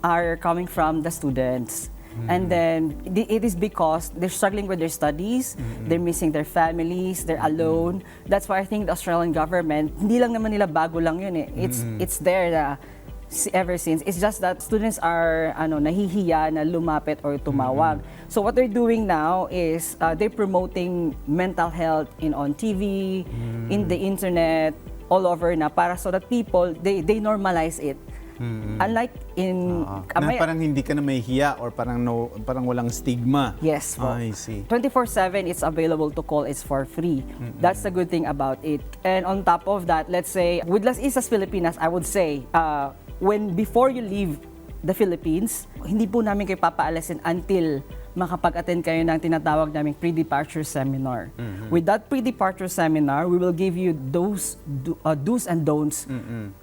are coming from the students. And then it is because they're struggling with their studies, they're missing their families, they're alone. That's why I think the Australian government, hindi lang naman nila bago lang yun eh. It's there na ever since. It's just that students are nahihiya na lumapit or tumawag. So what they're doing now is they're promoting mental health on TV, in the internet, all over na para so that people they normalize it. Unlike in na parang hindi ka na mahihiya or parang walang stigma. Yes po. I see. 24/7 it's available to call, it's for free. That's the good thing about it. And on top of that, let's say with Las Islas Filipinas, I would say before you leave the Philippines, hindi po namin kayo papaalasin until makapag-attend kayo ng tinatawag naming pre-departure seminar. With that pre-departure seminar, we will give you those do's and don'ts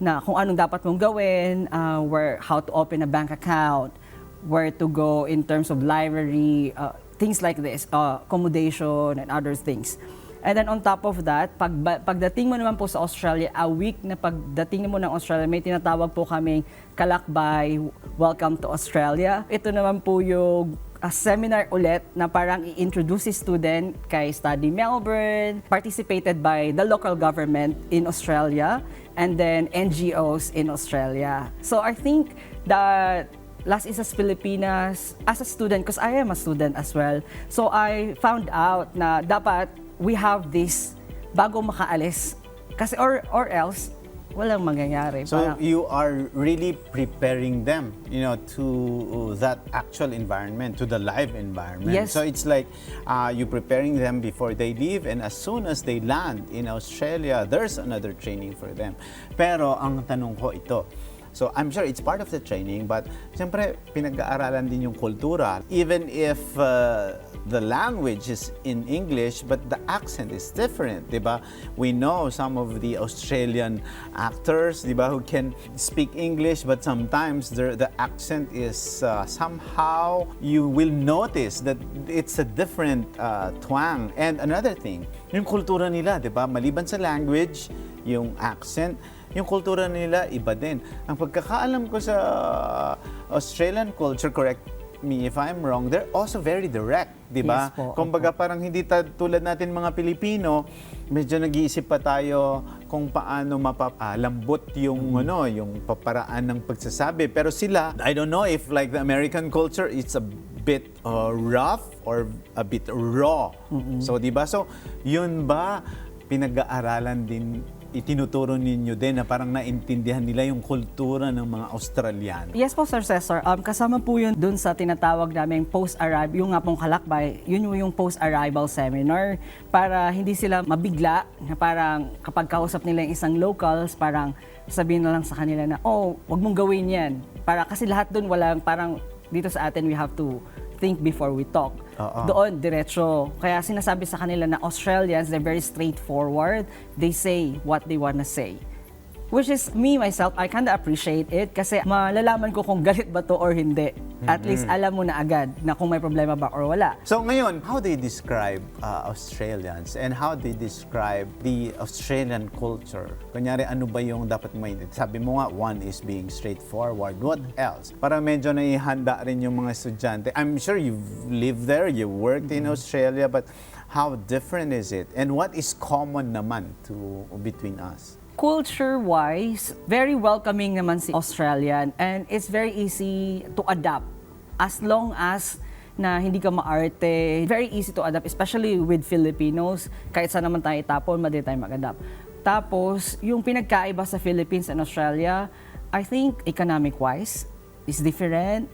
na kung anong dapat mong gawin, how to open a bank account, where to go in terms of library, things like this, accommodation and other things. And then on top of that, pagdating mo naman po sa Australia, a week na pagdating mo ng Australia, may tinatawag po kaming kalakbay, welcome to Australia. Ito naman po yung seminar ulit na parang i-introduce si student kay Study Melbourne, participated by the local government in Australia, and then NGOs in Australia. So I think that Las Islas Filipinas, as a student, because I am a student as well, so I found out na dapat we have this bago makaalis. Kasi or else, walang mangyayari. So you are really preparing them, to that actual environment, to the live environment. Yes. So it's like you preparing them before they leave, and as soon as they land in Australia, there's another training for them. Pero ang tanong ko ito, so I'm sure it's part of the training, but siyempre pinag-aaralan din yung kultura. Even if the language is in English, but the accent is different, di ba? We know some of the Australian actors, di ba, who can speak English, but sometimes the accent is somehow you will notice that it's a different twang. And another thing, yung kultura nila, di ba? Maliban sa language, yung accent, yung kultura nila iba din. Ang pagkakaalam ko sa Australian culture, correct me if I'm wrong, they're also very direct, di ba? Yes po, kumbaga parang hindi tulad natin mga Pilipino, medyo nag-iisip pa tayo kung paano mapapalambot yung yung paparaan ng pagsasabi. Pero sila, I don't know if like the American culture, it's a bit rough or a bit raw. So di ba? So yun ba pinag-aaralan din, itinuturo ninyo din na parang naintindihan nila yung kultura ng mga Australiano? Yes po, Sir Cesar. Kasama po yun dun sa tinatawag naming post-arrival, yung nga pong kalakbay, yun yung post-arrival seminar para hindi sila mabigla na parang kapag kausap nila yung isang locals, parang sabihin na lang sa kanila na, wag mong gawin yan. Kasi lahat dun walang parang dito sa atin we have to think before we talk. Doon, diretso. Kaya sinasabi sa kanila na Australians, they're very straightforward. They say what they wanna say. Which is, me, myself, I kinda appreciate it kasi malalaman ko kung galit ba to or hindi. At least alam mo na agad na kung may problema ba or wala. So ngayon, how do you describe Australians and how do you describe the Australian culture? Kunyari, ano ba yung dapat mainit? Sabi mo nga, one is being straightforward. What else? Para medyo naihanda rin yung mga estudyante. I'm sure you've lived there, you worked in Australia, but how different is it? And what is common naman between us? Culture-wise, very welcoming naman si Australian and it's very easy to adapt as long as na hindi ka maarte. Very easy to adapt, especially with Filipinos. Kahit saan naman tayo itapon, madali tayo mag-adapt. Tapos, yung pinagkaiba sa Philippines and Australia, I think economic-wise is different.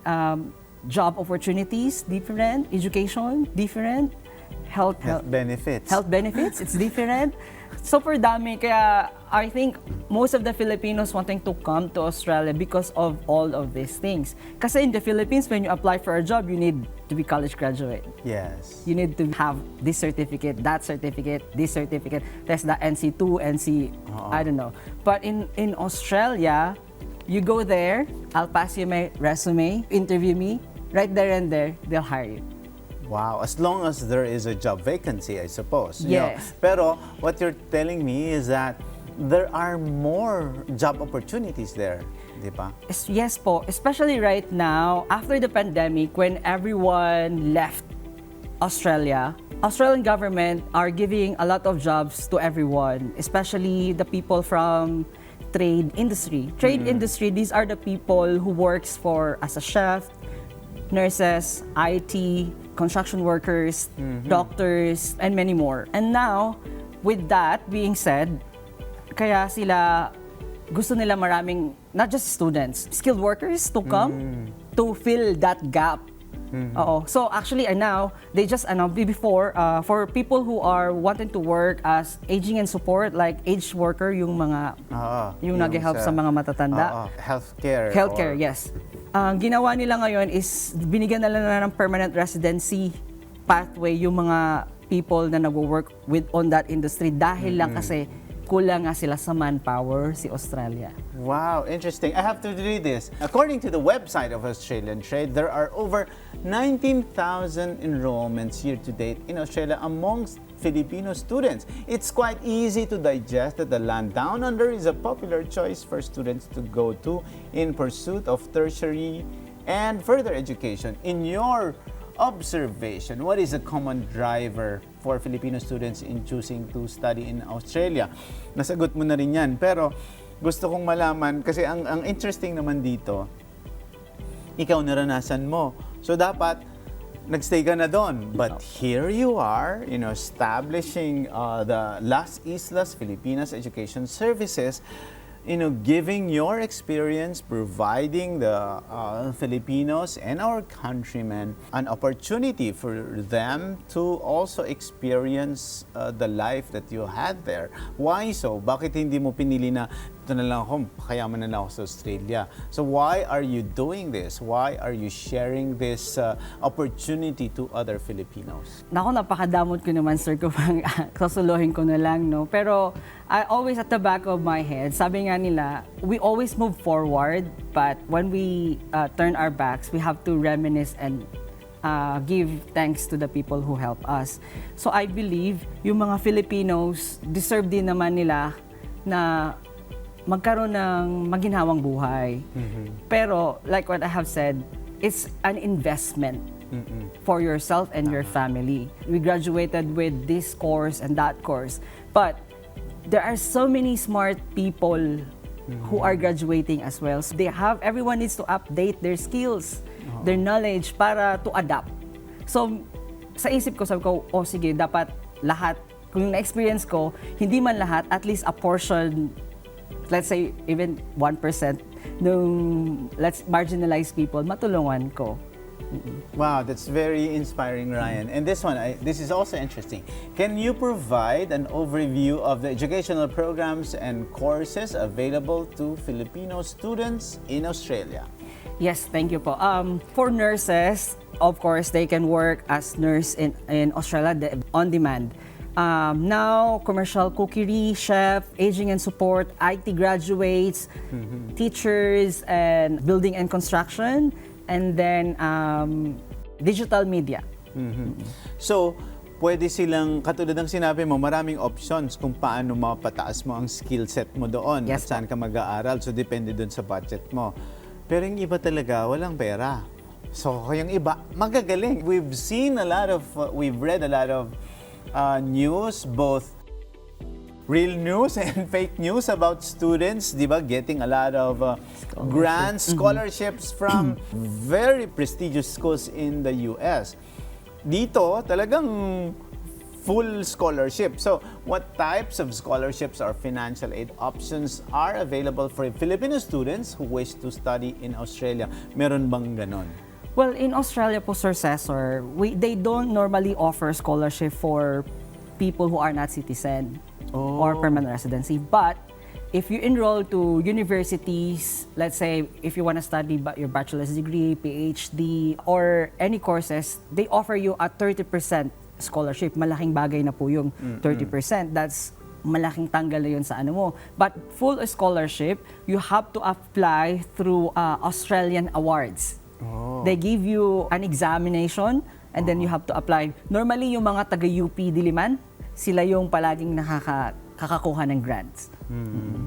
Job opportunities, different. Education, different. Health benefits. Health benefits, it's different. Super dami, kaya I think most of the Filipinos wanting to come to Australia because of all of these things. Kasi in the Philippines, when you apply for a job, you need to be college graduate. Yes. You need to have this certificate, that certificate, this certificate. There's the NC2, NC, I don't know. But in Australia, you go there, I'll pass you my resume, interview me, right there and there, they'll hire you. Wow, as long as there is a job vacancy, I suppose. Yes. Pero what you're telling me is that there are more job opportunities there, di ba? Yes po, especially right now, after the pandemic, when everyone left Australia, Australian government are giving a lot of jobs to everyone, especially the people from trade industry. Trade industry, these are the people who works for as a chef, nurses, IT, construction workers, doctors, and many more. And now, with that being said, kaya sila gusto nila maraming, not just students, skilled workers to come to fill that gap. So actually now, they just, before, for people who are wanting to work as aging and support, like aged worker, yung mga, yung nag-help sa mga matatanda. Healthcare. Yes. Ang ginawa nila ngayon is binigyan nila ng permanent residency pathway yung mga people na nag-work on that industry dahil lang kasi kulang nga sila sa manpower si Australia. Wow, interesting. I have to read this. According to the website of Australian Trade, there are over 19,000 enrollments year to date in Australia amongst Filipino students. It's quite easy to digest that the land down under is a popular choice for students to go to in pursuit of tertiary and further education. In your observation, what is a common driver for Filipino students in choosing to study in Australia? Nasagot mo na rin yan, pero gusto kong malaman, kasi ang interesting naman dito, ikaw naranasan mo. So dapat, nagstay ka na doon. But here you are, establishing the Las Islas Filipinas Education Services, giving your experience, providing the Filipinos and our countrymen an opportunity for them to also experience the life that you had there. Why so? Bakit hindi mo pinili na ito na lang ako, kayaman na lang ako sa Australia? So why are you doing this? Why are you sharing this opportunity to other Filipinos? Naku, napakadamot ko naman, sir, kung susuluhin ko na lang, no? Pero I always at the back of my head, sabi nga nila, we always move forward, but when we turn our backs, we have to reminisce and give thanks to the people who help us. So I believe yung mga Filipinos deserve din naman nila na magkaroon ng maginhawang buhay. Pero like what I have said, it's an investment for yourself and your family. We graduated with this course and that course, but there are so many smart people who are graduating as well. So everyone needs to update their skills, their knowledge para to adapt. So sa isip ko, sabi ko, sige, dapat lahat, kung na-experience ko, hindi man lahat, at least a portion, let's say even 1% nung marginalized people, matulungan ko. Wow, that's very inspiring, Ryan. And this one, this is also interesting. Can you provide an overview of the educational programs and courses available to Filipino students in Australia? Yes, thank you po. For nurses, of course, they can work as nurse in Australia on demand. Now, commercial cookery, chef, aging and support, IT graduates, teachers, and building and construction, and then digital media. So, pwede silang, katulad ng sinabi mo, maraming options kung paano mapataas mo ang skill set mo doon at saan ka mag-aaral. So, depende doon sa budget mo. Pero yung iba talaga, walang pera. So, yung iba, magagaling. We've read a lot of news, both real news and fake news about students, di ba, getting a lot of grants, scholarships from very prestigious schools in the US. Dito, talagang full scholarship. So, what types of scholarships or financial aid options are available for Filipino students who wish to study in Australia? Meron bang ganon? Well, in Australia po, Sir Cesar, they don't normally offer scholarship for people who are not citizen or permanent residency. But if you enroll to universities, let's say if you want to study your bachelor's degree, PhD, or any courses, they offer you a 30% scholarship. Malaking bagay na po yung 30%. That's malaking tanggal na yun sa ano mo. But full scholarship, you have to apply through Australian awards. They give you an examination and then you have to apply. Normally, yung mga taga-UP Diliman, sila yung palaging nakakakuha ng grants.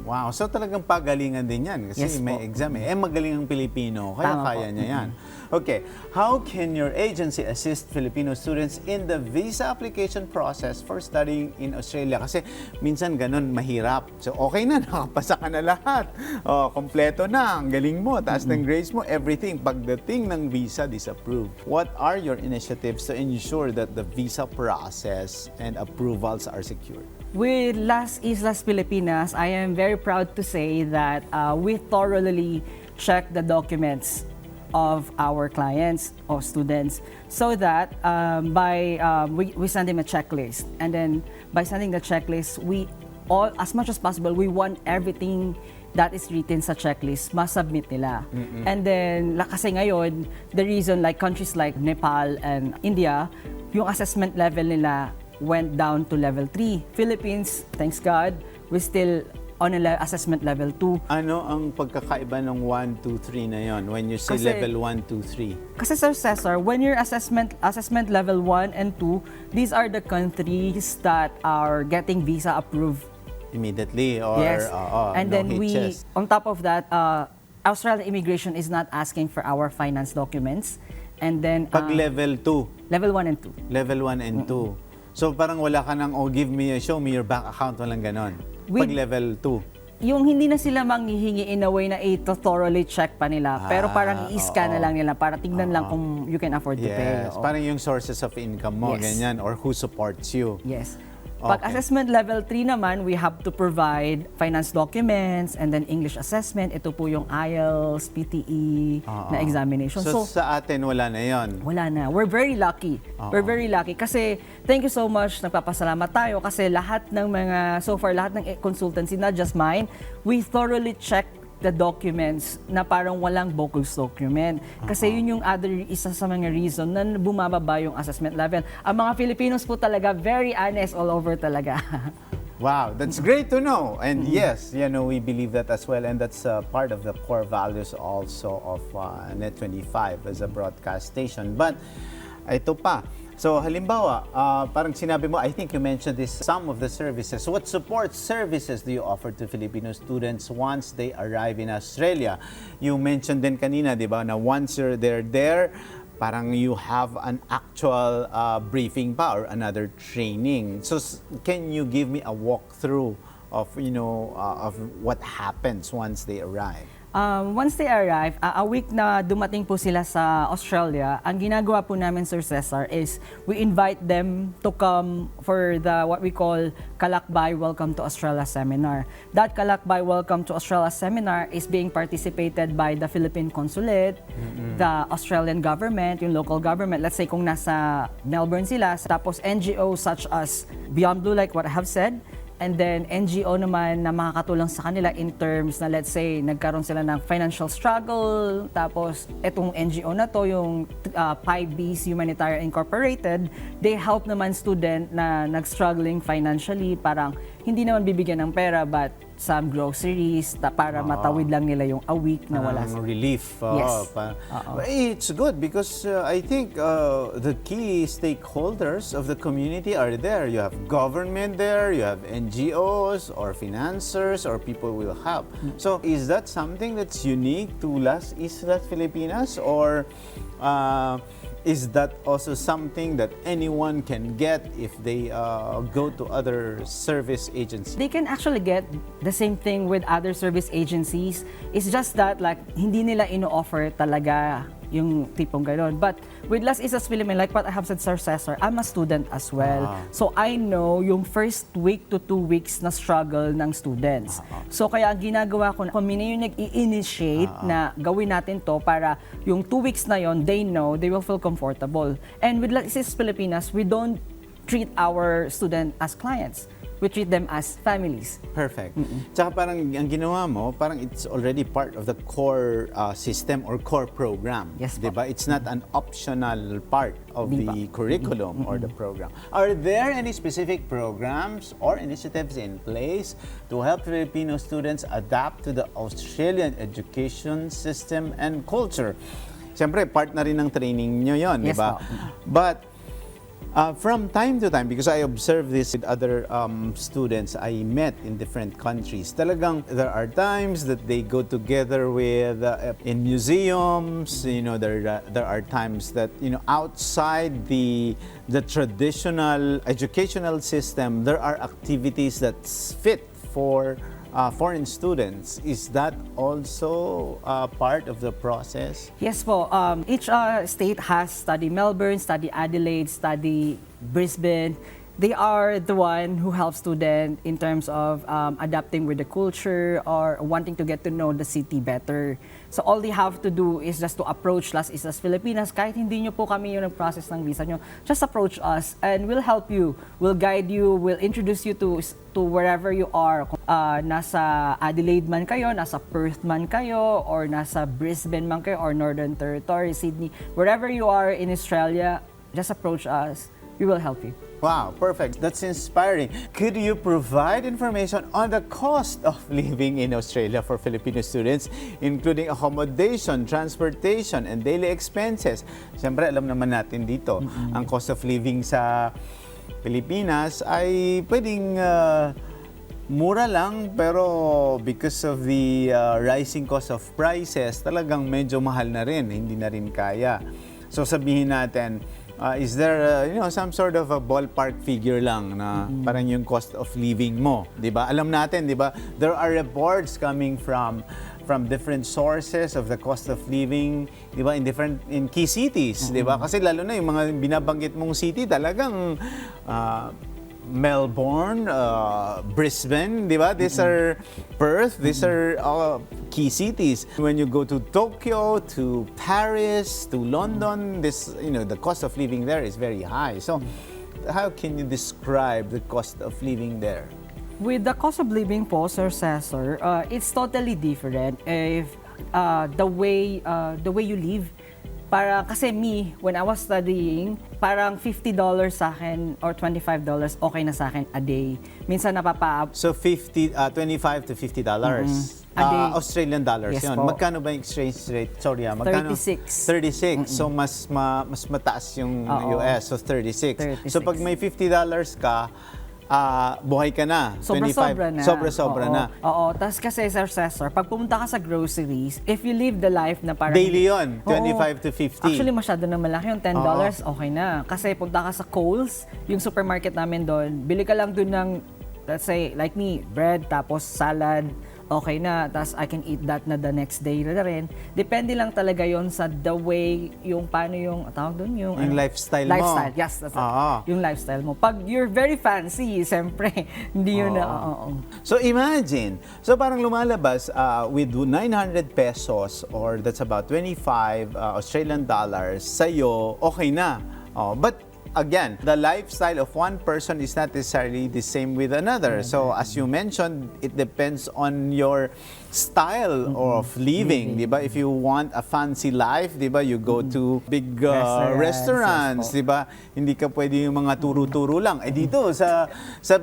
Wow, so talagang pagalingan din yan kasi may exam eh. Magaling ang Pilipino, kaya kaya niya yan. Okay, how can your agency assist Filipino students in the visa application process for studying in Australia? Kasi minsan ganun, mahirap. So okay na, nakapasa ka na lahat. Kompleto na, ang galing mo, taas ng grades mo, everything. Pagdating ng visa, disapproved. What are your initiatives to ensure that the visa process and approvals are secured? With Islas Filipinas, I am very proud to say that we thoroughly check the documents of our clients or students so that we send them a checklist. And then by sending the checklist, as much as possible, we want everything that is written sa checklist, ma-submit nila. And then, kasi ngayon, the reason like countries like Nepal and India, yung assessment level nila went down to level 3. Philippines, thanks God, we're still on assessment level 2. Ano ang pagkakaiba ng 1, 2, 3 na yon when you say level 1, 2, 3? Kasi Sir Cesar, when you're assessment level 1 and 2, these are the countries that are getting visa approved immediately or and no then hitches. On top of that, Australian immigration is not asking for our finance documents. And then pag level 2, level 1 and 2. Level 1 and 2. So parang wala ka nang show me your bank account, walang ganon. Pag level 2. Yung hindi na sila manghihingi in a way na ito thoroughly check pa nila. Pero parang i-scan na lang nila para tignan lang kung you can afford to pay. Parang yung sources of income mo, ganyan, or who supports you. Yes. Pag assessment level 3 naman, we have to provide finance documents and then English assessment. Ito po yung IELTS, PTE na examination. So sa atin, wala na yon. Wala na. We're very lucky. We're very lucky kasi thank you so much. Nagpapasalamat tayo kasi lahat ng so far, lahat ng consultancy, not just mine, we thoroughly check the documents na parang walang bogus document. Kasi yun yung isa sa mga reason na bumababa yung assessment level. Ang mga Filipinos po talaga, very honest all over talaga. Wow, that's great to know. And yes, we believe that as well. And that's part of the core values also of Net25 as a broadcast station. But ito pa. So halimbawa, parang sinabi mo, I think you mentioned this, some of the services. What support services do you offer to Filipino students once they arrive in Australia? You mentioned din kanina, di ba, na once they're there, parang you have an actual briefing pa or another training. So can you give me a walkthrough of, of what happens once they arrive? Once they arrive, a week na dumating po sila sa Australia, ang ginagawa po namin, Sir Cesar, is we invite them to come for what we call Kalakbay Welcome to Australia seminar. That Kalakbay Welcome to Australia seminar is being participated by the Philippine Consulate, the Australian government, yung local government. Let's say kung nasa Melbourne sila, tapos NGOs such as Beyond Blue, like what I have said, And then NGO naman na makakatulong sa kanila in terms na let's say nagkaroon sila ng financial struggle, tapos etong NGO na to, yung 5Bs Humanitarian Incorporated, they help naman student na nag-struggling financially, parang hindi naman bibigyan ng pera but some groceries para matawid lang nila yung a week na wala. Relief. Yes. It's good because I think the key stakeholders of the community are there. You have government there, you have NGOs or financiers or people will help. So is that something that's unique to Las Islas Filipinas, or is that also something that anyone can get if they go to other service agencies? They can actually get the same thing with other service agencies. It's just that like hindi nila ino-offer talaga yung tipong gano'n. But with Las Islas Filipinas, like what I have said, Sir Cesar, I'm a student as well. So I know yung first week to 2 weeks na struggle ng students. So kaya ang ginagawa ko, kami na yung nag-i-initiate na gawin natin to para yung 2 weeks na yon, they know, they will feel comfortable. And with Las Islas Filipinas, we don't treat our student as clients. We treat them as families. Perfect. Tsaka parang ang ginawa mo, parang it's already part of the core system or core program. Yes, diba? It's not an optional part of the curriculum or the program. Are there any specific programs or initiatives in place to help Filipino students adapt to the Australian education system and culture? Siyempre, part na rin ng training nyo yun, Yes, diba? po. But from time to time, because I observe this with other students I met in different countries, talagang there are times that they go together with in museums. You know, there are times that, you know, outside the traditional educational system, there are activities that's fit for foreign students. Is that also part of the process? Yes po. Each state has study Melbourne, study Adelaide, study Brisbane. They are the one who help students in terms of adapting with the culture or wanting to get to know the city better. So all they have to do is just to approach Las Islas Filipinas. Kahit hindi nyo po kami yung nag-process ng visa nyo, just approach us and we'll help you. We'll guide you, we'll introduce you to wherever you are. Nasa Adelaide man kayo, nasa Perth man kayo, or nasa Brisbane man kayo, or Northern Territory, Sydney. Wherever you are in Australia, just approach us. We will help you. Wow, perfect. That's inspiring. Could you provide information on the cost of living in Australia for Filipino students, including accommodation, transportation, and daily expenses? Siyempre, alam naman natin dito, ang cost of living sa Pilipinas ay pwedeng mura lang, pero because of the rising cost of prices, talagang medyo mahal na rin, hindi na rin kaya. So sabihin natin, is there some sort of a ballpark figure lang na parang yung cost of living mo, 'di ba? Alam natin, 'di ba? There are reports coming from different sources of the cost of living, 'di ba, in key cities, 'di ba? Kasi lalo na yung mga binabanggit mong city, talagang Melbourne, Brisbane, di ba? These are Perth, these are key cities. When you go to Tokyo, to Paris, to London, the cost of living there is very high. So, how can you describe the cost of living there? With the cost of living po, Sir Cesar, it's totally different if the way you live. Para kasi when I was studying, parang $50 sa akin or $25 okay na sa akin a day. Minsan napapa... So $25 to $50 a day. Australian dollars Yes yun. po. Magkano ba yung exchange rate? Sorry, magkano? 36. So mas mataas yung Oo. US, so 36. 36. So pag may $50 ka, buhay ka na. Sobra-sobra na. Sobra-sobra Oo. na. Oo. Tapos kasi, Sir Cesar, pag pumunta ka sa groceries, if you live the life na parang... Daily yun, Oo. 25 to 50. Actually, masyado na malaki yung $10, okay na. Kasi punta ka sa Coles, yung supermarket namin doon, bili ka lang doon ng, let's say, like me, bread, tapos salad, okay na. Tapos I can eat that na the next day na rin. Depende lang talaga yon sa the way, yung paano yung, tawag doon, yung lifestyle mo. Lifestyle, yes. That's it. Yung lifestyle mo. Pag you're very fancy, siyempre, hindi yun na, So imagine, so parang lumalabas with 900 pesos or that's about 25 Australian dollars sa'yo, okay na. But again, the lifestyle of one person is not necessarily the same with another. So as you mentioned, it depends on your style of living, di ba? If you want a fancy life, di ba, you go to big restaurants, di ba? Hindi ka pwede yung mga turo-turo lang. Eh dito sa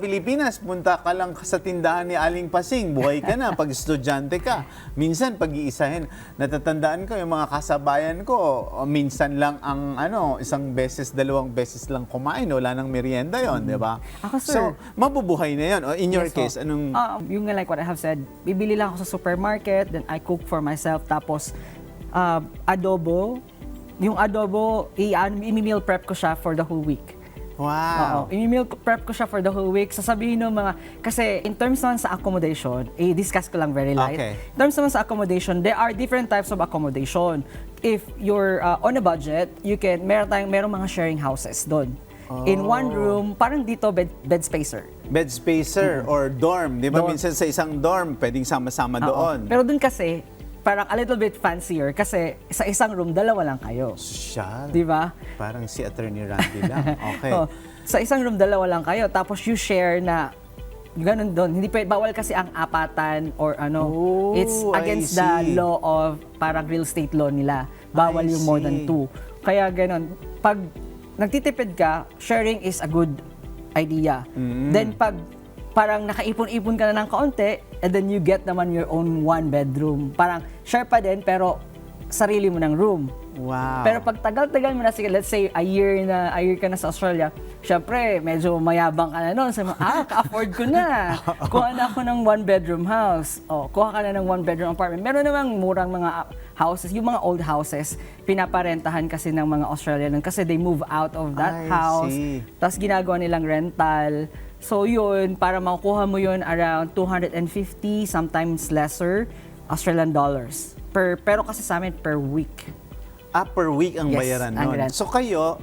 Pilipinas, punta ka lang sa tindahan ni Aling Pasing, buhay ka na pag estudyante ka. Minsan pag-iisahin, natatandaan ko yung mga kasabayan ko, minsan lang ang isang beses, dalawang beses lang kumain, wala nang merienda yon, di ba? Ako, sir. So, mabubuhay na yon. In your Yes, case, anong... yung like what I have said, bibili lang ako sa supermarket, then I cook for myself, tapos adobo, yung adobo, i-meal prep ko siya for the whole week. Wow. I-meal prep ko siya for the whole week. Sasabihin ng mga, kasi in terms naman sa accommodation, i-discuss ko lang very light. Okay. In terms naman sa accommodation, there are different types of accommodation. If you're on a budget, merong mga sharing houses doon. In one room, parang dito, bed spacer. Bed spacer or dorm. Di ba minsan sa isang dorm, pwedeng sama-sama doon. Pero doon kasi, parang a little bit fancier kasi sa isang room, dalawa lang kayo. Social. Di ba? Parang si Attorney Randy lang. Okay. Sa isang room, dalawa lang kayo. Tapos you share na ganun doon. Hindi bawal kasi ang apatan or it's against the law of parang real estate law nila. Bawal yung more than 2. Kaya ganun. Pag nagtitipid ka, sharing is a good idea. Then pag parang nakaipon-ipon ka na ng kaunti, and then you get naman your own one bedroom. Parang share pa din, pero sarili mo ng room. Wow. Pero pag tagal-tagal mo na, sige, let's say a year ka na sa Australia, syempre, medyo mayabang ka na noon. Sabi mo, ka-afford ko na. Kuha na ako ng one-bedroom house. Kuha ka na ng one-bedroom apartment. Meron namang murang mga houses, yung mga old houses, pinaparentahan kasi ng mga Australian kasi they move out of that house. Tapos ginagawa nilang rental. So yun, para makukuha mo yun around 250, sometimes lesser, Australian dollars. Pero kasi sa amin, per week. Per week ang bayaran ang nun. rent. So kayo,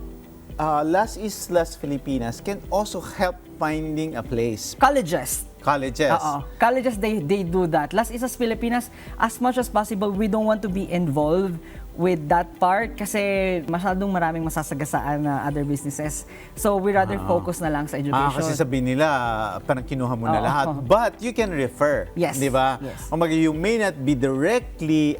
Islas Filipinas can also help finding a place. Colleges. Colleges, they do that. Islas Filipinas, as much as possible, we don't want to be involved with that part kasi masyadong maraming masasagasaan na other businesses. So we rather focus na lang sa education. Kasi sabihin nila, parang kinuha mo na lahat. But you can refer. Yes. Di ba? Yes. You may not be directly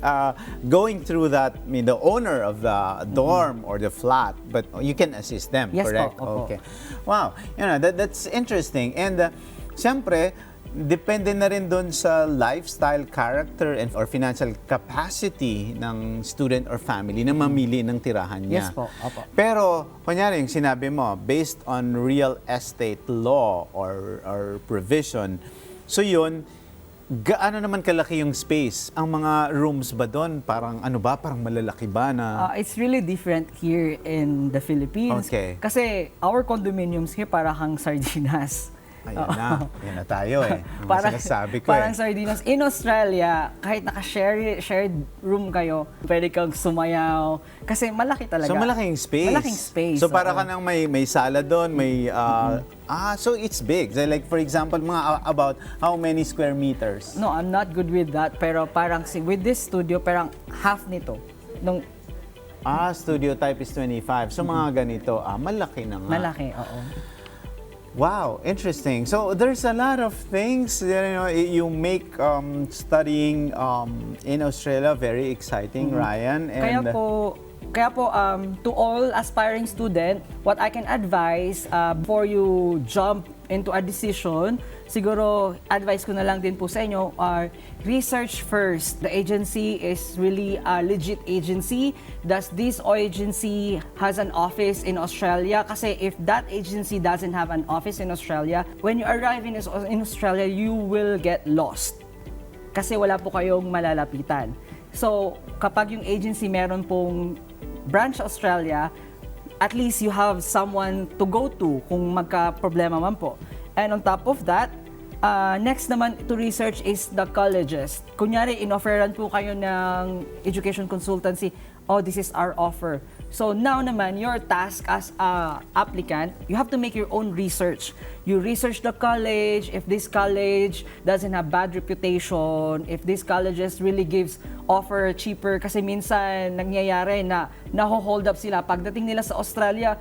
going through that, the owner of the dorm or the flat, but you can assist them, Yes, correct? po. Okay. Wow. That's interesting. And siyempre, depende na rin doon sa lifestyle, character, or financial capacity ng student or family na mamili ng tirahan niya. Yes po, opo. Pero, kunyari, yung sinabi mo, based on real estate law or provision, so yun, gaano naman kalaki yung space? Ang mga rooms ba doon, parang malalaki ba na? It's really different here in the Philippines. Okay. Kasi our condominiums here para kang sardinas. Ayan na tayo Parang sinasabi ko Parang sardinas. In Australia, kahit shared room kayo, pwede kang sumayaw. Kasi malaki talaga. So malaking space. Malaking space. So para ka nang may sala doon, may so it's big. So like for example, mga about how many square meters? No, I'm not good with that. Pero parang with this studio, parang half nito. Studio type is 25. So mga ganito, malaki na nga. Malaki, oo. Wow, interesting. So there's a lot of things you make studying in Australia very exciting, Ryan. And Kaya po, to all aspiring student, what I can advise before you jump into a decision, siguro advice ko na lang din po sa inyo are research first. The agency is really a legit agency. Does this agency has an office in Australia? Kasi if that agency doesn't have an office in Australia, when you arrive in Australia, you will get lost. Kasi wala po kayong malalapitan. So, kapag yung agency meron pong branch Australia, at least you have someone to go to kung magka-problema man po. And on top of that, next naman to research is the colleges. Kunyari, in-offeran po kayo ng education consultancy, this is our offer. So now naman, your task as a applicant, you have to make your own research. You research the college, if this college doesn't have bad reputation, if this colleges really gives offer cheaper. Kasi minsan nangyayari na naho-hold up sila. Pagdating nila sa Australia,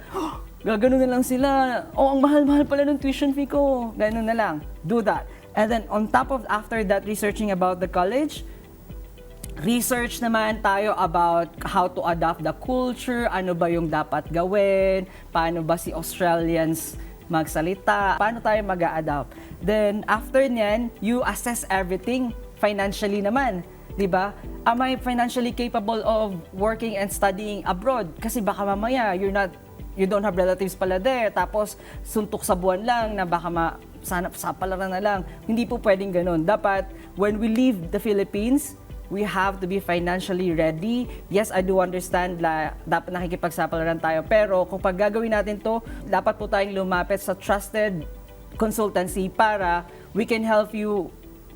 Gano'n na lang sila. Oh, ang mahal-mahal pala ng tuition fee ko. Gano'n na lang. Do that. And then on top of, after that, researching about the college, research naman tayo about how to adopt the culture, ano ba yung dapat gawin, paano ba si Australians magsalita, paano tayo mag-a-adapt. Then after nyan, you assess everything financially naman. Diba? Am I financially capable of working and studying abroad? Kasi baka mamaya, you don't have relatives pala there, tapos suntok sa buwan lang na baka sana sapalaran na lang. Hindi po pwedeng ganun. Dapat, when we leave the Philippines, we have to be financially ready. Yes, I do understand na dapat nakikipagsapalaran tayo. Pero kung pag gagawin natin to, dapat po tayong lumapit sa trusted consultancy para we can help you.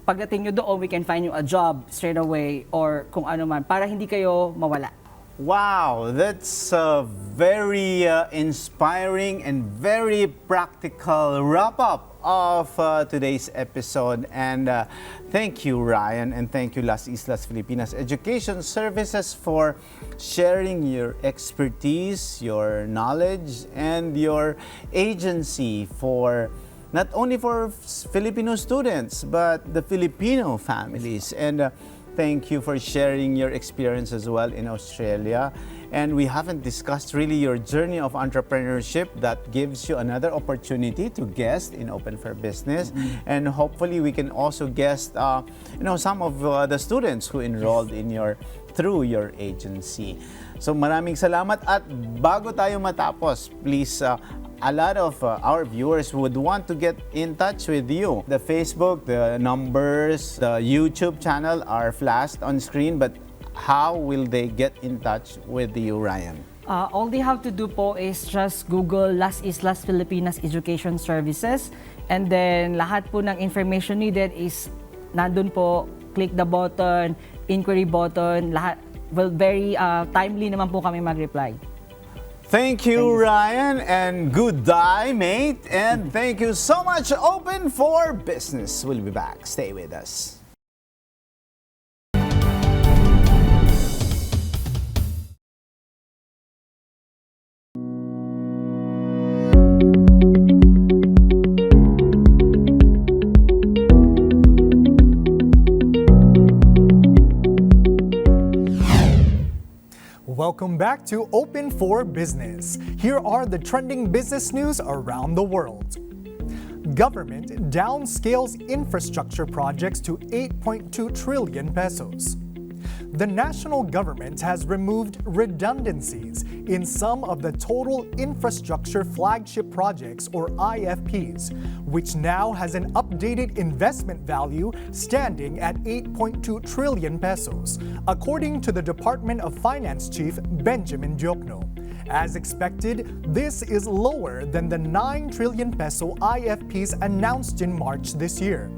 Pagdating nyo doon, we can find you a job straight away or kung ano man para hindi kayo mawala. Wow, that's a very inspiring and very practical wrap-up of today's episode. And thank you, Ryan, and thank you, Las Islas Filipinas Education Services, for sharing your expertise, your knowledge, and your agency for not only for Filipino students, but the Filipino families. And thank you for sharing your experience as well in Australia. And we haven't discussed really your journey of entrepreneurship. That gives you another opportunity to guest in Open for Business. And hopefully we can also guest some of the students who enrolled in through your agency. So maraming salamat, at bago tayo matapos, please, a lot of our viewers would want to get in touch with you. The Facebook, the numbers, the YouTube channel are flashed on screen, but how will they get in touch with you, Ryan? All they have to do po is just Google Las Islas Filipinas Education Services, and then lahat po ng information needed is nandun po. Click the button, inquiry button, lahat. Well, very timely naman po kami mag-reply. Thank you, Ryan, and good day, mate. And thank you so much, Open for Business. We'll be back. Stay with us. Welcome back to Open for Business. Here are the trending business news around the world. Government downscales infrastructure projects to 8.2 trillion pesos. The national government has removed redundancies in some of the total infrastructure flagship projects, or IFPs, which now has an updated investment value standing at 8.2 trillion pesos, according to the Department of Finance Chief Benjamin Diokno. As expected, this is lower than the 9 trillion peso IFPs announced in March this year.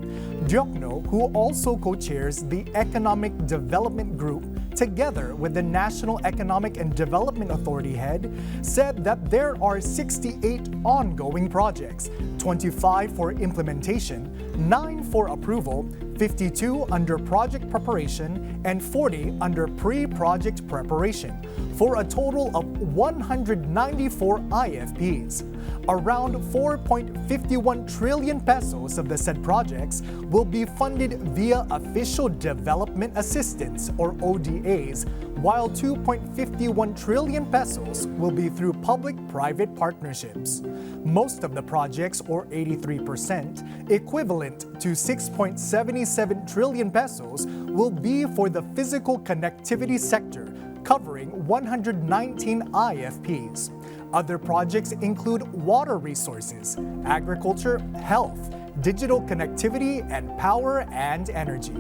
Diokno, who also co-chairs the Economic Development Group together with the National Economic and Development Authority head, said that there are 68 ongoing projects, 25 for implementation, 9 for approval, 52 under project preparation, and 40 under pre-project preparation, for a total of 194 IFPs. Around 4.51 trillion pesos of the said projects will be funded via Official Development Assistance, or ODAs, while 2.51 trillion pesos will be through public-private partnerships. Most of the projects, or 83%, equivalent to 6.77 trillion pesos, will be for the physical connectivity sector, covering 119 IFPs. Other projects include water resources, agriculture, health, digital connectivity, and power and energy.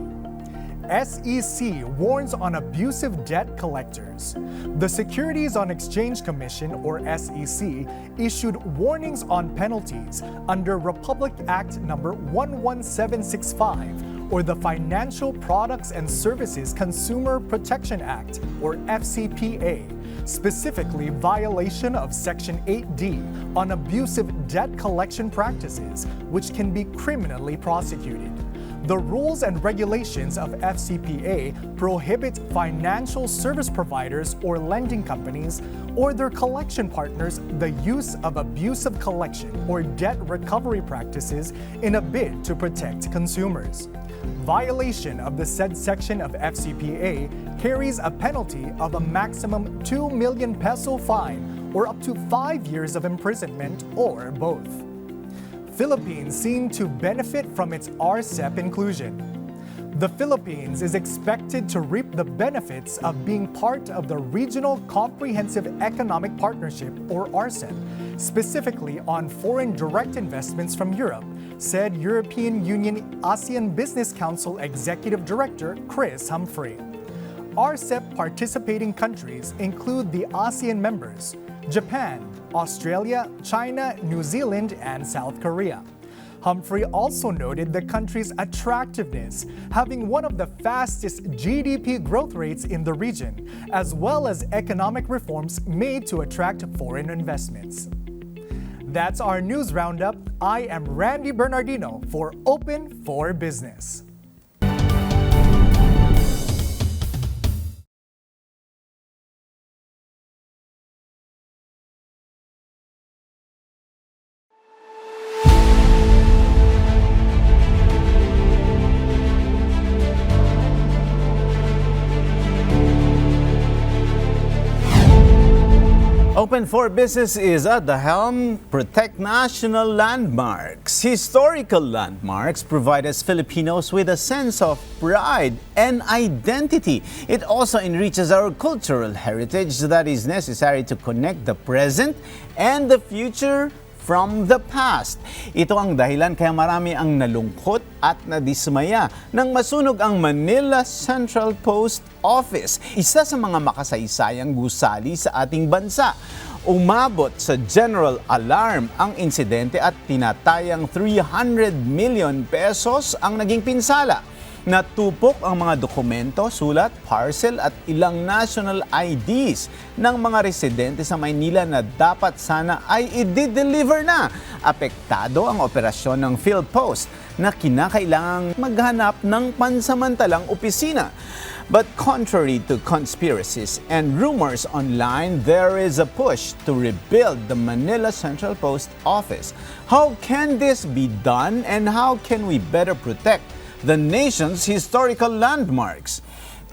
SEC warns on abusive debt collectors. The Securities on Exchange Commission, or SEC, issued warnings on penalties under Republic Act number 11765, or the Financial Products and Services Consumer Protection Act, or FCPA, specifically violation of Section 8D on abusive debt collection practices, which can be criminally prosecuted. The rules and regulations of FCPA prohibit financial service providers or lending companies or their collection partners the use of abusive collection or debt recovery practices in a bid to protect consumers. Violation of the said section of FCPA carries a penalty of a maximum 2 million peso fine or up to 5 years of imprisonment or both. Philippines seem to benefit from its RCEP inclusion. The Philippines is expected to reap the benefits of being part of the Regional Comprehensive Economic Partnership, or RCEP, specifically on foreign direct investments from Europe, said European Union ASEAN Business Council Executive Director Chris Humphrey. RCEP participating countries include the ASEAN members, Japan, Australia, China, New Zealand, and South Korea. Humphrey also noted the country's attractiveness, having one of the fastest GDP growth rates in the region, as well as economic reforms made to attract foreign investments. That's our news roundup. I am Randy Bernardino for Open for Business. Open for Business is at the helm. Protect national landmarks. Historical landmarks provide us Filipinos with a sense of pride and identity. It also enriches our cultural heritage that is necessary to connect the present and the future from the past. Ito ang dahilan kaya marami ang nalungkot at nadismaya nang masunog ang Manila Central Post Office, isa sa mga makasaysayang gusali sa ating bansa. Umabot sa general alarm ang insidente at tinatayang 300 million pesos ang naging pinsala. Natupok ang mga dokumento, sulat, parcel at ilang national IDs ng mga residente sa Maynila na dapat sana ay i-deliver na. Apektado ang operasyon ng PhilPost na kinakailangang maghanap ng pansamantalang opisina. But contrary to conspiracies and rumors online, there is a push to rebuild the Manila Central Post Office. How can this be done and how can we better protect the nation's historical landmarks?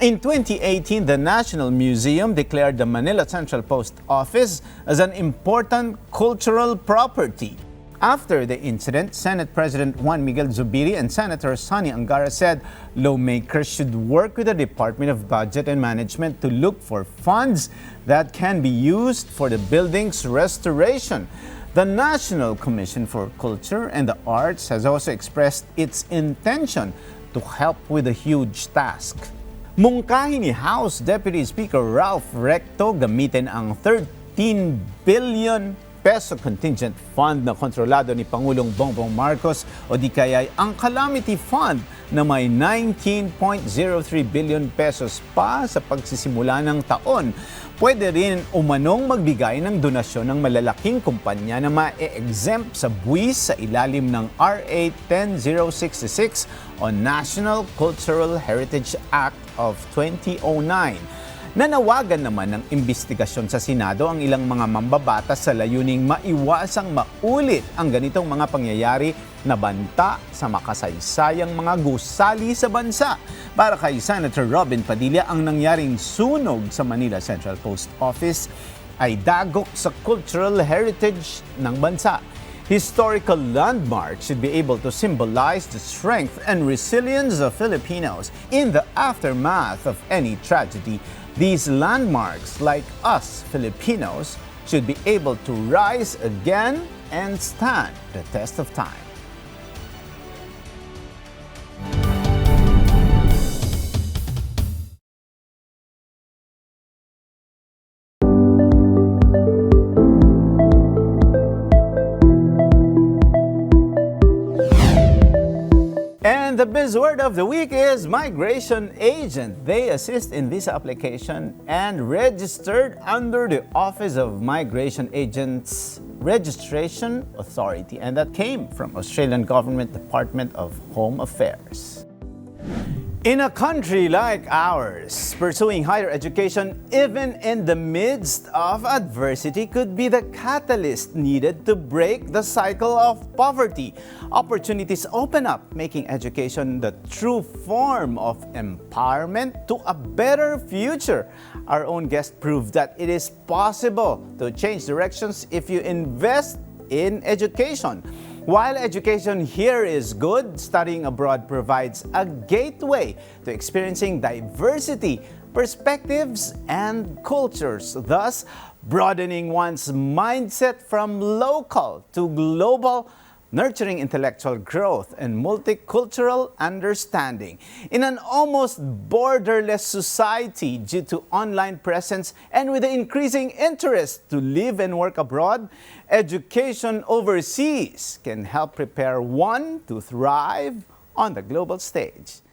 In 2018, the National Museum declared the Manila Central Post Office as an important cultural property. After the incident, Senate President Juan Miguel Zubiri and Senator Sonny Angara said lawmakers should work with the Department of Budget and Management to look for funds that can be used for the building's restoration. The National Commission for Culture and the Arts has also expressed its intention to help with the huge task. Mungkahi ni House Deputy Speaker Ralph Recto gamitin ang 13 billion peso contingent fund na kontrolado ni Pangulong Bongbong Marcos o di kaya ang Calamity Fund na may 19.03 billion pesos pa sa pagsisimula ng taon. Pwede rin umanong magbigay ng donasyon ng malalaking kumpanya na ma-exempt sa buwis sa ilalim ng RA 10066 o National Cultural Heritage Act of 2009. Nanawagan naman ng imbestigasyon sa Senado ang ilang mga mambabatas sa layuning maiwasang maulit ang ganitong mga pangyayari na banta sa makasaysayang mga gusali sa bansa. Para kay Senator Robin Padilla, ang nangyaring sunog sa Manila Central Post Office ay dagok sa cultural heritage ng bansa. Historical landmarks should be able to symbolize the strength and resilience of Filipinos in the aftermath of any tragedy. These landmarks, like us Filipinos, should be able to rise again and stand the test of time. And the buzzword of the week is migration agent. They assist in visa application and registered under the Office of Migration Agents Registration Authority. And that came from Australian Government Department of Home Affairs. In a country like ours, pursuing higher education even in the midst of adversity could be the catalyst needed to break the cycle of poverty. Opportunities open up, making education the true form of empowerment to a better future. Our own guest proved that it is possible to change directions if you invest in education. While education here is good, studying abroad provides a gateway to experiencing diversity, perspectives, and cultures, thus broadening one's mindset from local to global, nurturing intellectual growth and multicultural understanding. In an almost borderless society due to online presence and with the increasing interest to live and work abroad, education overseas can help prepare one to thrive on the global stage.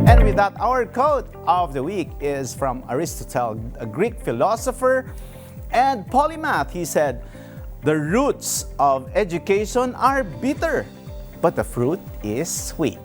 And with that, our quote of the week is from Aristotle, a Greek philosopher and polymath. He said, "The roots of education are bitter, but the fruit is sweet."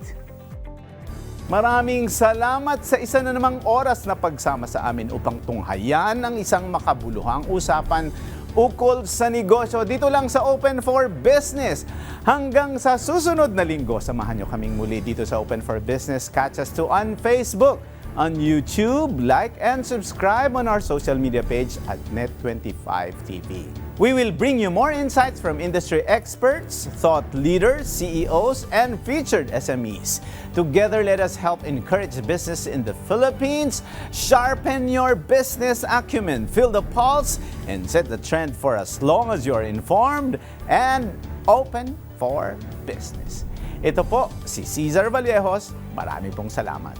Maraming salamat sa isa na namang oras na pagsama sa amin upang tunghayan ang isang makabuluhang usapan ukol sa negosyo dito lang sa Open for Business. Hanggang sa susunod na linggo, samahan nyo kaming muli dito sa Open for Business. Catch us too on Facebook, on YouTube, like and subscribe on our social media page at Net25TV. We will bring you more insights from industry experts, thought leaders, CEOs, and featured SMEs. Together, let us help encourage business in the Philippines, sharpen your business acumen, feel the pulse, and set the trend for as long as you're informed and open for business. Ito po si Cesar Vallejos. Marami pong salamat.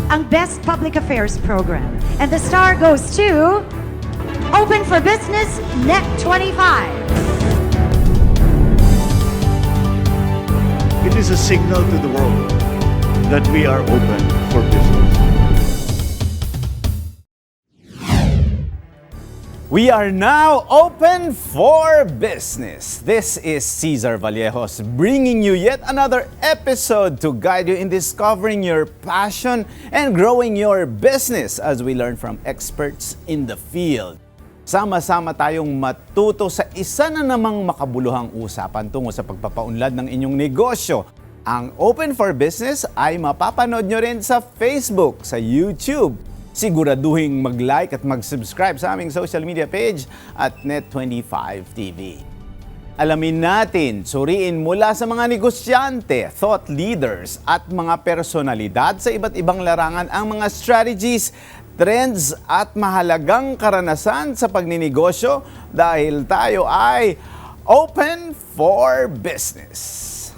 Ang Best Public Affairs Program. And the star goes to Open for Business Net 25. It is a signal to the world that we are open for business. We are now open for business. This is Cesar Vallejos bringing you yet another episode to guide you in discovering your passion and growing your business as we learn from experts in the field. Sama-sama tayong matuto sa isa na namang makabuluhang usapan tungo sa pagpapaunlad ng inyong negosyo. Ang Open for Business ay mapapanood nyo rin sa Facebook, sa YouTube. Siguraduhin mag-like at mag-subscribe sa aming social media page at Net25TV. Alamin natin, suriin mula sa mga negosyante, thought leaders at mga personalidad sa iba't ibang larangan ang mga strategies, trends at mahalagang karanasan sa pagninegosyo dahil tayo ay open for business.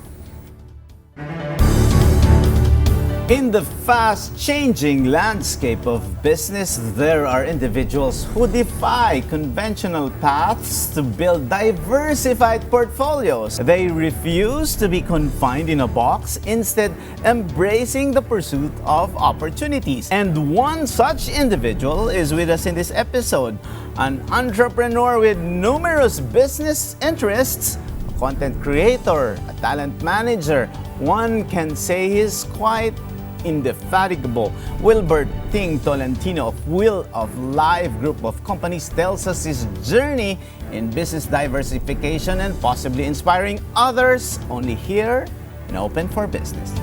In the fast-changing landscape of business, there are individuals who defy conventional paths to build diversified portfolios. They refuse to be confined in a box, instead embracing the pursuit of opportunities. And one such individual is with us in this episode, an entrepreneur with numerous business interests, a content creator, a talent manager. One can say he's quite indefatigable. Wilbert Ting Tolentino of Wheel of Life Group of Companies tells us his journey in business diversification and possibly inspiring others only here in Open for Business.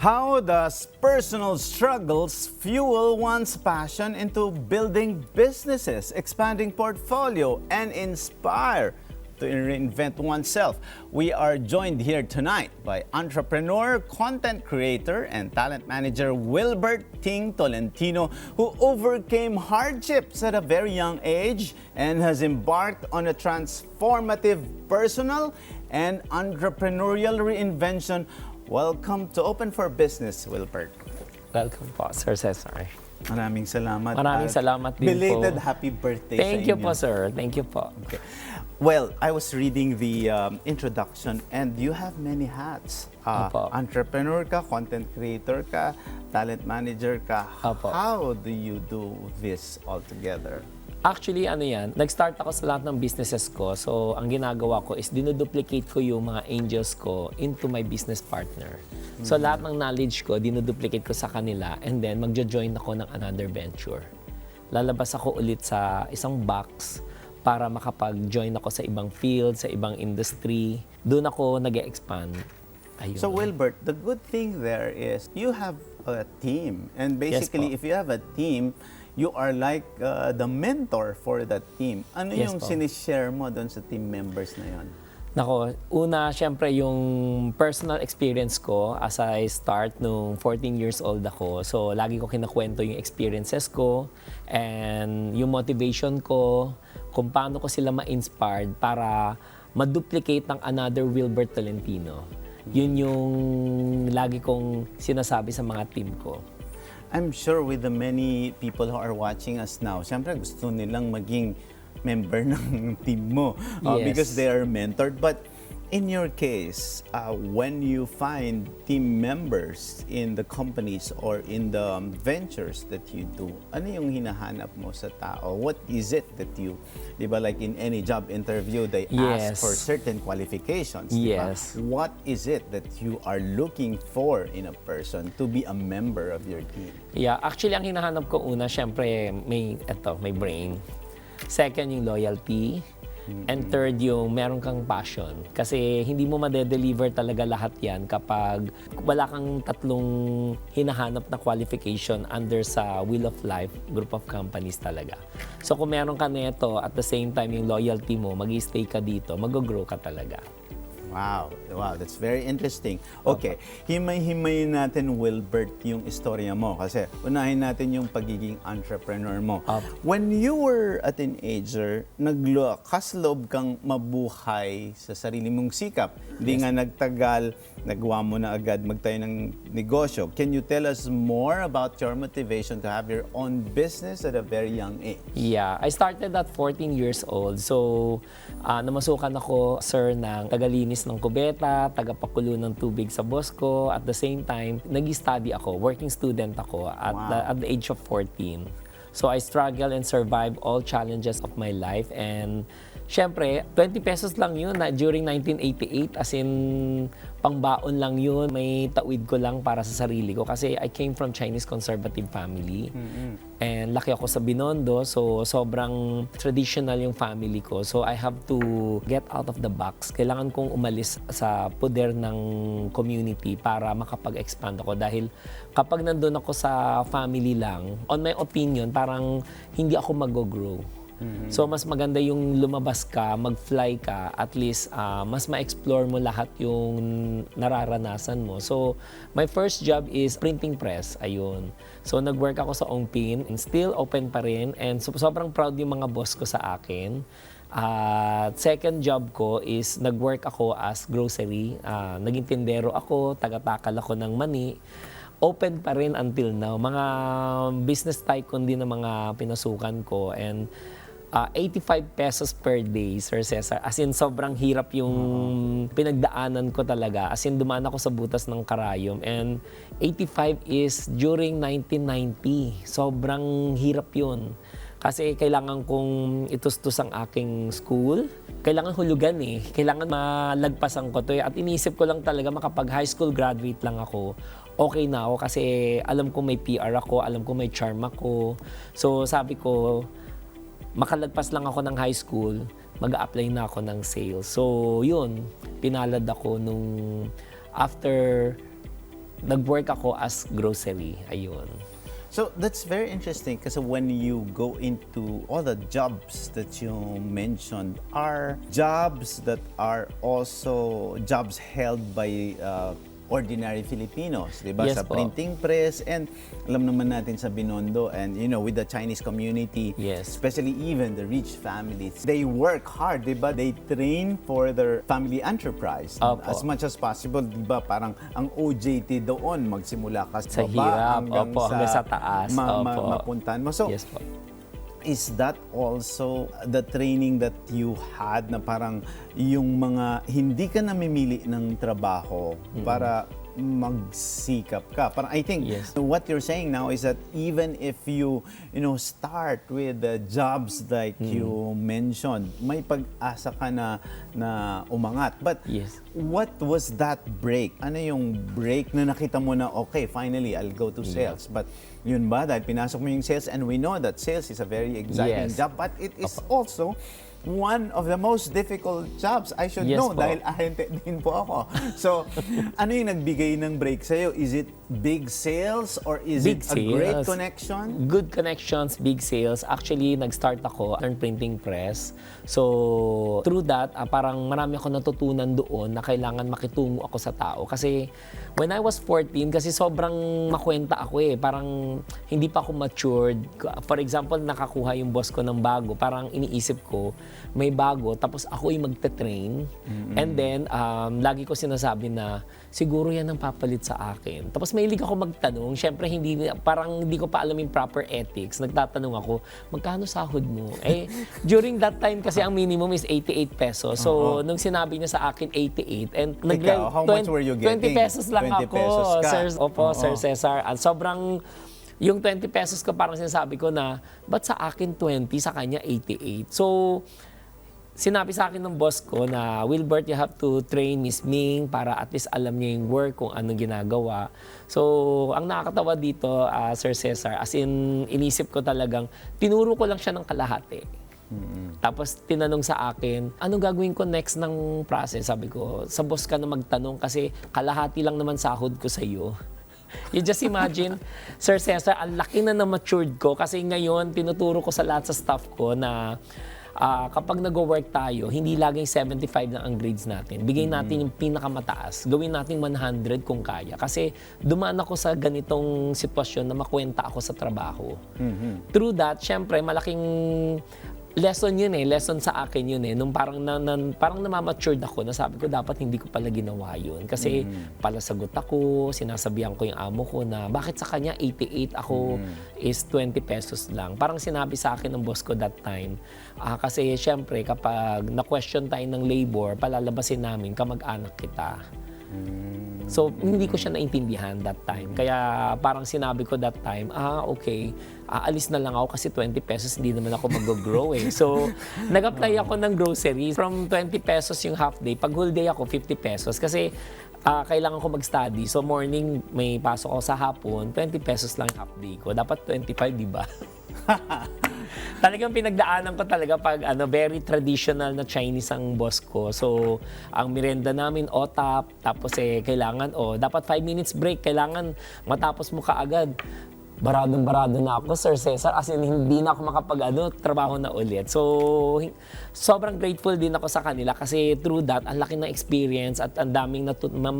How does personal struggles fuel one's passion into building businesses, expanding portfolio, and inspire to reinvent oneself? We are joined here tonight by entrepreneur, content creator, and talent manager Wilbert Ting Tolentino, who overcame hardships at a very young age and has embarked on a transformative personal and entrepreneurial reinvention. Welcome to Open for Business, Wilbert. Welcome po, Sir Cesar. Maraming salamat. Maraming at salamat din po. Belated happy birthday Thank sa you inyo. po, sir. Thank you po. Okay. Well, I was reading the introduction and you have many hats. Opo. Entrepreneur ka, content creator ka, talent manager ka. Opo. How do you do this all together? Actually, ano yan, nag-start ako sa lahat ng businesses ko. So, ang ginagawa ko is dinuduplicate ko yung mga angels ko into my business partner. So, lahat ng knowledge ko, dinuduplicate ko sa kanila and then magjo-join ako ng another venture. Lalabas ako ulit sa isang box para makapag-join ako sa ibang field, sa ibang industry. Doon ako nag-expand. Ayun. So, Wilbert, the good thing there is you have a team. And basically, Yes po. if you have a team, you are like the mentor for that team. Ano Yes yung po. sinishare mo doon sa team members na yon? Nako, una, syempre yung personal experience ko as I start nung 14 years old ako. So, lagi ko kinakwento yung experiences ko and yung motivation ko, kung paano ko sila ma-inspired para ma-duplicate ng another Wilbert Tolentino. Yun yung lagi kong sinasabi sa mga team ko. I'm sure with the many people who are watching us now, siyempre gusto nilang maging member ng team mo Yes. because they are mentored. But in your case, when you find team members in the companies or in the ventures that you do, ano yung hinahanap mo sa tao? What is it that you, di ba, like in any job interview, they Yes. ask for certain qualifications. Di ba? Yes. What is it that you are looking for in a person to be a member of your team? Yeah, actually ang hinahanap ko una, syempre may brain. Second, yung loyalty. And third, yung meron kang passion. Kasi hindi mo madedeliver talaga lahat yan kapag wala kang tatlong hinahanap na qualification under sa Wheel of Life group of companies talaga. So kung meron ka neto, at the same time yung loyalty mo, mag-stay ka dito, mag-grow ka talaga. Wow, that's very interesting. Okay, himay-himayin natin, Wilbert, yung istorya mo kasi unahin natin yung pagiging entrepreneur mo. When you were a teenager, naglakas-loob kang mabuhay sa sarili mong sikap. Hindi nga nagtagal, nagawa mo na agad magtayo ng negosyo. Can you tell us more about your motivation to have your own business at a very young age? Yeah, I started at 14 years old. So, namasukan ako, sir, ng tagalinis ng kubeta, tagapakulo ng tubig sa boss ko. At the same time, nag-study ako, working student ako at the age of 14. So, I struggle and survive all challenges of my life. And, syempre, 20 pesos lang yun during 1988. As in, pangbaon lang yun. May tawid ko lang para sa sarili ko. Kasi I came from Chinese conservative family. And laki ako sa Binondo. So, sobrang traditional yung family ko. So, I have to get out of the box. Kailangan kong umalis sa poder ng community para makapag-expand ako. Dahil kapag nandun ako sa family lang, on my opinion, parang hindi ako mag-grow. So, mas maganda yung lumabas ka, mag-fly ka, at least mas ma-explore mo lahat yung nararanasan mo. So, my first job is printing press. Ayun. So, nag-work ako sa Ongpin and still open pa rin. And sobrang proud yung mga boss ko sa akin. Second job ko is nag-work ako as grocery. Naging tindero ako, taga-takal ako ng mani. Open pa rin until now. Mga business tycoon din ng mga pinasukan ko. And 85 pesos per day, Sir Cesar. As in, sobrang hirap yung pinagdaanan ko talaga. As in, dumaan ako sa butas ng karayom. And 85 is during 1990. Sobrang hirap yun. Kasi kailangan kong itustos ang aking school. Kailangan hulugan eh. Kailangan malagpasan ko to. At inisip ko lang talaga makapag high school graduate lang ako. Okay na ako kasi alam ko may PR ako, alam ko may charm ako. So sabi ko, makalagpas lang ako ng high school, mag-a-apply na ako ng sales. So yun, pinalad ako nung after nag-work ako as grocery. Ayun. So that's very interesting kasi when you go into all the jobs that you mentioned are jobs that are also jobs held by ordinary Filipinos, di ba? Yes Sa po. printing press, and alam naman natin sa Binondo, and with the Chinese community, especially even the rich families, they work hard, di ba? They train for their family enterprise. Opo. As much as possible, di ba? Parang ang OJT doon, magsimula ka Sa baba hirap, hanggang sa taas. mapuntahan mo. So, yes po. is that also the training that you had na parang yung mga hindi ka namimili ng trabaho para magsikap ka? Parang I think what you're saying now is that even if you start with the jobs like you mentioned, may pag-asa ka na umangat. But what was that break? Ano yung break na nakita mo na okay, finally I'll go to sales? But yun ba, dahil pinasok mo yung sales, and we know that sales is a very exciting job, but it is also one of the most difficult jobs. I should know, dahil ahente din po ako. So, ano yung nagbigay ng break sa'yo? Is it big sales or is it a great connection? Good connections, big sales. Actually, nag-start ako ng printing press. So, through that, parang marami ako natutunan doon na kailangan makitungo ako sa tao. Kasi when I was 14, kasi sobrang makwenta ako eh. Parang hindi pa ako matured. For example, nakakuha yung boss ko ng bago. Parang iniisip ko, may bago, tapos ako yung magte-train. And then, lagi ko sinasabi na, siguro yan ang papalit sa akin. Tapos mahilig ako magtanong. Siyempre, parang hindi ko pa alam yung proper ethics. Nagtatanong ako, magkano sahod mo? Eh, during that time kasi ang minimum is 88 pesos. So, nung sinabi niya sa akin 88, and Ikaw, how much were you getting? 20 pesos lang 20 ako, pesos ka. Sir. Opo, Sir Cesar. At sobrang, yung 20 pesos ko parang sinasabi ko na, ba't sa akin 20, sa kanya 88? So, sinabi sa akin ng boss ko na, Wilbert, you have to train Miss Ming para at least alam niya yung work, kung anong ginagawa. So, ang nakakatawa dito, Sir Cesar, as in, inisip ko talagang, tinuro ko lang siya ng kalahati. Tapos tinanong sa akin, anong gagawin ko next ng process? Sabi ko, sa boss ka na magtanong kasi kalahati lang naman sahod ko sa iyo. You just imagine, Sir Cesar, ang laki na matured ko kasi ngayon tinuturo ko sa lahat sa staff ko na kapag nag-work tayo, hindi laging 75 na ang grades natin. Bigay natin yung pinakamataas. Gawin natin 100 kung kaya. Kasi dumaan ako sa ganitong sitwasyon na makwenta ako sa trabaho. Through that, syempre, malaking lesson yun eh. Lesson sa akin yun eh. Nung parang namamatured ako, nasabi ko dapat hindi ko pala ginawa yun. Kasi palasagot ako, sinasabihan ko yung amo ko na bakit sa kanya 88 ako is 20 pesos lang. Parang sinabi sa akin ng boss ko that time. Kasi syempre kapag na-question tayo ng labor, palalabasin namin kamag-anak kita. So, hindi ko siya naintindihan that time. Kaya parang sinabi ko that time, okay, aalis na lang ako kasi 20 pesos hindi naman ako mag-grow eh. So, nag-apply ako ng groceries. From 20 pesos yung half day, pag whole day ako 50 pesos. Kasi kailangan ko mag-study. So, morning may pasok ako sa hapon, 20 pesos lang half day ko. Dapat 25, di ba? Talagang pinagdaanan ko talaga pag very traditional na Chinese ang boss ko. So, ang merienda namin, OTAP, tapos kailangan, dapat 5 minutes break, kailangan matapos mo kaagad. Baradong-barado na ako, Sir Cesar, as in hindi na ako trabaho na ulit. So, sobrang grateful din ako sa kanila kasi through that, ang laki ng experience at ang daming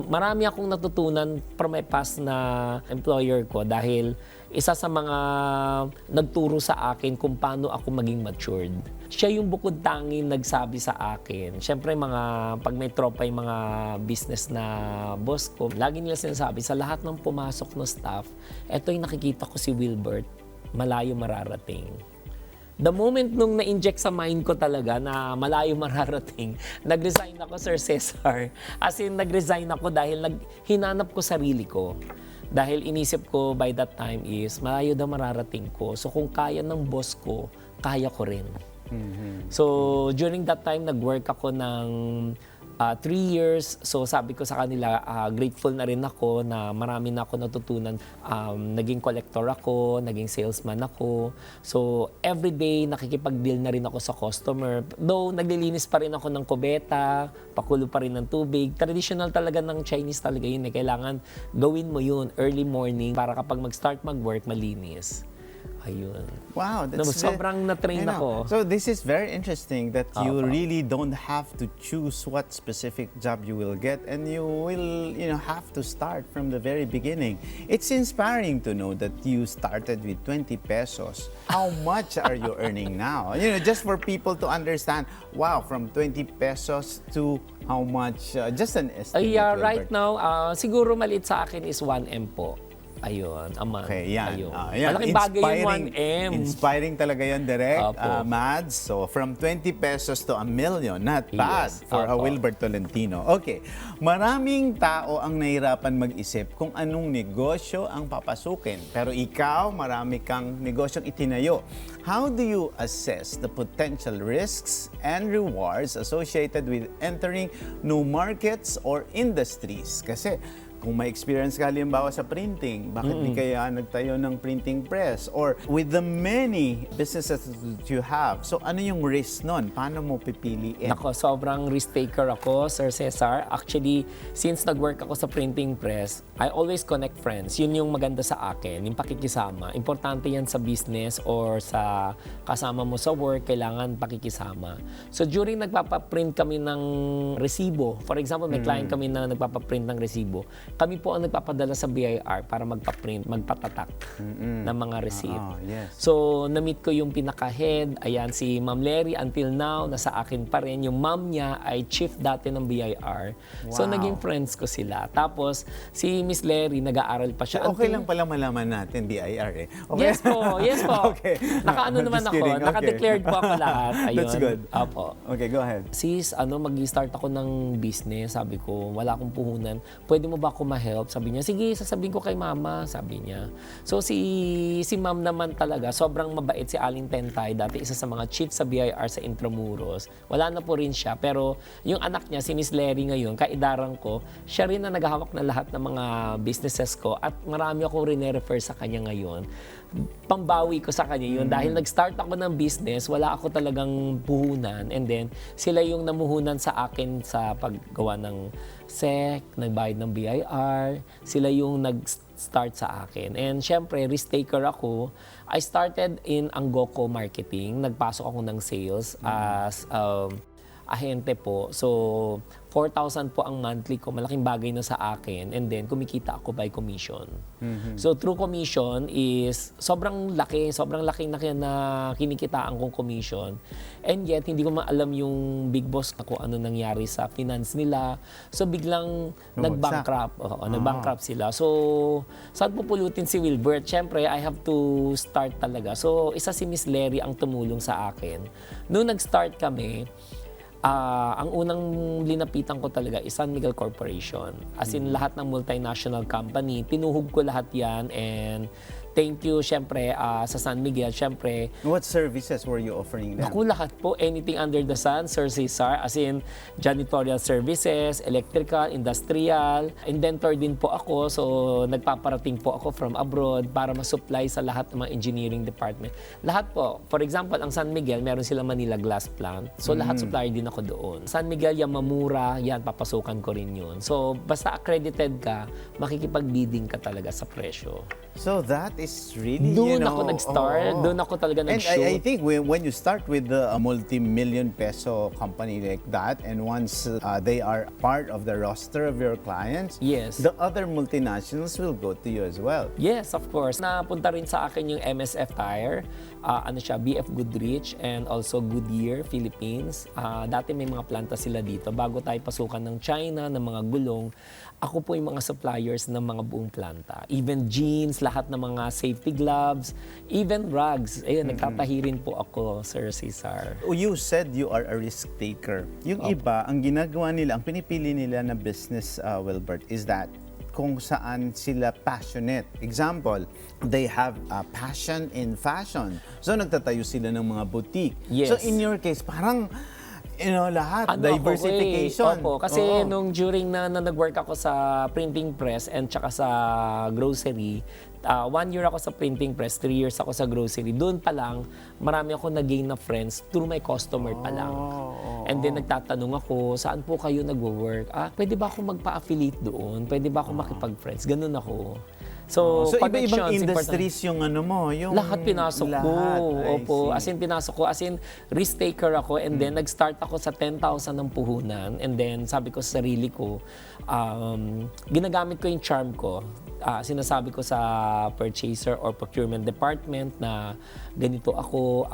marami akong natutunan from my past na employer ko dahil isa sa mga nagturo sa akin kung paano ako maging matured. Siya yung bukod tanging nagsabi sa akin. Siyempre, pag may tropa yung mga business na boss ko, lagi nila sinasabi, sa lahat ng pumasok na staff, eto yung nakikita ko si Wilbert, malayo mararating. The moment nung na-inject sa mind ko talaga na malayo mararating, nag-resign ako, Sir Cesar. As in, nag-resign ako dahil hinanap ko sarili ko. Dahil inisip ko by that time is, malayo daw mararating ko. So kung kaya ng boss ko, kaya ko rin. So during that time, nag-work ako ng 3 years. So sabi ko sa kanila, grateful na rin ako na marami na ako natutunan. Naging collector ako, naging salesman ako. So everyday, nakikipag-deal na rin ako sa customer. Though naglilinis pa rin ako ng kubeta, pakulo pa rin ng tubig. Traditional talaga ng Chinese talaga yun. Kailangan gawin mo yun early morning para kapag mag-start mag-work, malinis. Ayun. Wow, that's sobrang na-train ako. So this is very interesting that you really don't have to choose what specific job you will get, and you will, have to start from the very beginning. It's inspiring to know that you started with 20 pesos. How much are you earning now? Just for people to understand, wow, from 20 pesos to how much, just an estimate. Right now, siguro maliit sa akin is 1M po. Ayun, a month. Okay, yan. Ayun. Yan. Malaking bagay yung 1M. Inspiring talaga yan, Direk, Mads. So, from 20 pesos to 1 million, not bad for a Wilbert Tolentino. Okay, maraming tao ang nahirapan mag-isip kung anong negosyo ang papasukin. Pero ikaw, marami kang negosyong itinayo. How do you assess the potential risks and rewards associated with entering new markets or industries? Kasi, kung may experience ka halimbawa sa printing, bakit di kaya nagtayo ng printing press? Or with the many businesses that you have, so ano yung risk nun? Paano mo pipiliin? Nako, sobrang risk taker ako, Sir Cesar. Actually, since nag-work ako sa printing press, I always connect friends. Yun yung maganda sa akin, yung pakikisama. Importante yan sa business or sa kasama mo sa work, kailangan pakikisama. So during nagpapaprint kami ng resibo, for example, may client kami na nagpapaprint ng resibo, kami po ang nagpapadala sa BIR para magpa-print, magpatatak ng mga receipt. So, na-meet ko yung pinaka-head, ayan, si Ma'am Larry, until now, nasa akin pa rin. Yung ma'am niya ay chief dati ng BIR. So, naging friends ko sila. Tapos, si Miss Larry, nag-aaral pa siya. So, okay lang pala malaman natin, BIR eh. Okay. Yes po. Okay. Naka-ano naman ako, naka-declared po ako lahat. Ayun. That's good. Opo. Okay, go ahead. Sis, mag-start ako ng business. Sabi ko, wala akong puhunan. Pwede mo ba ako ma-help? Sabi niya, sige, sasabihin ko kay mama, sabi niya. So si ma'am naman talaga, sobrang mabait, si Aling Tentay, dati isa sa mga chief sa BIR sa Intramuros. Wala na po rin siya, pero yung anak niya, si Miss Larry ngayon, kaidaran ko, siya rin na naghahawak na lahat ng mga businesses ko at marami akong rin-refer sa kanya ngayon. Pambawi ko sa kanya yun. Dahil nag-start ako ng business, wala ako talagang puhunan. And then, sila yung namuhunan sa akin sa paggawa ng SEC, nagbayad ng BIR. Sila yung nag-start sa akin. And syempre, risk taker ako. I started in Angoco Marketing. Nagpasok ako ng sales as ahente po. So, 4,000 po ang monthly ko. Malaking bagay na sa akin. And then, kumikita ako by commission. So, through commission is sobrang laki na kinikitaan kong commission. And yet, hindi ko maalam yung big boss na kung ano nangyari sa finance nila. So, biglang nag-bankrupt. Nag-bankrupt sila. So, saan pupulutin si Wilbert? Siyempre, I have to start talaga. So, isa si Miss Larry ang tumulong sa akin. Noong nag-start kami, ang unang linapitan ko talaga is San Miguel Corporation. As in, lahat ng multinational company, tinuhog ko lahat yan, and thank you, syempre, sa San Miguel, syempre. What services were you offering them? Ako lahat po, anything under the sun, Sir Cesar, as in janitorial services, electrical, industrial, inventor din po ako, so nagpaparating po ako from abroad para ma-supply sa lahat ng mga engineering department. Lahat po, for example, ang San Miguel, meron sila Manila Glass Plant, so lahat supplier din ako doon. San Miguel, Yamamura, yan, papasukan ko rin yun. So, basta accredited ka, makikipag-bidding ka talaga sa presyo. So that is really, doon ako nag-start, doon ako talaga nag-shoot. And I think when you start with a multi-million peso company like that, and once they are part of the roster of your clients, the other multinationals will go to you as well. Yes, of course. Napunta rin sa akin yung MSF Tire, BF Goodrich, and also Goodyear, Philippines. Dati may mga planta sila dito. Bago tayo pasukan ng China, ng mga gulong, ako po yung mga suppliers ng mga buong planta. Even jeans, lahat ng mga safety gloves, even rugs. Ayun, nagtatahirin po ako, Sir Cesar. You said you are a risk taker. Yung iba, ang ginagawa nila, ang pinipili nila na business, Wilbert, is that kung saan sila passionate. Example, they have a passion in fashion. So, nagtatayo sila ng mga boutique. So, in your case, parang lahat, diversification. Opo, kasi nung during na nag-work ako sa printing press and tsaka sa grocery, 1 year ako sa printing press, 3 years ako sa grocery. Doon pa lang, marami ako nag-gain na friends through my customer pa lang. And then nagtatanong ako, saan po kayo nagwo-work? Pwede ba ako magpa-affiliate doon? Pwede ba ako makipag-friends? Ganun ako. So iba-ibang connections, industries yung ano mo, yung lahat pinasok ko. Opo, as in pinasok ko, as in risk taker ako, and then nag-start ako sa 10,000 ng puhunan, and then sabi ko sa sarili ko, ginagamit ko yung charm ko. Sinasabi ko sa purchaser or procurement department na ganito ako,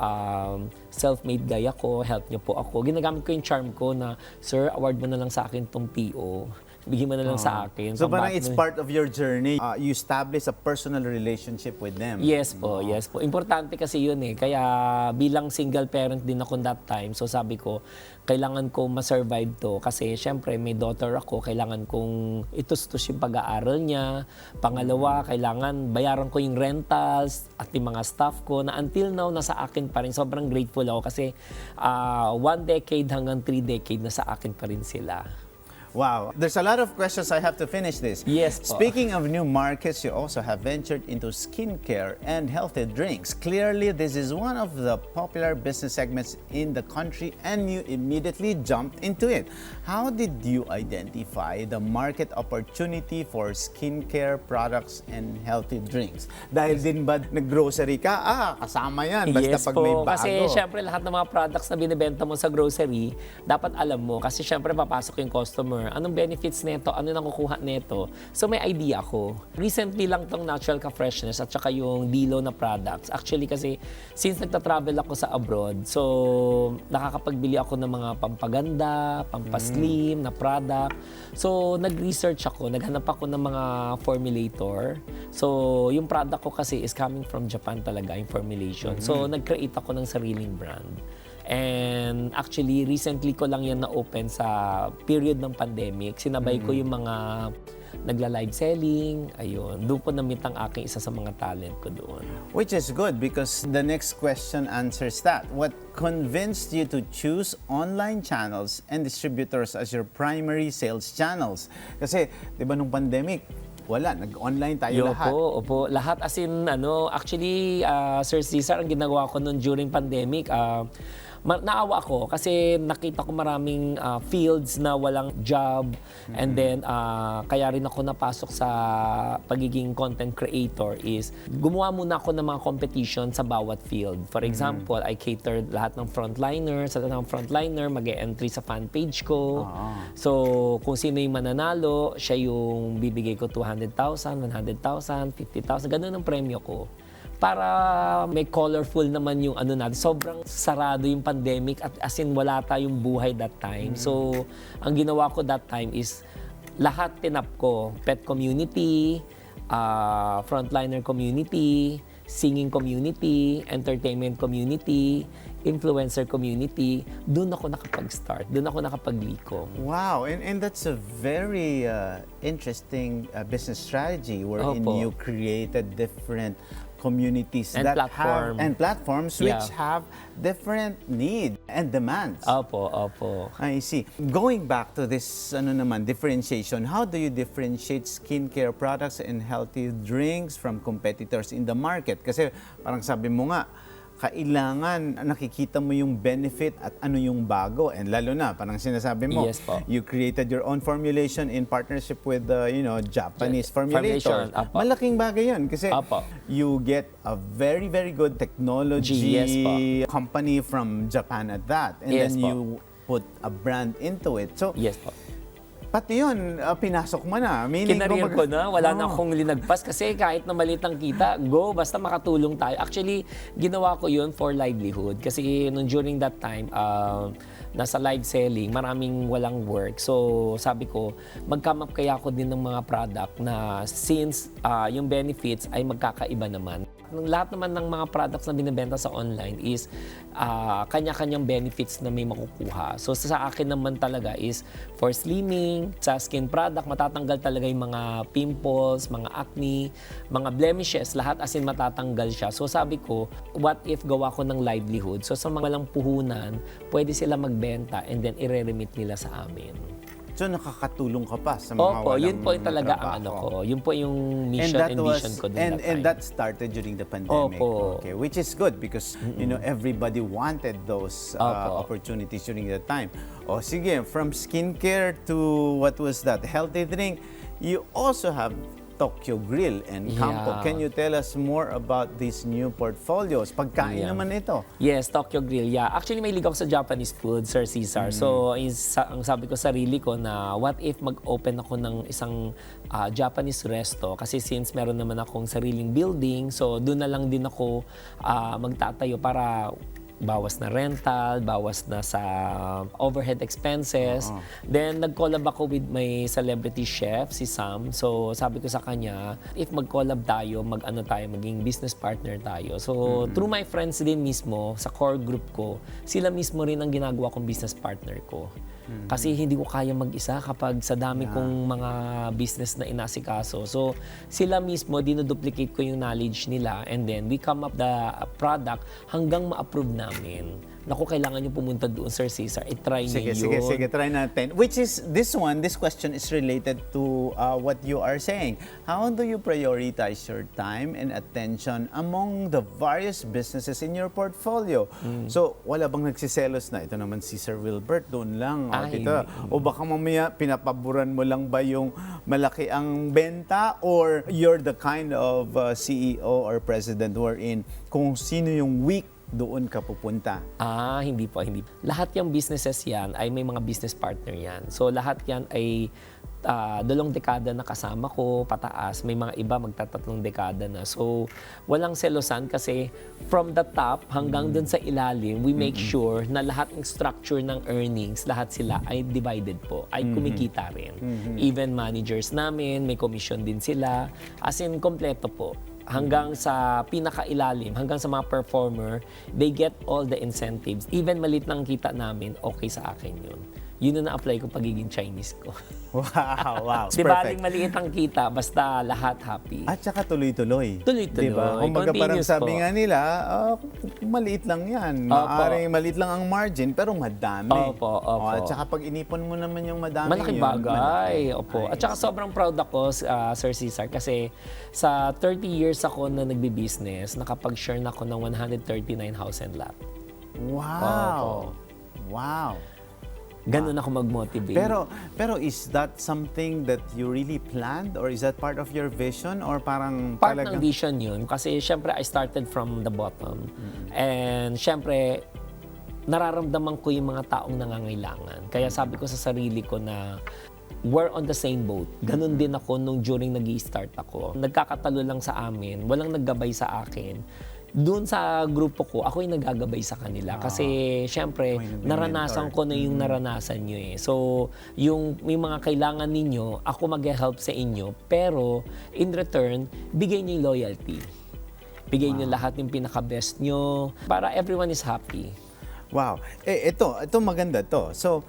self-made guy ako, help niyo po ako. Ginagamit ko yung charm ko na, sir, award mo na lang sa akin tong PO. Bigyan mo na lang sa akin. So parang it's part of your journey. You establish a personal relationship with them. Yes po, yes po. Importante kasi yun eh. Kaya bilang single parent din ako that time, so sabi ko, kailangan ko ma-survive to. Kasi syempre may daughter ako, kailangan kong itustos yung pag-aaral niya. Pangalawa, kailangan bayaran ko yung rentals at yung mga staff ko na until now nasa akin pa rin. Sobrang grateful ako kasi 1 decade hanggang 3 decade na sa akin pa rin sila. Wow. There's a lot of questions. I have to finish this. Yes po. Speaking of new markets, you also have ventured into skincare and healthy drinks. Clearly, this is one of the popular business segments in the country and you immediately jumped into it. How did you identify the market opportunity for skincare products and healthy drinks? Dahil din ba nag-grocery ka? Kasama yan. Basta Yes pag po, may bago. kasi syempre lahat ng mga products na binibenta mo sa grocery, dapat alam mo. Kasi syempre papasok yung customer, anong benefits nito, ano nakukuha nito. So may idea ako. Recently lang tong Natural Ka Freshness at saka yung Dilo na products. Actually kasi since nagta-travel ako sa abroad, so nakakapagbili ako ng mga pampaganda, pampaslim na product. So nag-research ako, naghanap ako ng mga formulator. So yung product ko kasi is coming from Japan talaga, yung formulation. So nag-create ako ng sariling brand. And actually, recently ko lang yan na-open sa period ng pandemic. Sinabay ko yung mga nagla-live selling. Ayun, doon ko na-meet ang aking isa sa mga talent ko doon. Which is good because the next question answers that. What convinced you to choose online channels and distributors as your primary sales channels? Kasi, di ba nung pandemic, wala, nag-online tayo lahat. Opo. Lahat as in, actually, Sir Cesar, ang ginagawa ko noon during pandemic, naawa ako kasi nakita ko maraming fields na walang job and then kaya rin ako napasok sa pagiging content creator is gumawa muna ako ng mga competition sa bawat field. For example, I catered lahat ng frontliners, sa lahat ng frontliner mag-e-entry sa fan page ko. So kung sino yung mananalo, siya yung bibigay ko 200,000, 100,000, 50,000, ganun ang premyo ko. Para may colorful naman yung ano natin. Sobrang sarado yung pandemic at as in wala tayong buhay that time. So, ang ginawa ko that time is lahat tinap ko. Pet community, frontliner community, singing community, entertainment community, influencer community. Doon ako nakapag-start. Doon ako nakapag-likom. Wow, and that's a very interesting business strategy wherein you created different communities and that platforms which have different needs and demands. Opo. I see. Going back to this differentiation, how do you differentiate skincare products and healthy drinks from competitors in the market? Kasi parang sabi mo nga, kailangan nakikita mo yung benefit at ano yung bago. And lalo na, parang sinasabi mo, you created your own formulation in partnership with Japanese formulators. Malaking bagay yun kasi you get a very, very good technology company from Japan at that. And then you put a brand into it. So, pati yun, pinasok mo na. Kinareer ko na, wala na akong linagpas kasi kahit na maliit ang kita, go, basta makatulong tayo. Actually, ginawa ko yun for livelihood kasi during that time, nasa live selling, maraming walang work. So, sabi ko, mag-come up kaya ako din ng mga product na since yung benefits ay magkakaiba naman. Lahat naman ng mga products na binibenta sa online is kanya-kanyang benefits na may makukuha. So sa akin naman talaga is for slimming, sa skin product, matatanggal talaga yung mga pimples, mga acne, mga blemishes, lahat as in matatanggal siya. So sabi ko, what if gawa ko ng livelihood? So sa mga lang puhunan, pwede sila magbenta and then i-remit nila sa amin. So nakakatulong ka pa sa mga walang yun po yung talaga ang ano ko. Yun po yung mission and vision ko din that time. And that started during the pandemic. Okay, which is good because everybody wanted those opportunities during that time. O sige, from skincare to what was that? Healthy drink. You also have Tokyo Grill and Campo. Yeah. Can you tell us more about these new portfolios? Pagkain Yeah. naman ito. Yes, Tokyo Grill. Yeah. Actually, may ligaw sa Japanese food, Sir Cesar. So, ang sabi ko sarili ko na what if mag-open ako ng isang Japanese resto? Kasi since meron naman akong sariling building, so doon na lang din ako magtatayo para bawas na rental, bawas na sa overhead expenses. Then, nag-collab ako with my celebrity chef, si Sam. So, sabi ko sa kanya, if mag-collab tayo, maging business partner tayo. So, through my friends din mismo, sa core group ko, sila mismo rin ang ginagawa kong business partner ko. Kasi hindi ko kaya mag-isa kapag sa dami kong mga business na inasikaso. So, sila mismo, dinuduplicate ko yung knowledge nila and then we come up the product hanggang ma-approve namin. Naku, kailangan nyo pumunta doon, Sir Cesar. I-try nyo yun. Sige, try natin. Which is, this question is related to what you are saying. How do you prioritize your time and attention among the various businesses in your portfolio? So, wala bang nagsiselos na? Ito naman si Sir Wilbert, doon lang. O baka mamaya, pinapaboran mo lang ba yung malaki ang benta? Or you're the kind of CEO or president wherein kung sino yung weak doon ka pupunta? Hindi po. Lahat yung businesses yan ay may mga business partner yan. So lahat yan ay 2 dekada na kasama ko, pataas. May mga iba magtatatlong dekada na. So walang selosan kasi from the top hanggang dun sa ilalim, we make sure na lahat ng structure ng earnings, lahat sila ay divided po, ay kumikita rin. Even managers namin, may commission din sila. As in, kompleto po. Hanggang sa pinakailalim, hanggang sa mga performer, they get all the incentives. Even malit ng kita namin, okay sa akin yun. Yun na na-apply ko pagiging Chinese ko. Wow. Di ba, aling maliit ang kita, basta lahat happy. At saka tuloy-tuloy. Tuloy-tuloy. Diba? Kumbaga parang sabi nga nila, maliit lang yan. Maaring maliit lang ang margin, pero madami. Opo. At saka pag inipon mo naman yung madami malaking bagay. Opo. At saka sobrang proud ako, Sir Cesar, kasi sa 30 years ako na nagbi-business, nakapag-share na ako ng 139 house and lot. Wow. Ganun ako mag-motivate. Pero is that something that you really planned or is that part of your vision or parang part ng vision yun? Kasi syempre I started from the bottom. And syempre nararamdaman ko yung mga taong nangangailangan. Kaya sabi ko sa sarili ko na we're on the same boat. Ganun din ako nung during nag-i-start ako. Nagkakatalo lang sa amin, walang naggabay sa akin. Doon sa grupo ko, ako yung nagagabay sa kanila. Kasi, syempre, naranasan ko na yung naranasan nyo eh. So, yung may mga kailangan ninyo, ako mag-help sa inyo. Pero, in return, bigay nyo yung loyalty. Bigay nyo lahat yung pinaka-best nyo para everyone is happy. Wow. Ito maganda to. So,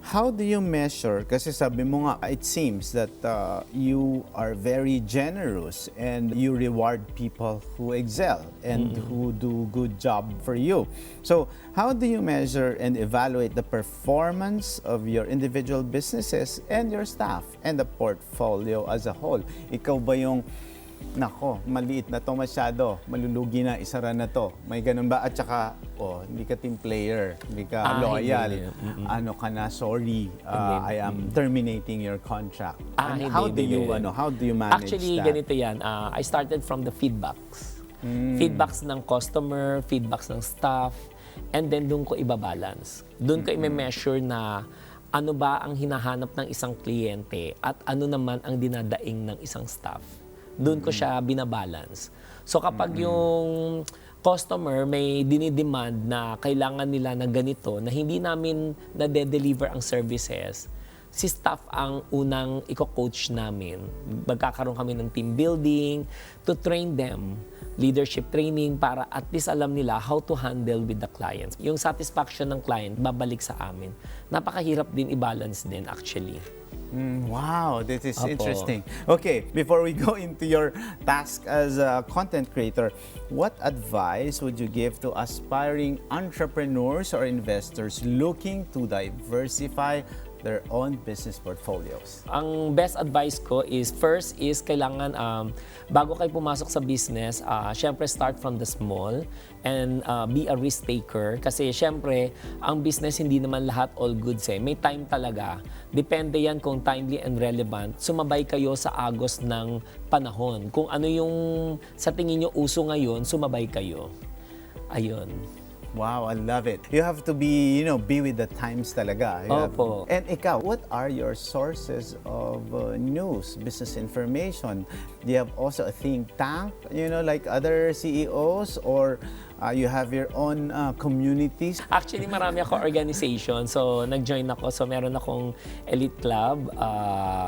how do you measure? Kasi sabi mo nga, it seems that you are very generous and you reward people who excel and who do good job for you. So, how do you measure and evaluate the performance of your individual businesses and your staff and the portfolio as a whole? Ikaw ba yung nako, maliit na to masyado, malulugi na, isara na to. May ganun ba? At saka, hindi ka team player, hindi ka loyal. Ano ka na, sorry, I am terminating your contract. And how do you manage Actually, that? ganito yan. I started from the feedbacks. Feedbacks ng customer, feedbacks ng staff, and then doon ko ibabalance. Doon ko i-measure na ano ba ang hinahanap ng isang kliyente at ano naman ang dinadaing ng isang staff. Doon ko siya binabalance. So kapag yung customer may dinidemand na kailangan nila na ganito, na hindi namin nade-deliver ang services, si staff ang unang i-coach namin. Magkakaroon kami ng team building to train them, leadership training para at least alam nila how to handle with the clients. Yung satisfaction ng client, babalik sa amin. Napakahirap din i-balance din actually. Wow, this is interesting. Okay, before we go into your task as a content creator, what advice would you give to aspiring entrepreneurs or investors looking to diversify their own business portfolios? Ang best advice ko is, first is kailangan, bago kayo pumasok sa business, syempre start from the small and be a risk taker. Kasi syempre, ang business hindi naman lahat all goods eh. May time talaga. Depende yan kung timely and relevant. Sumabay kayo sa agos ng panahon. Kung ano yung sa tingin nyo uso ngayon, sumabay kayo. Ayun. Wow, I love it. You have to be, be with the times talaga. Opo. And ikaw, what are your sources of news, business information? Do you have also a think tank, like other CEOs, or you have your own communities? Actually, marami ako organization. So, nag-join ako. So, meron akong elite club,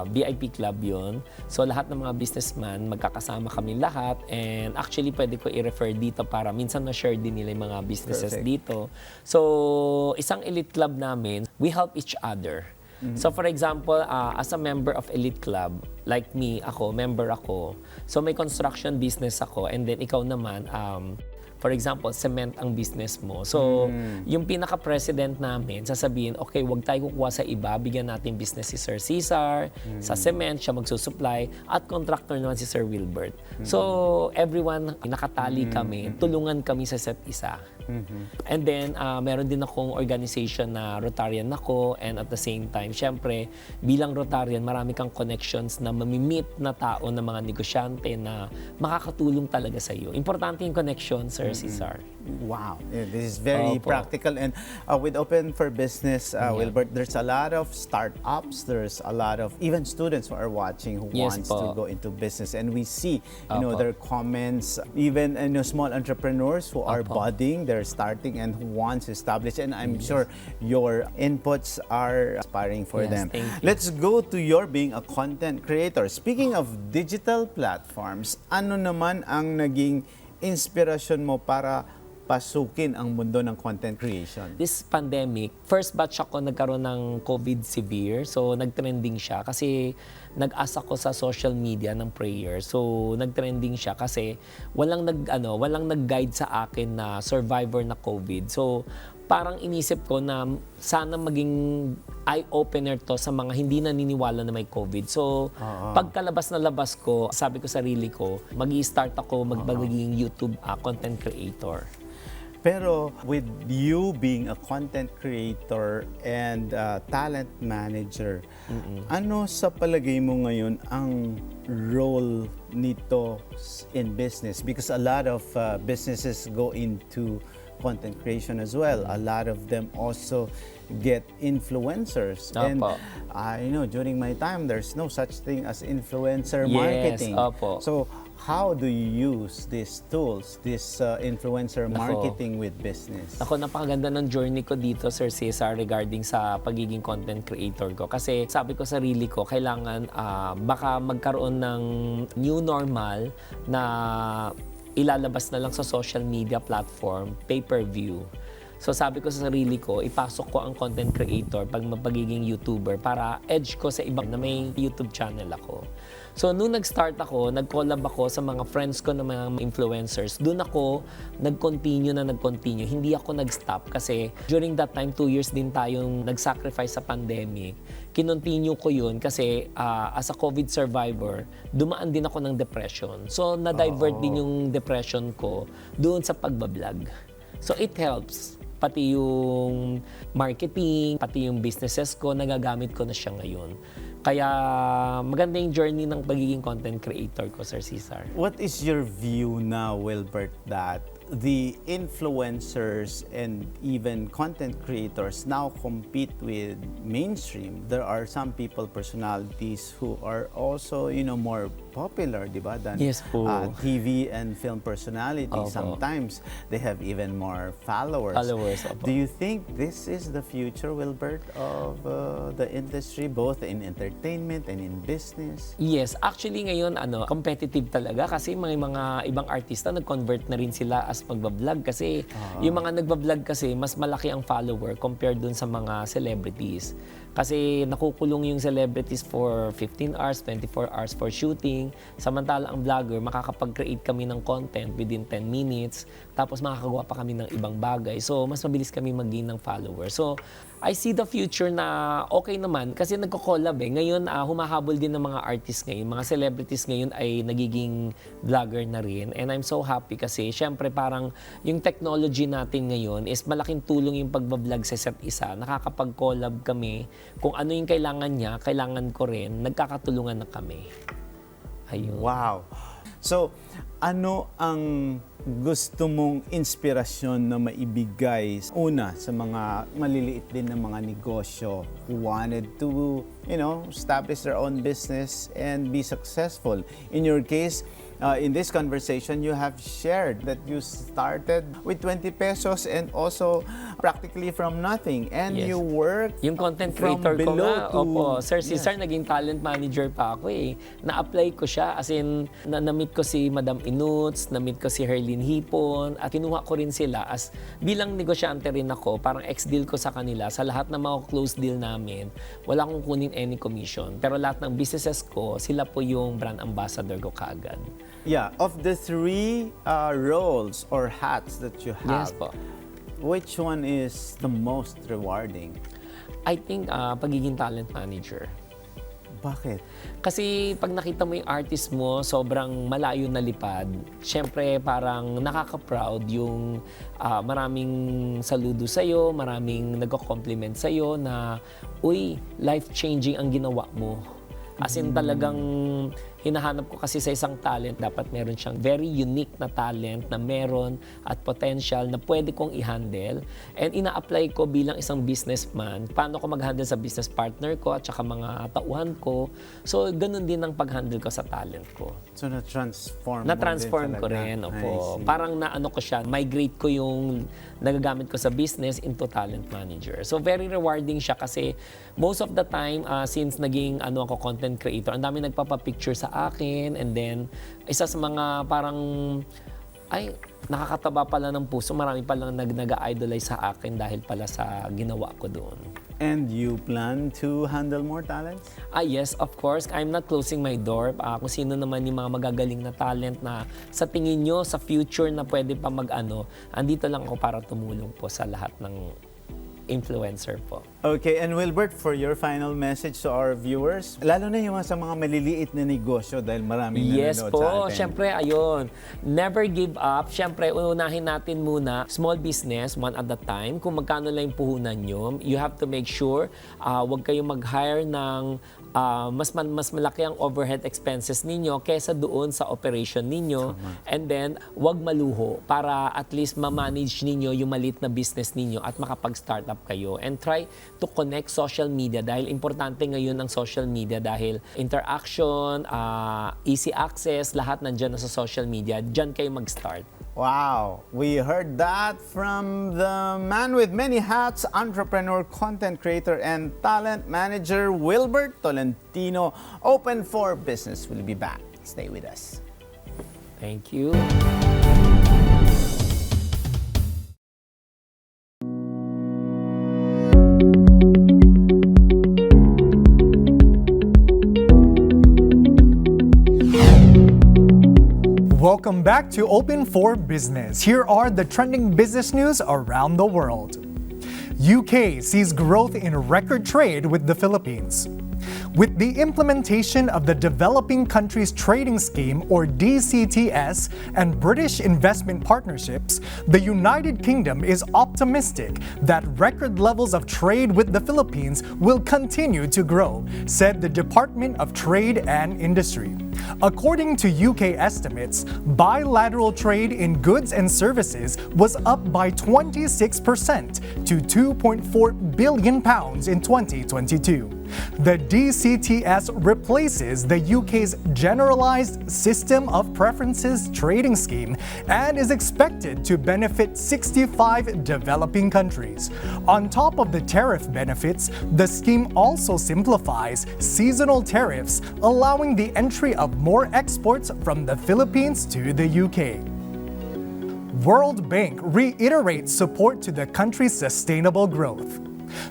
VIP club yun. So, lahat ng mga businessman, magkakasama kami lahat. And actually, pwede ko i-refer dito para minsan na-share din nila yung mga businesses dito. So, isang elite club namin, we help each other. So for example, as a member of Elite Club, like me, member ako. So may construction business ako, and then ikaw naman, for example, cement ang business mo. So, yung pinaka-president namin, sasabihin, okay, wag tayo kukuha sa iba, bigyan natin business si Sir Cesar, sa cement, siya magsusupply, at contractor naman si Sir Wilbert. So, everyone, nakatali kami, tulungan kami sa set isa. And then, meron din akong organization na Rotarian ako, and at the same time, syempre, bilang Rotarian, marami kang connections na mamimit na tao na mga negosyante na makakatulong talaga sa iyo. Importante yung connection, Sir Cesar. Wow, this is very practical. And with Open for Business, Wilbert, there's a lot of startups. There's a lot of even students who are watching who wants to go into business. And we see, their comments, even small entrepreneurs who are budding, they're starting and who wants to establish. And I'm sure your inputs are inspiring for them. Thank you. Let's go to your being a content creator. Speaking of digital platforms, ano naman ang naging inspirasyon mo para pasukin ang mundo ng content creation? This pandemic, first batch ako nagkaroon ng COVID severe. So, nagtrending siya kasi nag-ask ako sa social media ng prayer. So, nagtrending siya kasi walang nag-guide sa akin na survivor na COVID. So, parang inisip ko na sana maging eye-opener to sa mga hindi naniniwala na may COVID. So, pagkalabas na labas ko, sabi ko sarili ko, mag-i-start ako magiging YouTube content creator. Pero with you being a content creator and talent manager, ano sa palagay mo ngayon ang role nito in business? Because a lot of businesses go into content creation as well. A lot of them also get influencers. And I know during my time, there's no such thing as influencer marketing. So how do you use these tools, this influencer marketing with business? Ako, napakaganda ng journey ko dito, Sir Cesar, regarding sa pagiging content creator ko. Kasi sabi ko sarili ko, kailangan baka magkaroon ng new normal na ilalabas na lang sa social media platform, pay-per-view. So sabi ko sa sarili ko, ipasok ko ang content creator pag mapagiging YouTuber para edge ko sa ibang na may YouTube channel ako. So nung nag-start ako, nag-collab ako sa mga friends ko na mga influencers. Doon ako nag-continue. Hindi ako nag-stop kasi during that time, 2 years din tayong nag-sacrifice sa pandemic. Kinontinue ko yun kasi as a COVID survivor, dumaan din ako ng depression. So na-divert din yung depression ko doon sa pagbablog. So it helps. Pati yung marketing, pati yung businesses ko, nagagamit ko na siya ngayon. Kaya maganda yung journey ng pagiging content creator ko, Sir Cesar. What is your view now, Wilbert, that the influencers and even content creators now compete with mainstream? There are some people, personalities who are also, more popular, di ba, than TV and film personalities. Sometimes they have even more followers. Do you think this is the future, Wilbert, of the industry, both in entertainment and in business? Yes, actually ngayon competitive talaga kasi may mga ibang artista nag-convert na rin sila as magbablog kasi yung mga nagbablog kasi mas malaki ang follower compared dun sa mga celebrities. Kasi nakukulong yung celebrities for 15 hours, 24 hours for shooting. Samantala ang vlogger, makakapag-create kami ng content within 10 minutes. Tapos makakagawa pa kami ng ibang bagay. So, mas mabilis kami mag-gain ng followers. So, I see the future na okay naman kasi nagko-collab eh. Ngayon, humahabol din ng mga artists ngayon. Mga celebrities ngayon ay nagiging vlogger na rin. And I'm so happy kasi syempre parang yung technology natin ngayon is malaking tulong yung pagbablog sa isa't isa. Nakakapag-collab kami. Kung ano yung kailangan niya, kailangan ko rin. Nagkakatulungan na kami. Ayun. Wow! So, ano ang gusto mong inspirasyon na maibigay una sa mga maliliit din na mga negosyo who wanted to, establish their own business and be successful? In your case, in this conversation, you have shared that you started with 20 pesos and also practically from nothing. And Yes. you work Yung content from creator ko below nga, to... opo, Sir Yes. Cesar, naging talent manager pa ako eh. Na-apply ko siya, as in, na-meet ko si Madam Inuts, na-meet ko si Herlin Hipon, at kinuha ko rin sila as bilang negosyante rin ako, parang ex-deal ko sa kanila. Sa lahat ng mga close deal namin, wala akong kunin any commission. Pero lahat ng businesses ko, sila po yung brand ambassador ko kaagad. Yeah, of the three roles or hats that you have, Yes po. which one is the most rewarding? I think pagiging talent manager. Bakit? Kasi pag nakita mo yung artist mo, sobrang malayo na lipad. Siyempre, parang nakaka-proud yung maraming saludo sa'yo, maraming nagko-compliment sa'yo na, uy, life-changing ang ginawa mo. As in talagang hinahanap ko kasi sa isang talent, dapat meron siyang very unique na talent na meron at potential na pwede kong i-handle. And ina-apply ko bilang isang businessman, paano ko mag-handle sa business partner ko at saka mga tauhan ko. So, ganun din ang pag-handle ko sa talent ko. So, na-transform Na-transform mo ko din rin, talaga. opo. I see. Parang naano ko siya, migrate ko yung nagagamit ko sa business into talent manager. So, very rewarding siya kasi most of the time, since naging ako content creator, ang dami nagpapapicture sa akin, and then isa sa mga parang ay nakakataba pala ng puso, marami palang nag-idolize sa akin dahil pala sa ginawa ko doon. And you plan to handle more talents? Yes, of course. I'm not closing my door. Kung sino naman yung mga magagaling na talent na sa tingin nyo, sa future na pwede pa andito lang ako para tumulong po sa lahat ng influencer po. Okay, and Wilbert, for your final message to our viewers, lalo na yung sa mga maliliit na negosyo dahil maraming Yes nanonood po, sa atin. syempre ayun. Never give up. Syempre, unahin natin muna small business, one at a time. Kung magkano lang yung puhunan nyo, you have to make sure wag kayong mag-hire ng mas malaki ang overhead expenses ninyo kaysa doon sa operation ninyo. And then, wag maluho para at least ma-manage ninyo yung maliit na business ninyo at makapag-start up kayo. And try to connect social media dahil importante ngayon ang social media dahil interaction, easy access, lahat nandyan na sa social media. Diyan kayo mag-start. Wow, we heard that from the man with many hats, entrepreneur, content creator, and talent manager, Wilbert Tolentino. Open for Business. We'll be back. Stay with us. Thank you. Welcome back to Open for Business. Here are the trending business news around the world. UK sees growth in record trade with the Philippines. With the implementation of the Developing Countries Trading Scheme, or DCTS, and British investment partnerships, the United Kingdom is optimistic that record levels of trade with the Philippines will continue to grow, said the Department of Trade and Industry. According to UK estimates, bilateral trade in goods and services was up by 26% to £2.4 billion in 2022. The DCTS replaces the UK's Generalised System of Preferences Trading Scheme and is expected to benefit 65 developing countries. On top of the tariff benefits, the scheme also simplifies seasonal tariffs, allowing the entry of more exports from the Philippines to the UK. World Bank reiterates support to the country's sustainable growth.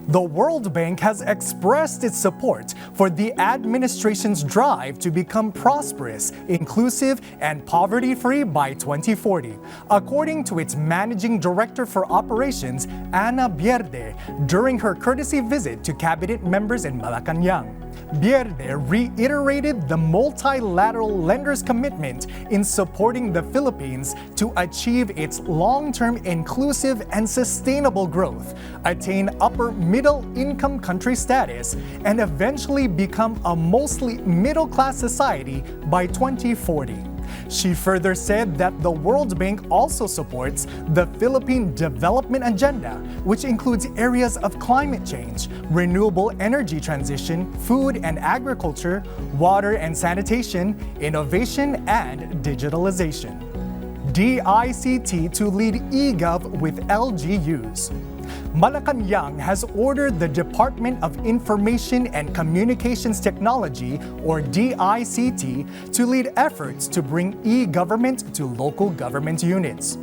The World Bank has expressed its support for the administration's drive to become prosperous, inclusive, and poverty-free by 2040, according to its Managing Director for Operations, Ana Bierde, during her courtesy visit to cabinet members in Malacanang. Bierde reiterated the multilateral lender's commitment in supporting the Philippines to achieve its long-term inclusive and sustainable growth, attain upper middle income country status, and eventually become a mostly middle-class society by 2040. She further said that the World Bank also supports the Philippine Development Agenda, which includes areas of climate change, renewable energy transition, food and agriculture, water and sanitation, innovation, and digitalization. DICT to lead eGov with LGUs. Malacanang has ordered the Department of Information and Communications Technology, or DICT, to lead efforts to bring e-government to local government units.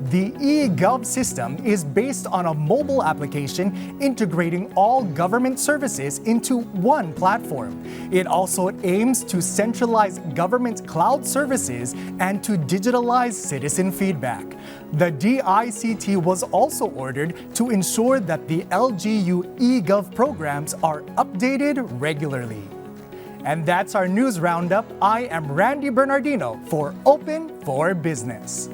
The eGov system is based on a mobile application integrating all government services into one platform. It also aims to centralize government cloud services and to digitalize citizen feedback. The DICT was also ordered to ensure that the LGU eGov programs are updated regularly. And that's our news roundup. I am Randy Bernardino for Open for Business.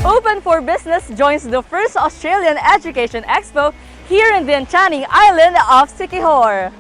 Open for Business joins the first Australian Education Expo here in the enchanting island of Siquijor.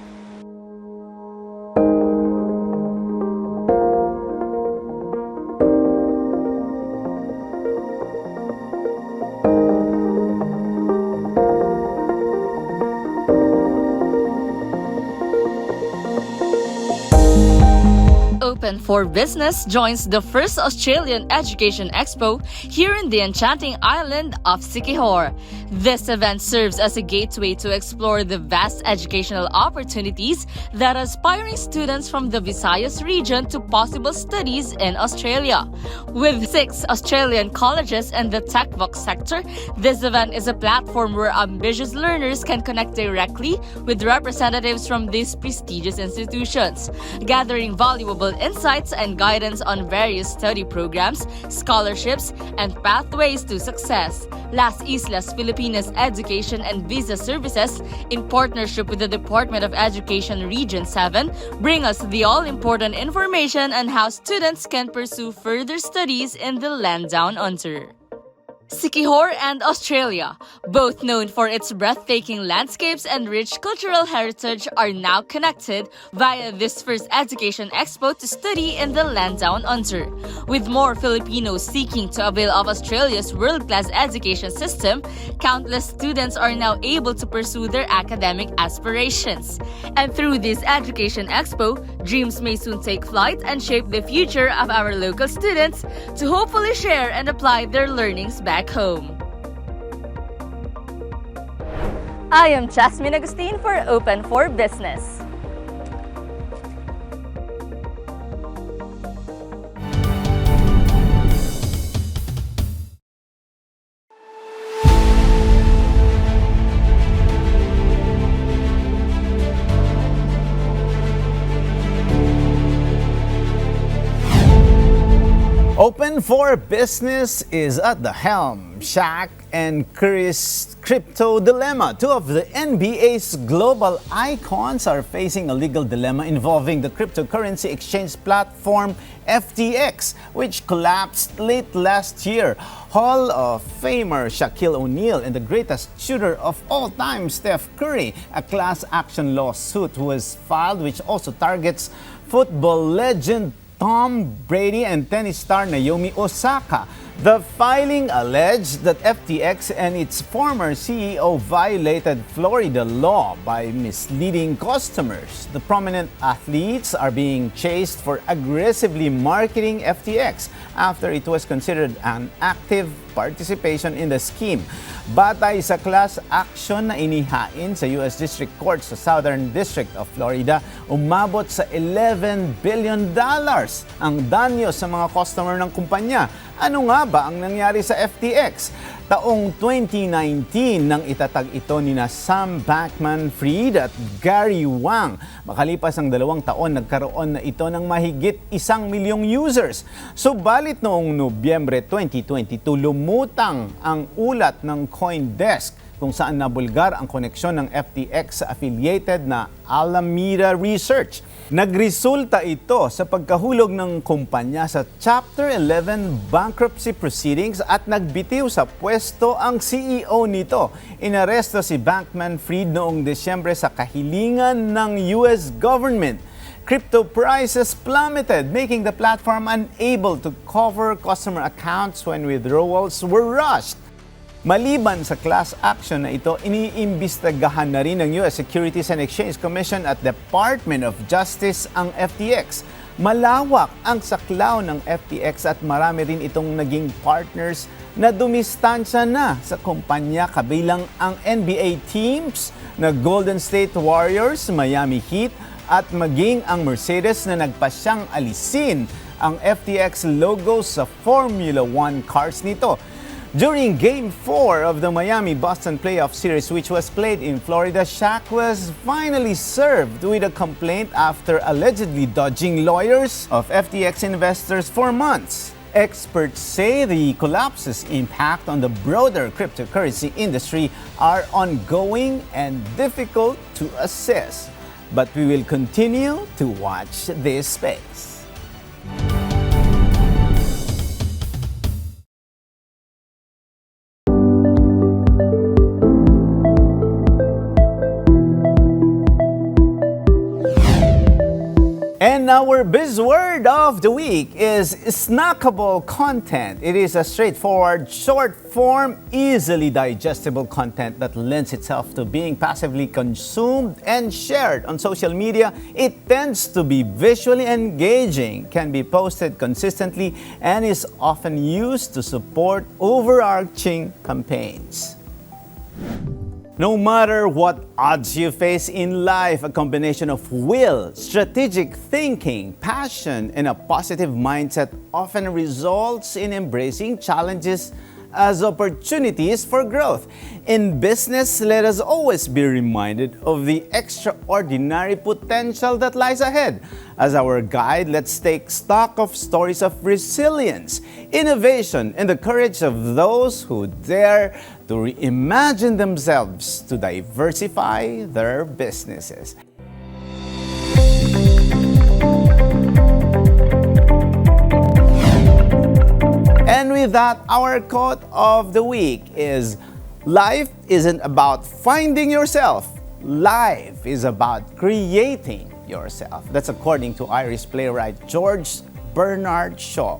Open for Business joins the first Australian Education Expo here in the enchanting island of Siquijor. This event serves as a gateway to explore the vast educational opportunities that aspiring students from the Visayas region to possible studies in Australia. With 6 Australian colleges in the TechVox sector, this event is a platform where ambitious learners can connect directly with representatives from these prestigious institutions, gathering valuable insights and guidance on various study programs, scholarships, and pathways to success. Las Islas Filipinas Education and Visa Services, in partnership with the Department of Education Region 7, bring us the all-important information on how students can pursue further studies in the land down under. Siquijor and Australia, both known for its breathtaking landscapes and rich cultural heritage, are now connected via this first Education Expo to study in the land down under. With more Filipinos seeking to avail of Australia's world-class education system, countless students are now able to pursue their academic aspirations. And through this Education Expo, dreams may soon take flight and shape the future of our local students to hopefully share and apply their learnings back home. I am Jasmine Agustin for Open for Business. Open for Business is at the helm. Shaq and Curry's crypto dilemma. 2 of the NBA's global icons are facing a legal dilemma involving the cryptocurrency exchange platform FTX, which collapsed late last year. Hall of Famer Shaquille O'Neal and the greatest shooter of all time, Steph Curry, a class action lawsuit was filed which also targets football legend Tom Brady and tennis star Naomi Osaka. The filing alleged that FTX and its former CEO violated Florida law by misleading customers. The prominent athletes are being chased for aggressively marketing FTX, after it was considered an active participation in the scheme. Batay sa class action na inihain sa U.S. District Court sa Southern District of Florida, umabot sa $11 billion ang danyo sa mga customer ng kumpanya. Ano nga ba ang nangyari sa FTX? Taong 2019 nang itatag ito ni Sam Bankman-Fried at Gary Wang. Makalipas ang 2 taon, nagkaroon na ito ng mahigit 1 milyong users. Subalit noong Nobyembre 2022, lumutang ang ulat ng CoinDesk kung saan nabulgar ang koneksyon ng FTX sa affiliated na Alameda Research. Nagresulta ito sa pagkahulog ng kumpanya sa Chapter 11 bankruptcy proceedings at nagbitiw sa pwesto ang CEO nito. Inaresto si Bankman-Fried noong Desyembre sa kahilingan ng US government. Crypto prices plummeted, making the platform unable to cover customer accounts when withdrawals were rushed. Maliban sa class action na ito, iniimbestigahan na rin ng US Securities and Exchange Commission at Department of Justice ang FTX. Malawak ang saklaw ng FTX at marami rin itong naging partners na dumistansya na sa kumpanya, kabilang ang NBA teams na Golden State Warriors, Miami Heat at maging ang Mercedes na nagpasyang alisin ang FTX logo sa Formula 1 cars nito. During Game 4 of the Miami-Boston playoff series, which was played in Florida, Shaq was finally served with a complaint after allegedly dodging lawyers of FTX investors for months. Experts say the collapse's impact on the broader cryptocurrency industry are ongoing and difficult to assess. But we will continue to watch this space. And our buzzword of the week is snackable content. It is a straightforward, short-form, easily digestible content that lends itself to being passively consumed and shared on social media. It tends to be visually engaging, can be posted consistently, and is often used to support overarching campaigns. No matter what odds you face in life, a combination of will, strategic thinking, passion, and a positive mindset often results in embracing challenges as opportunities for growth. In business, let us always be reminded of the extraordinary potential that lies ahead. As our guide, let's take stock of stories of resilience, innovation, and the courage of those who dare to reimagine themselves to diversify their businesses. And with that, our quote of the week is, life isn't about finding yourself. Life is about creating yourself. That's according to Irish playwright George Bernard Shaw.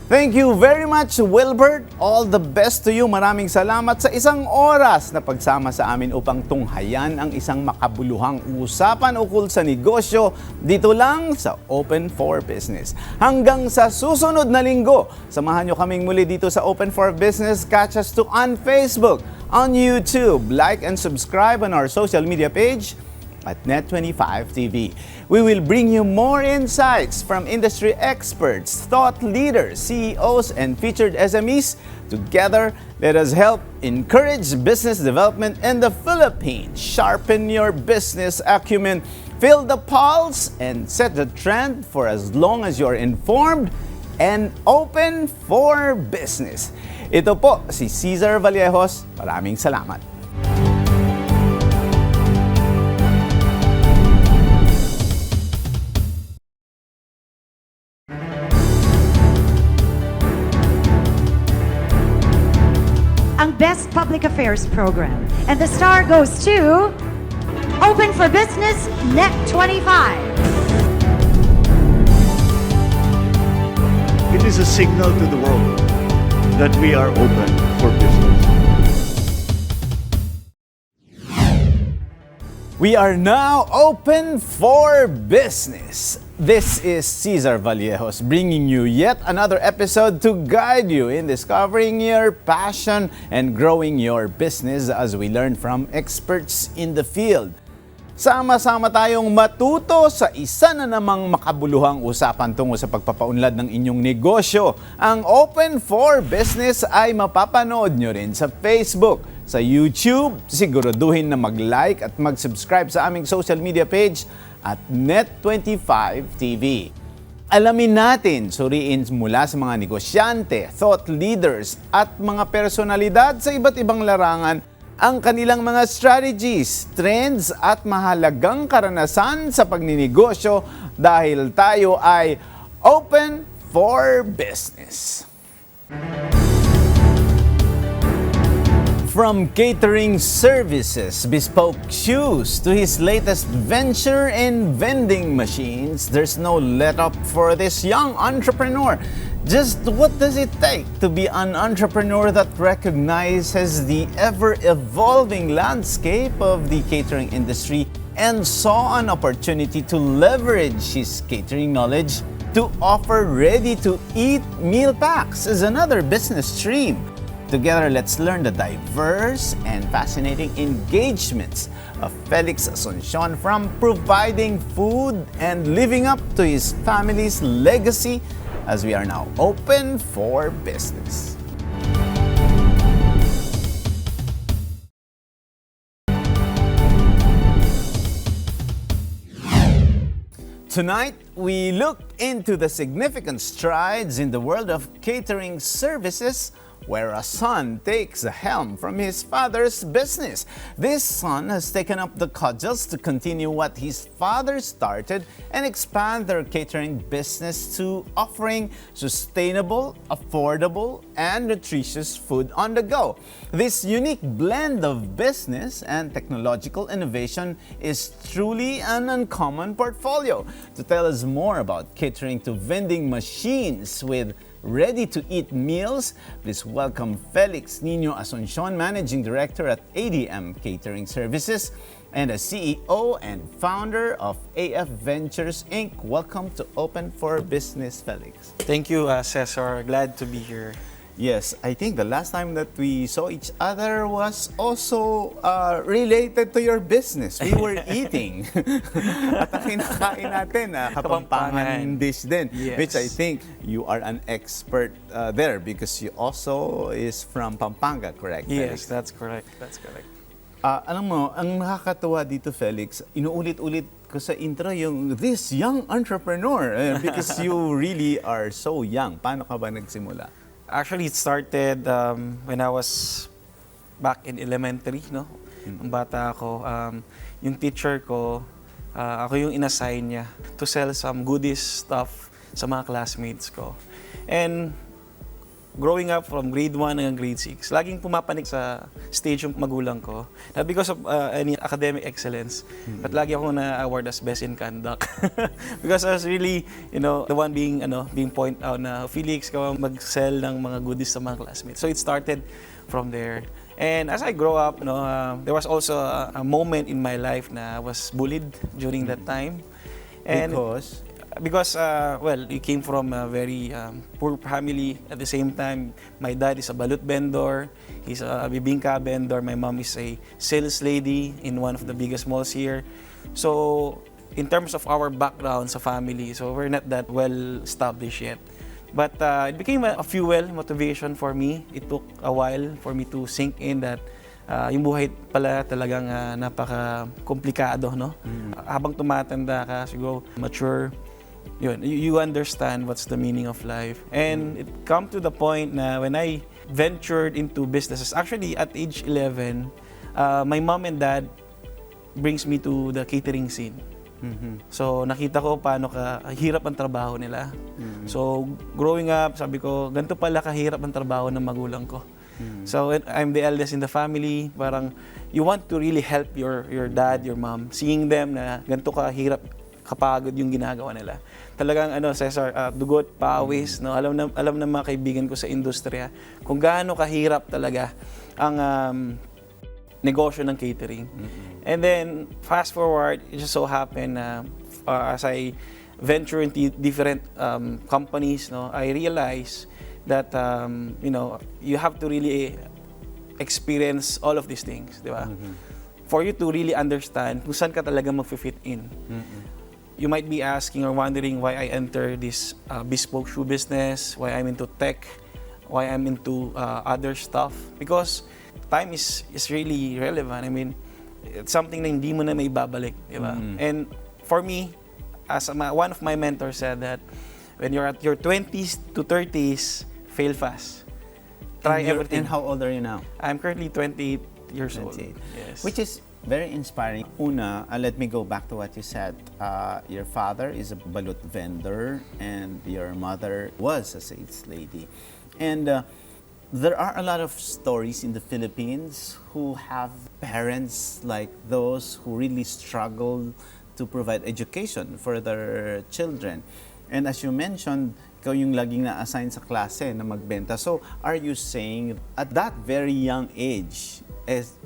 Thank you very much, Wilbert. All the best to you. Maraming salamat sa isang oras na pagsama sa amin upang tunghayan ang isang makabuluhang usapan ukol sa negosyo dito lang sa Open for Business. Hanggang sa susunod na linggo, samahan nyo kaming muli dito sa Open for Business. Catch us too on Facebook, on YouTube. Like and subscribe on our social media page at Net25 TV. We will bring you more insights from industry experts, thought leaders, CEOs, and featured SMEs. Together, let us help encourage business development in the Philippines. Sharpen your business acumen, feel the pulse, and set the trend for as long as you're informed and open for business. Ito po si Cesar Vallejos. Maraming salamat. Ang Best Public Affairs Program. And the star goes to Open for Business Net 25. It is a signal to the world that we are open for business. We are now open for business. This is Cesar Vallejos bringing you yet another episode to guide you in discovering your passion and growing your business as we learn from experts in the field. Sama-sama tayong matuto sa isa na namang makabuluhang usapan tungo sa pagpapaunlad ng inyong negosyo. Ang Open for Business ay mapapanood nyo rin sa Facebook, sa YouTube. Siguraduhin na mag-like at mag-subscribe sa aming social media page at Net25 TV. Alamin natin, suriin mula sa mga negosyante, thought leaders at mga personalidad sa iba't ibang larangan ang kanilang mga strategies, trends at mahalagang karanasan sa pagninegosyo dahil tayo ay open for business. From catering services, bespoke shoes, to his latest venture in vending machines, there's no let-up for this young entrepreneur. Just what does it take to be an entrepreneur that recognizes the ever-evolving landscape of the catering industry and saw an opportunity to leverage his catering knowledge to offer ready-to-eat meal packs as another business stream? Together, let's learn the diverse and fascinating engagements of Felix Asuncion from providing food and living up to his family's legacy as we are now open for business. Tonight, we look into the significant strides in the world of catering services where a son takes the helm from his father's business. This son has taken up the cudgels to continue what his father started and expand their catering business to offering sustainable, affordable, and nutritious food on the go. This unique blend of business and technological innovation is truly an uncommon portfolio. To tell us more about catering to vending machines with ready-to-eat meals, please welcome Felix Nino Asuncion, Managing Director at ADM Catering Services and a CEO and founder of AF Ventures Inc. Welcome to Open for Business, Felix. Thank you, Cesar. Glad to be here. Yes, I think the last time that we saw each other was also related to your business. We were eating. At ang kinakain natin, Kapampangan dish din. Yes. Which I think you are an expert there because you also is from Pampanga, correct? Yes, Felix? that's correct. That's correct. Alam mo, ang nakakatuwa dito, Felix, inuulit-ulit ko sa intro yung this young entrepreneur because you really are so young. Paano ka ba nagsimula? Actually, it started when I was back in elementary, no? Ang bata ako, yung teacher ko, ako yung inassign niya to sell some goodies stuff sa mga classmates ko. And growing up from grade 1 hanggang grade 6, laging pumapanik sa stage yung magulang ko. Not because of any academic excellence, but lagi ako na-award as best in conduct. Because I was really, the one being point out na, Felix, ka mag-sell ng mga goodies sa mga classmates. So it started from there. And as I grow up, there was also a moment in my life na I was bullied during that time. And because we came from a very poor family. At the same time, my dad is a balut vendor. He's a bibingka vendor. My mom is a sales lady in one of the biggest malls here. So, in terms of our background sa family, so we're not that well established yet. But it became a fuel, motivation for me. It took a while for me to sink in that yung buhay pala talagang napaka-komplikado, no? Habang tumatanda ka, siguro mature, you understand what's the meaning of life. And it come to the point na when I ventured into businesses, actually at age 11, my mom and dad brings me to the catering scene. So nakita ko paano kahirap ang trabaho nila. So growing up, sabi ko, ganito pala kahirap ang trabaho ng magulang ko. So I'm the eldest in the family, parang you want to really help your dad, your mom, seeing them na ganito kahirap, kapagod yung ginagawa nila. Talagang Cesar, dugot, pawis, no? Alam na mga kaibigan ko sa industriya kung gaano kahirap talaga ang negosyo ng catering. And then, fast forward, it just so happened na as I venture into different companies, no, I realized that, you have to really experience all of these things, di ba? For you to really understand kung saan ka talaga mag-fit in. You might be asking or wondering why I enter this bespoke shoe business, why I'm into tech, why I'm into other stuff. Because time is really relevant. I mean, it's something na hindi mo na may babalik, di ba? And for me, as one of my mentors said that when you're at your 20s to 30s, fail fast. Try everything. And how old are you now? I'm currently 28 years old. Yes. Which is very inspiring. Una, let me go back to what you said. Your father is a balut vendor and your mother was a sales lady. And there are a lot of stories in the Philippines who have parents like those who really struggle to provide education for their children. And as you mentioned, ikaw yung laging na-assign sa klase na magbenta. So, are you saying at that very young age,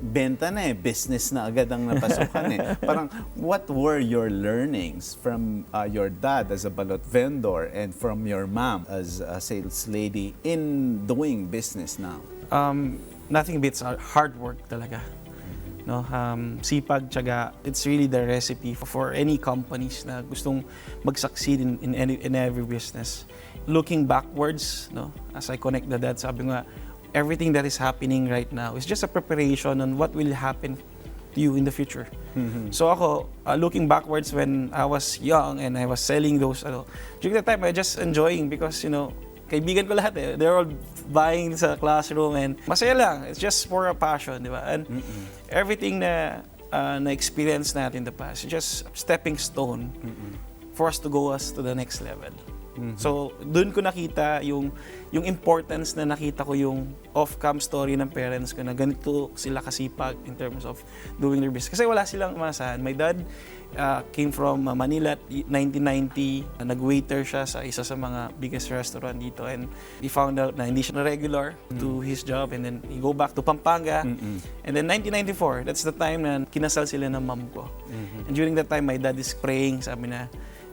benta na business na agad ang napasukan Parang, what were your learnings from your dad as a balot vendor and from your mom as a sales lady in doing business now? Nothing beats hard work talaga. No, sipag, tiyaga, it's really the recipe for any companies na gustong mag-succeed in every business. Looking backwards, no, as I connect the dots, sabi nga, everything that is happening right now is just a preparation on what will happen to you in the future. So ako, looking backwards when I was young and I was selling those, during that time, I was just enjoying because, kaibigan ko lahat they're all buying sa classroom and masaya lang. It's just for a passion, di ba? And everything na na-experience natin in the past, just stepping stone for us to go to the next level. So, doon ko nakita yung importance na nakita ko yung off-cam story ng parents ko na ganito sila kasipag in terms of doing their business. Kasi wala silang masahan. My dad came from Manila at 1990. Nag-waiter siya sa isa sa mga biggest restaurant dito and he found out na hindi siya na regular to his job and then he go back to Pampanga. And then 1994, that's the time na kinasal sila ng mom ko. And during that time, my dad is praying, sabi na,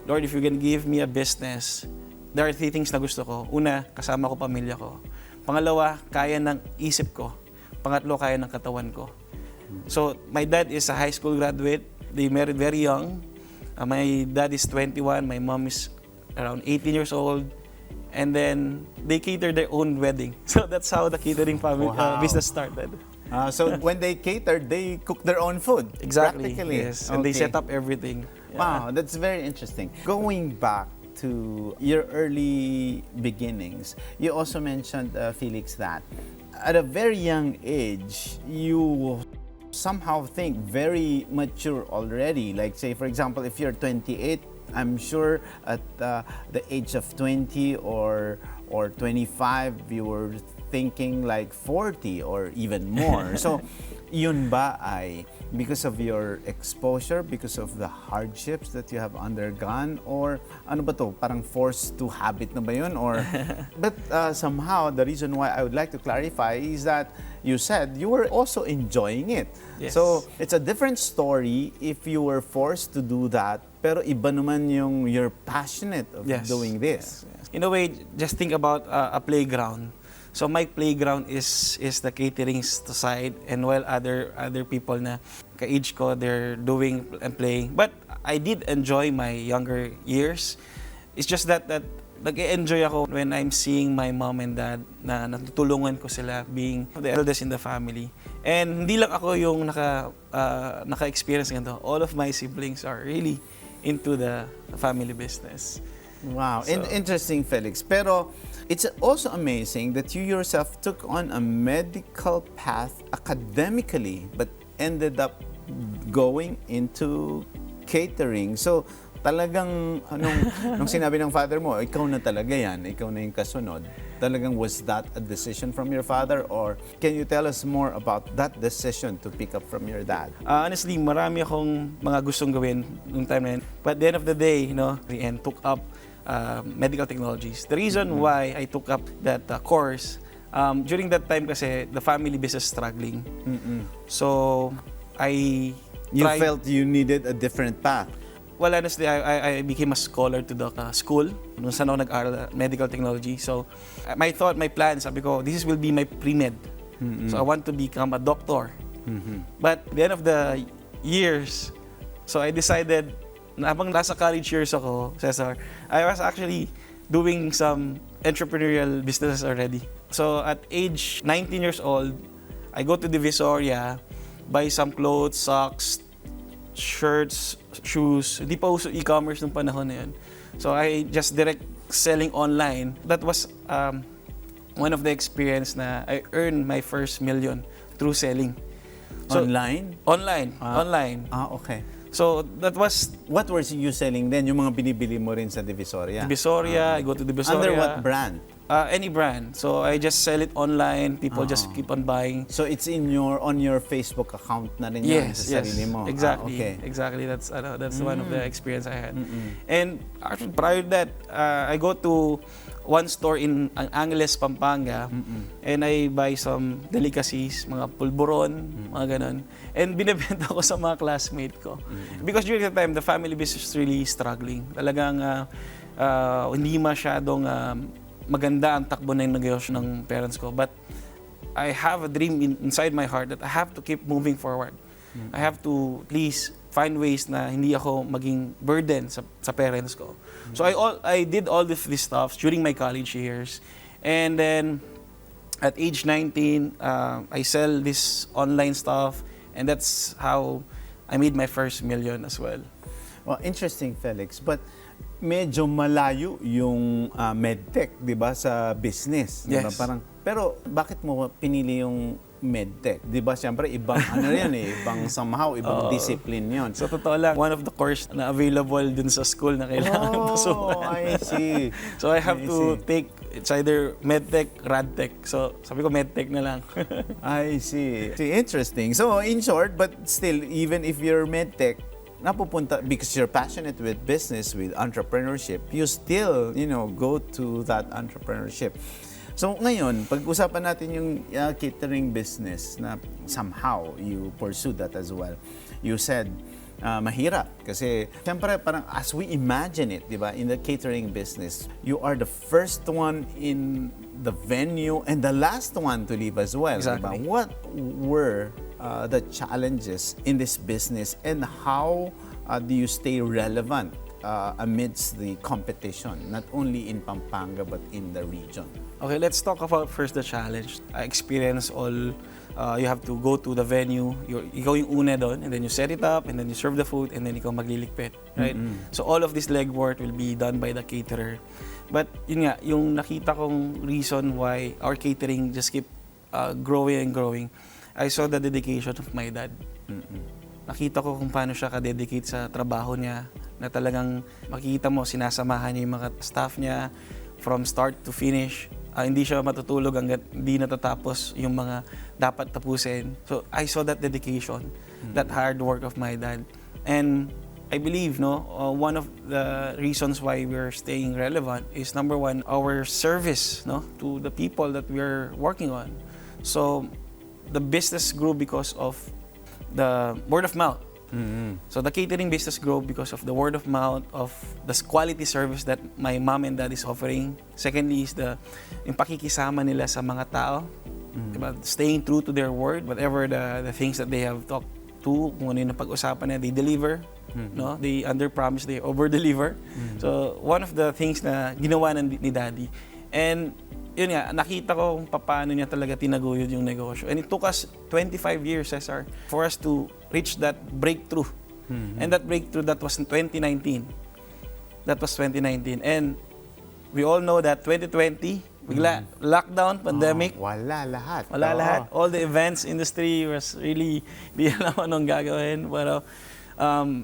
Lord, if you can give me a business, there are 3 things na gusto ko. Una, kasama ko pamilya ko. Pangalawa, kaya ng isip ko. Pangatlo, kaya ng katawan ko. So, my dad is a high school graduate. They married very young. My dad is 21. My mom is around 18 years old. And then, they catered their own wedding. So, that's how the catering family business started. So, when they catered, they cooked their own food? Exactly, Practically. yes. And they set up everything. Wow, that's very interesting. Going back to your early beginnings, you also mentioned, Felix, that at a very young age, you somehow think very mature already. Like, say, for example, if you're 28, I'm sure at the age of 20 or 25, you were thinking like 40 or even more. So, yun ba ay because of your exposure, because of the hardships that you have undergone, or ano ba to, parang forced to habit na ba yun? Or, but somehow, the reason why I would like to clarify is that you said you were also enjoying it. Yes. So, it's a different story if you were forced to do that, pero iba naman yung you're passionate of doing this. Yes. In a way, just think about a playground. So my playground is the catering side, and while other people na ka-age ko, they're doing and playing. But I did enjoy my younger years. It's just that nag-enjoy ako when I'm seeing my mom and dad na natutulungan ko sila being the eldest in the family. And hindi lang ako yung naka-experience ganito. All of my siblings are really into the family business. Wow, So, interesting, Felix. Pero it's also amazing that you yourself took on a medical path academically but ended up going into catering. So, talagang nung sinabi ng father mo, ikaw na talaga yan, ikaw na yung kasunod. Talagang was that a decision from your father, or can you tell us more about that decision to pick up from your dad? Honestly, marami akong mga gustong gawin nung time na yun. But at the end of the day, and took up medical technologies. The reason why I took up that course, During that time kasi, the family business struggling. So, You felt you needed a different path. Well, honestly, I became a scholar to the school. Nung saan ako nag-aral, medical technology. So, my thought, my plan, sabi ko, this will be my pre-med. So, I want to become a doctor. But at the end of the years, so I decided, na habang nasa college years ako, Cesar, I was actually doing some entrepreneurial businesses already. So, at age 19 years old, I go to Divisoria, buy some clothes, socks, shirts, shoes. Hindi pa uso e-commerce nung panahon na yun. So I just direct selling online. That was one of the experience na I earned my first million through selling. So, Online? Online. Okay. So that was... What were you selling then? Yung mga binibili mo rin sa Divisoria? Divisoria, I go to Divisoria. Under what brand? Any brand. So I just sell it online. People just keep on buying. So it's on your Facebook account na rin yan sa sarili mo? Exactly. Okay. Exactly. That's one of the experience I had. And actually, prior to that, I go to one store in Angeles, Pampanga, and I buy some delicacies, mga pulburon, mga ganon. And binibenta ko sa mga classmate ko. Because during the time, the family business is really struggling. Talagang hindi masyadong maganda ang takbo na yung negosyo ng parents ko. But I have a dream inside my heart that I have to keep moving forward. I have to at least find ways na hindi ako maging burden sa parents ko. So I did all this stuff during my college years. And then at age 19, I sell this online stuff. And that's how I made my first million as well. Well, interesting, Felix. But medyo malayo yung medtech, di ba, sa business. Diba? Yes. Pero bakit mo pinili yung medtech? Di ba, siyempre, ibang ano yan ibang somehow, ibang discipline yon. So, totoo lang, one of the course na available dun sa school na kailangan pasukan. I see. So, I have to take, it's either medtech, radtech. So, sabi ko medtech na lang. I see. Interesting. So, in short, but still, even if you're medtech, napupunta, because you're passionate with business, with entrepreneurship, you still, go to that entrepreneurship. So ngayon, pag-usapan natin yung catering business na somehow you pursue that as well. You said, mahirap kasi siyempre parang as we imagine it, di ba, in the catering business, you are the first one in the venue and the last one to leave as well. Exactly. Diba? What were the challenges in this business and how do you stay relevant amidst the competition, not only in Pampanga but in the region? Okay, let's talk about first the challenge. I experienced all, you have to go to the venue, ikaw yung una doon, and then you set it up, and then you serve the food, and then ikaw magliligpit, right? So all of this legwork will be done by the caterer. But yun nga, yung nakita kong reason why our catering just keep growing and growing, I saw the dedication of my dad. Nakita ko kung paano siya ka-dedicate sa trabaho niya, na talagang makikita mo, sinasamahan niya yung mga staff niya from start to finish. Hindi siya matutulog hanggat hindi natatapos yung mga dapat tapusin. So I saw that dedication, that hard work of my dad. And I believe, one of the reasons why we're staying relevant is number one, our service, to the people that we're working on. So the business grew because of the word of mouth. So the catering business grew because of the word of mouth, of the quality service that my mom and dad is offering. Secondly is yung pakikisama nila sa mga tao, diba? Staying true to their word, whatever the things that they have talked to, kung ano yung pag-usapan na, they deliver. They under-promise, they over-deliver. So one of the things na ginawa ni Daddy. And yun nga, nakita ko kung paano niya talaga tinaguyod yung negosyo. And it took us 25 years, Cesar, for us to reach that breakthrough. And that breakthrough, that was in 2019. That was 2019. And we all know that 2020, bigla, lockdown, pandemic. Wala lahat. Wala lahat. All the events industry was really, di alam anong gagawin. Pero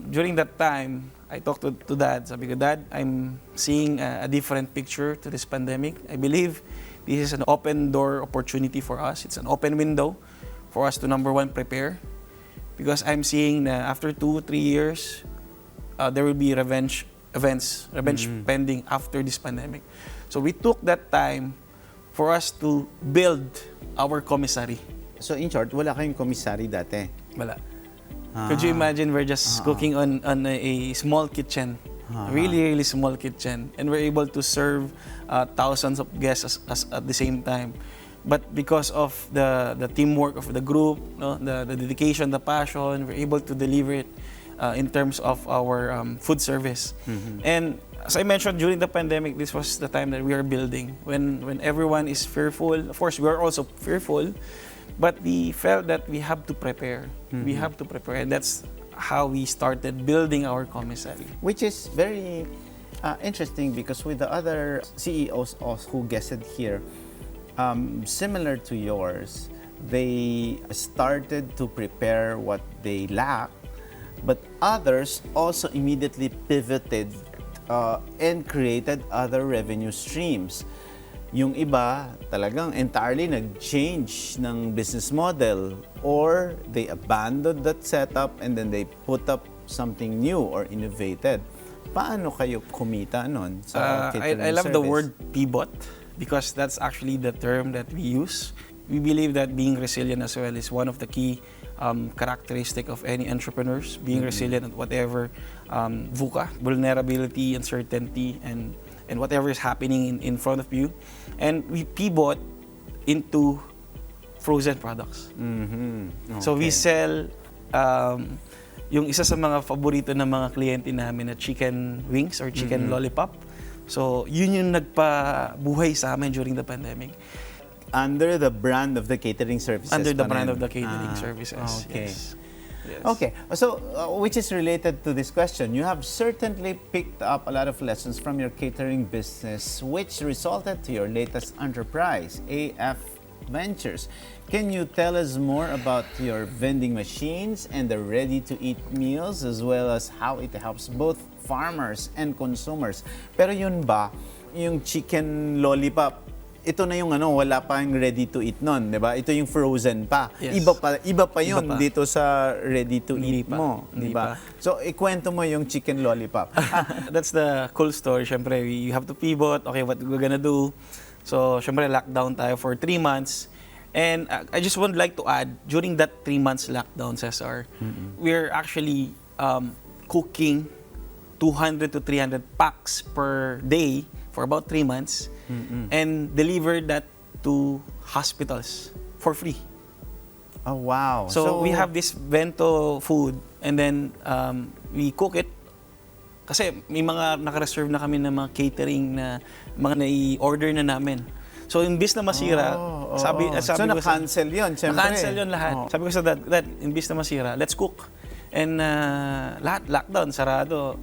during that time, I talked to Dad. Sabi ko, Dad, I'm seeing a different picture to this pandemic. I believe this is an open door opportunity for us. It's an open window for us to, number one, prepare. Because I'm seeing na after 2-3 years, there will be revenge pending after this pandemic. So we took that time for us to build our commissary. So in short, wala kayong commissary dati? Wala. Could you imagine we're just cooking on a small kitchen, really small kitchen, and we're able to serve thousands of guests at the same time. But because of the teamwork of the group, no, the dedication, the passion, we're able to deliver it in terms of our food service. And as I mentioned, during the pandemic, this was the time that we are building. When everyone is fearful, of course, we are also fearful, but we felt that we have to prepare. We have to prepare, and that's how we started building our commissary. Which is very interesting because with the other CEOs who guested here, similar to yours, they started to prepare what they lack, but others also immediately pivoted and created other revenue streams. Yung iba talagang entirely nag-change ng business model, or they abandoned that setup and then they put up something new or innovated. Paano kayo kumita nun sa catering I love service? the word pivot, because that's actually the term that we use. We believe that being resilient as well is one of the key characteristic of any entrepreneurs, being resilient at whatever VUCA, vulnerability, uncertainty, and whatever is happening in front of you. And we pivot into frozen products. Okay. So we sell yung isa sa mga paborito ng mga kliyente namin na chicken wings or chicken lollipop. So, yun yung nagpabuhay sa amin during the pandemic. Under the brand of the catering services? Under the brand rin? of the catering services, Okay. yes. Yes. Okay, so which is related to this question. You have certainly picked up a lot of lessons from your catering business, which resulted to your latest enterprise, AF Ventures. Can you tell us more about your vending machines and the ready-to-eat meals, as well as how it helps both farmers and consumers? Pero yun ba, yung chicken lollipop, ito na yung wala pa yung ready-to-eat nun, di ba? Ito yung frozen pa. Yes. Iba pa yun Iba pa. dito sa ready-to-eat mo, di Hindi ba? pa. So, ikwento mo yung chicken lollipop. That's the cool story. Siyempre, you have to pivot. Okay, what we're gonna do? So, siyempre, lockdown tayo for 3 months. And I just would like to add, during that 3 months lockdown, Cesar, we're actually cooking 200 to 300 packs per day for about 3 months and deliver that to hospitals for free. Oh, wow. So we have this bento food and then we cook it. Kasi may mga naka-reserve na kami ng mga catering na mga nai-order na namin. So imbis na masira, sabi so ko na-cancel yun, syempre. Na-cancel yun lahat. Sabi ko sa dad, imbis na masira, let's cook. And lahat, lockdown, sarado.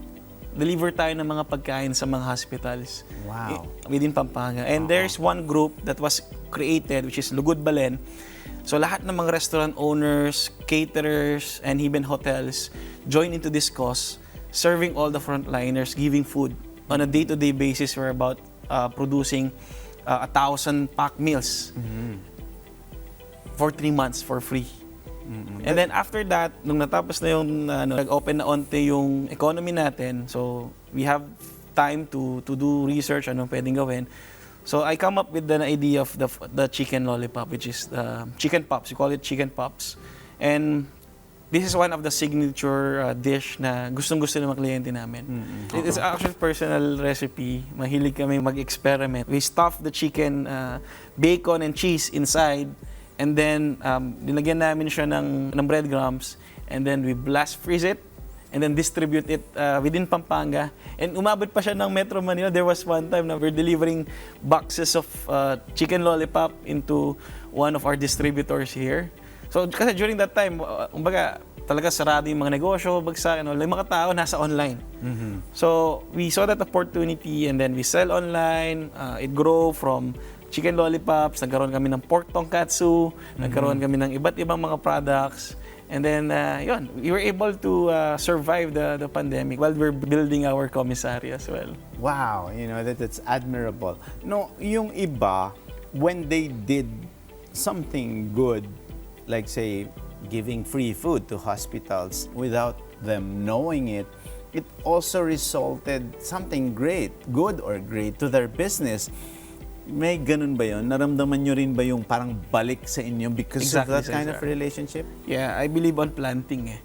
Deliver tayo ng mga pagkain sa mga hospitals. Wow. Within Pampanga. And there's one group that was created, which is Lugod Balen. So lahat ng mga restaurant owners, caterers, and even hotels join into this cause, serving all the frontliners, giving food. On a day-to-day basis, we're about producing 1,000 pack meals for 3 months for free. And then after that, nung natapos na yung nag-open na onte yung economy natin, so we have time to do research, anong pwedeng gawin. So I come up with the idea of the chicken lollipop, which is the chicken pops. We call it chicken pops. And this is one of the signature dish na gustong-gusto ng mga kliyente namin. It's actually personal recipe. Mahilig kami mag-experiment. We stuff the chicken, bacon and cheese inside. And then, dinagyan namin siya ng breadcrumbs. And then, we blast freeze it. And then, distribute it within Pampanga. And umabot pa siya ng Metro Manila. There was one time na we're delivering boxes of chicken lollipop into one of our distributors here. So, kasi during that time, umbaga, talaga sarado yung mga negosyo, bagsak, yung mga tao nasa online. So, we saw that opportunity and then we sell online. It grew from chicken lollipops, nagkaroon kami ng pork tonkatsu, nagkaroon kami ng iba't ibang mga products. And then, yun, we were able to survive the pandemic while we're building our commissary as well. Wow, that's admirable. No, yung iba, when they did something good, like say, giving free food to hospitals without them knowing it, it also resulted something great, good or great to their business. May ganun ba yun? Naramdaman nyo rin ba yung parang balik sa inyo because of that kind of relationship? Yeah, I believe on planting eh.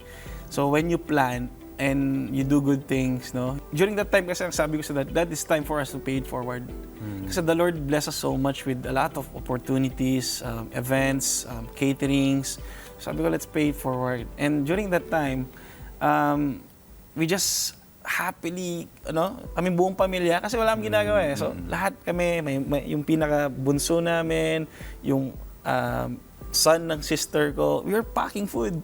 So when you plant and you do good things, no? During that time kasi ang sabi ko sa that is time for us to pay it forward. Kasi the Lord bless us so much with a lot of opportunities, events, caterings. Sabi ko, let's pay it forward. And during that time, we just happily, kami buong pamilya, kasi wala akong ginagawa eh. So, lahat kami, may yung pinaka-bunso namin, yung son ng sister ko, we were packing food,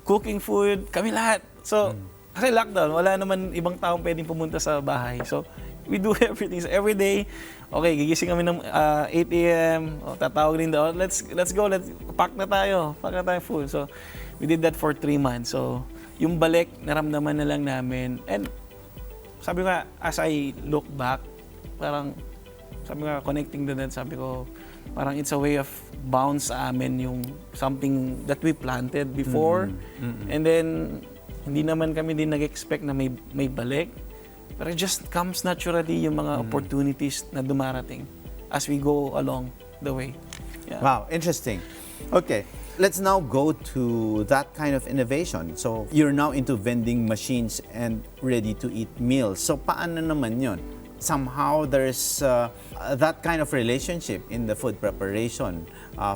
cooking food, kami lahat. So, kasi lockdown, wala naman ibang taong pwedeng pumunta sa bahay. So, we do everything. So, every day, okay, gigising kami ng 8 a.m., tatawag rin daw, let's go, pack na tayo food. So, we did that for 3 months. So, yung balik, naramdaman na lang namin. And sabi ko nga, as I look back, parang, sabi ko nga, connecting the dots, sabi ko, parang it's a way of bounce sa amin yung something that we planted before. And then, hindi naman kami din nag-expect na may balik. Pero it just comes naturally yung mga opportunities na dumarating as we go along the way. Yeah. Wow, interesting. Okay. Let's now go to that kind of innovation. So, you're now into vending machines and ready-to-eat meals. So, paano naman yun? Somehow, there's that kind of relationship in the food preparation,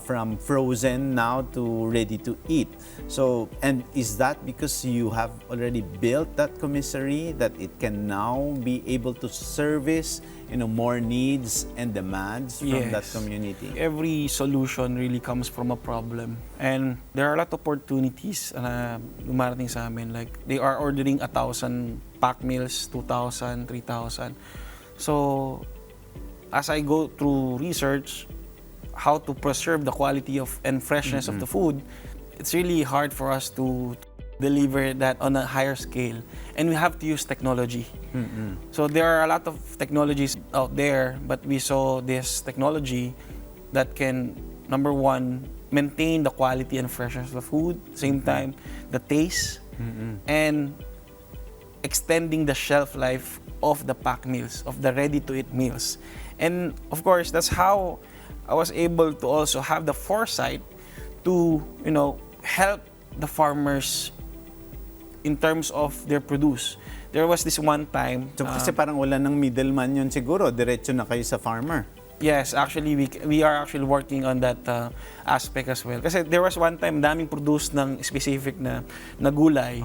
from frozen now to ready-to-eat. So, and is that because you have already built that commissary that it can now be able to service more needs and demands from that community? Every solution really comes from a problem. And there are a lot of opportunities na dumarating sa amin. Like, they are ordering 1,000 pack meals, 2,000, 3,000. So, as I go through research, how to preserve the quality of and freshness of the food, it's really hard for us to deliver that on a higher scale. And we have to use technology. So there are a lot of technologies out there, but we saw this technology that can, number one, maintain the quality and freshness of the food, same time, the taste, and extending the shelf life of the pack meals, of the ready-to-eat meals. And of course, that's how I was able to also have the foresight to, help the farmers in terms of their produce. There was this one time... So, kasi parang wala ng middleman yun siguro, diretso na kayo sa farmer. Yes, actually, we are actually working on that aspect as well. Kasi there was one time, daming produce ng specific na gulay.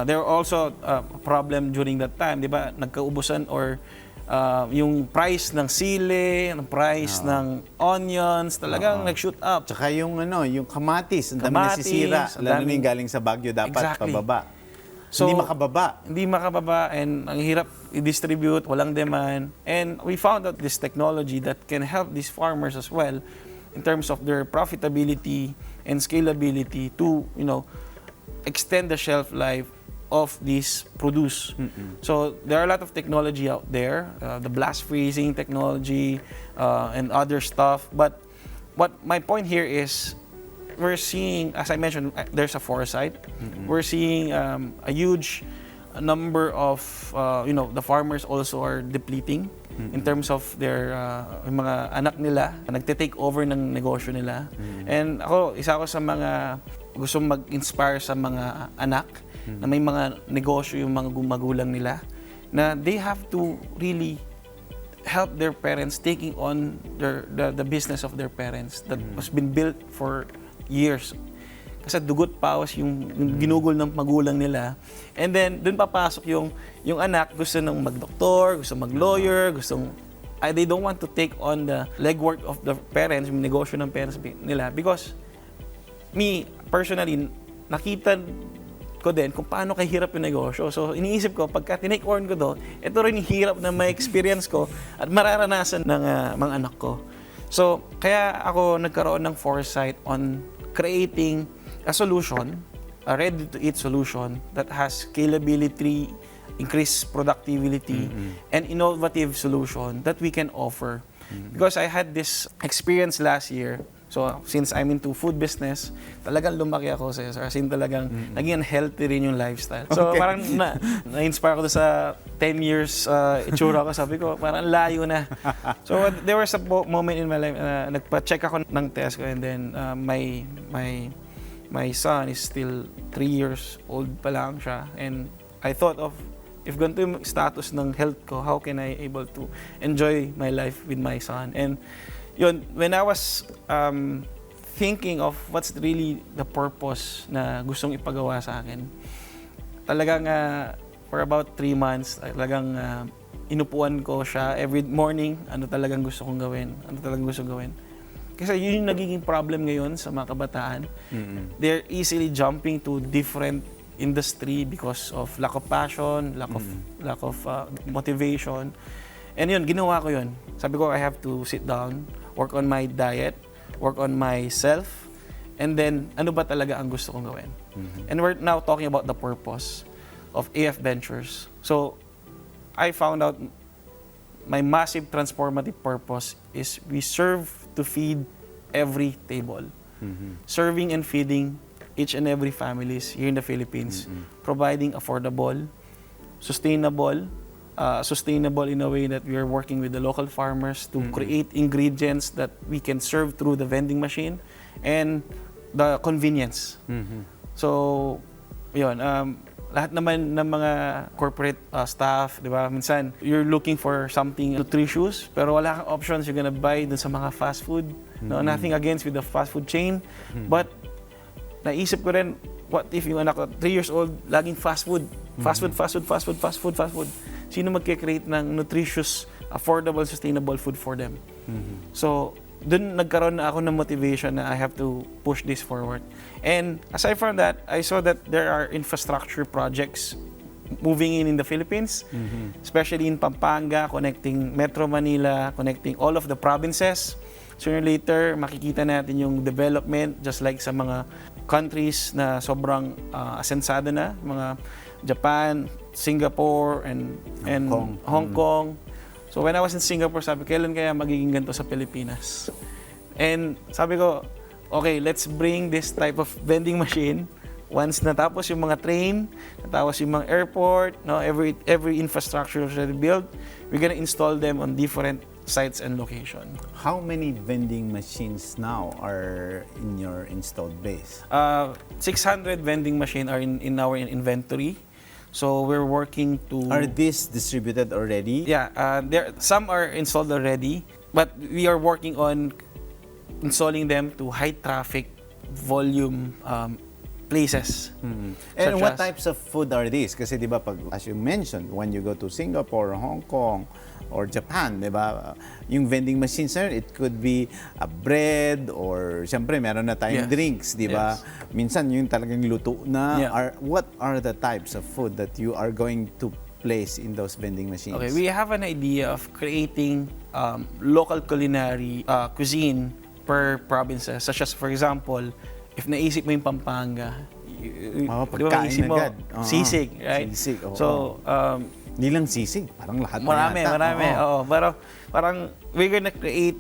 There were also a problem during that time, di ba? Nagkaubusan or yung price ng sili, ang price ng onions, talagang nag-shoot up. Tsaka yung kamatis, ang dami nasisira. Lalo na yung galing sa Baguio, dapat pababa. So, hindi makababa and ang hirap i-distribute, walang demand. And we found out this technology that can help these farmers as well in terms of their profitability and scalability to, extend the shelf life of this produce. So there are a lot of technology out there, the blast freezing technology and other stuff. But what my point here is, we're seeing, as I mentioned, there's a foresight. We're seeing a huge number of, the farmers also are depleting in terms of their mga anak nila, nagte-take over ng negosyo nila. And isa ako sa mga gustong mag-inspire sa mga anak na may mga negosyo yung mga magulang nila, na they have to really help their parents taking on the business of their parents that has been built for years. Kasi dugot pawas yung ginugol ng magulang nila. And then, dun papasok yung anak, gusto nang mag-doktor, gusto mag-lawyer, they don't want to take on the legwork of the parents, yung negosyo ng parents nila. Because, me, personally, nakita ko din kung paano kahirap yung negosyo. So, iniisip ko, pagka tinake on ko doon, ito rin yung hirap na may experience ko at mararanasan ng mga anak ko. So, kaya ako nagkaroon ng foresight on creating a solution, a ready-to-eat solution that has scalability, increased productivity, and innovative solution that we can offer. Because I had this experience last year. So, since I'm into food business, talagang lumaki ako sa as in talagang naging unhealthy rin yung lifestyle. So, Okay. parang na-inspire ako doon sa 10 years itsura ko. Sabi ko, parang layo na. So, there was a moment in my life na nagpa-check ako ng test ko, and then my son is still 3 years old pa lang siya, and I thought of, if ganito yung status ng health ko, how can I able to enjoy my life with my son? And yun, when I was thinking of what's really the purpose na gustong ipagawa sa akin, talagang for about 3 months, talagang inupuan ko siya every morning, ano talagang gusto kong gawin, ano talagang gusto gawin. Kasi yun yung nagiging problem ngayon sa mga kabataan. They're easily jumping to different industry because of lack of passion, lack of motivation. And yun, ginawa ko yun. Sabi ko, I have to sit down, work on my diet, work on myself, and then ano ba talaga ang gusto kong gawin. And we're now talking about the purpose of AF Ventures. So, I found out my massive transformative purpose is we serve to feed every table. Serving and feeding each and every families here in the Philippines, providing affordable, sustainable in a way that we are working with the local farmers to create ingredients that we can serve through the vending machine and the convenience. So, yun, lahat naman ng mga corporate staff, di ba? Minsan, you're looking for something nutritious, pero wala kang options, you're gonna buy dun sa mga fast food. No, nothing against with the fast food chain, but naisip ko rin, what if yung anak ko, 3 years old, laging fast food. Fast food. Sino magkikreate ng nutritious, affordable, sustainable food for them? So, dun nagkaroon na ako ng motivation na I have to push this forward. And aside from that, I saw that there are infrastructure projects moving in the Philippines, especially in Pampanga, connecting Metro Manila, connecting all of the provinces. Sooner or later, makikita natin yung development just like sa mga countries na sobrang asensado na, mga Japan, Singapore, and Hong Kong. So when I was in Singapore, sabi, kailan kaya magiging ganito sa Pilipinas? And sabi ko, okay, let's bring this type of vending machine. Once natapos yung mga train, natapos yung mga airport, no, every infrastructure is already built, we're gonna install them on different sites and location. How many vending machines now are in your installed base? 600 vending machines are in our inventory. So we're working to... Are these distributed already? Yeah, some are installed already, but we are working on installing them to high traffic volume places. And what types of food are these? Kasi di ba, as you mentioned, when you go to Singapore, Hong Kong, or Japan, di ba? Yung vending machines, sir, it could be a bread or siyempre meron na tayong drinks, di ba? Minsan yung talagang luto na. What are the types of food that you are going to place in those vending machines? Okay, we have an idea of creating local culinary cuisine per provinces, such as, for example, if naisip mo yung Pampanga, di ba maisip mo, sisig, right? Sisig, So, hindi lang sisig, parang lahat marami. Pero parang we're gonna create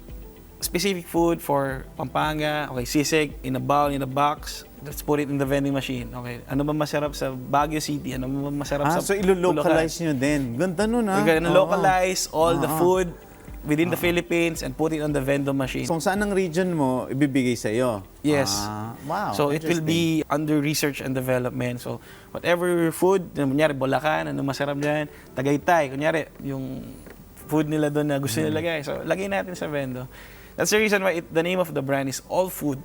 specific food for Pampanga. Okay, sisig in a bowl, in a box. Let's put it in the vending machine. Okay, ano ba masarap sa Baguio City? Ano ba masarap sa so ilo-localize nyo din. Ganda nun, ha? We're gonna localize all the food within the Philippines and put it on the vending machine. So saan ang region mo ibibigay sa iyo? Yes. Wow. So it will be under research and development. So whatever food, kunyari Bulacan, ano masarap diyan, Tagaytay, kunyari yung food nila doon na gusto nila lagay. So lagay natin sa vendo. That's the reason why the name of the brand is All Food.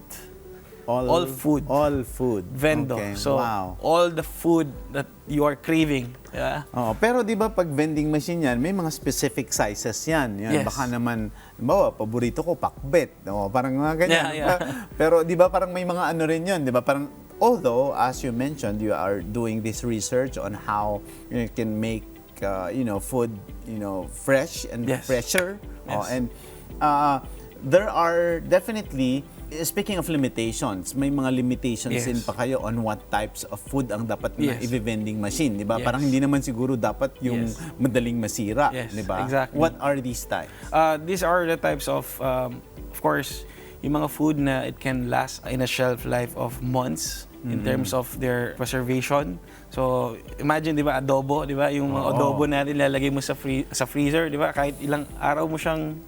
All food. All food. Vendo. Okay. So all the food that you are craving. Yeah. Pero di ba pag vending machine yan, may mga specific sizes yan. Yes. Baka naman, bawa, paborito ko, pakbet. Parang mga ganyan. Yeah. Pero di ba parang may mga ano rin yun, di ba? Parang, although, as you mentioned, you are doing this research on how you can make food, fresh and fresher. Yes. And there are definitely, speaking of limitations, may mga limitations din pa kayo on what types of food ang dapat na i-vending machine, di ba? Parang hindi naman siguro dapat yung madaling masira, di ba? Exactly. What are these types? These are the types of course, yung mga food na it can last in a shelf life of months in terms of their preservation. So, imagine, di ba, adobo, di ba? Yung mga adobo na nilalagay mo sa freezer, di ba? Kahit ilang araw mo siyang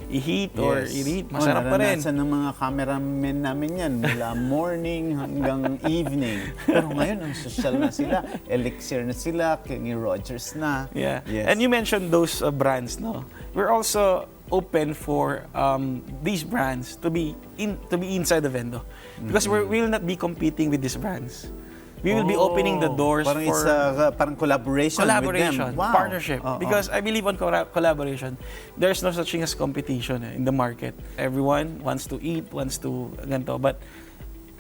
i-heat or i-reheat, masarap pa rin. Naranasan ng mga cameramen namin yan, mula morning hanggang evening. Pero ngayon, ang social na sila. Elixir na sila, Kenny Rogers na. Yeah. Yes. And you mentioned those brands, no? We're also open for these brands to be inside the vendor, because we will not be competing with these brands. We will be opening the doors parang for it's parang collaboration with them. Wow. Partnership. Because I believe on collaboration. There's no such thing as competition in the market. Everyone wants to eat, wants to ganito, but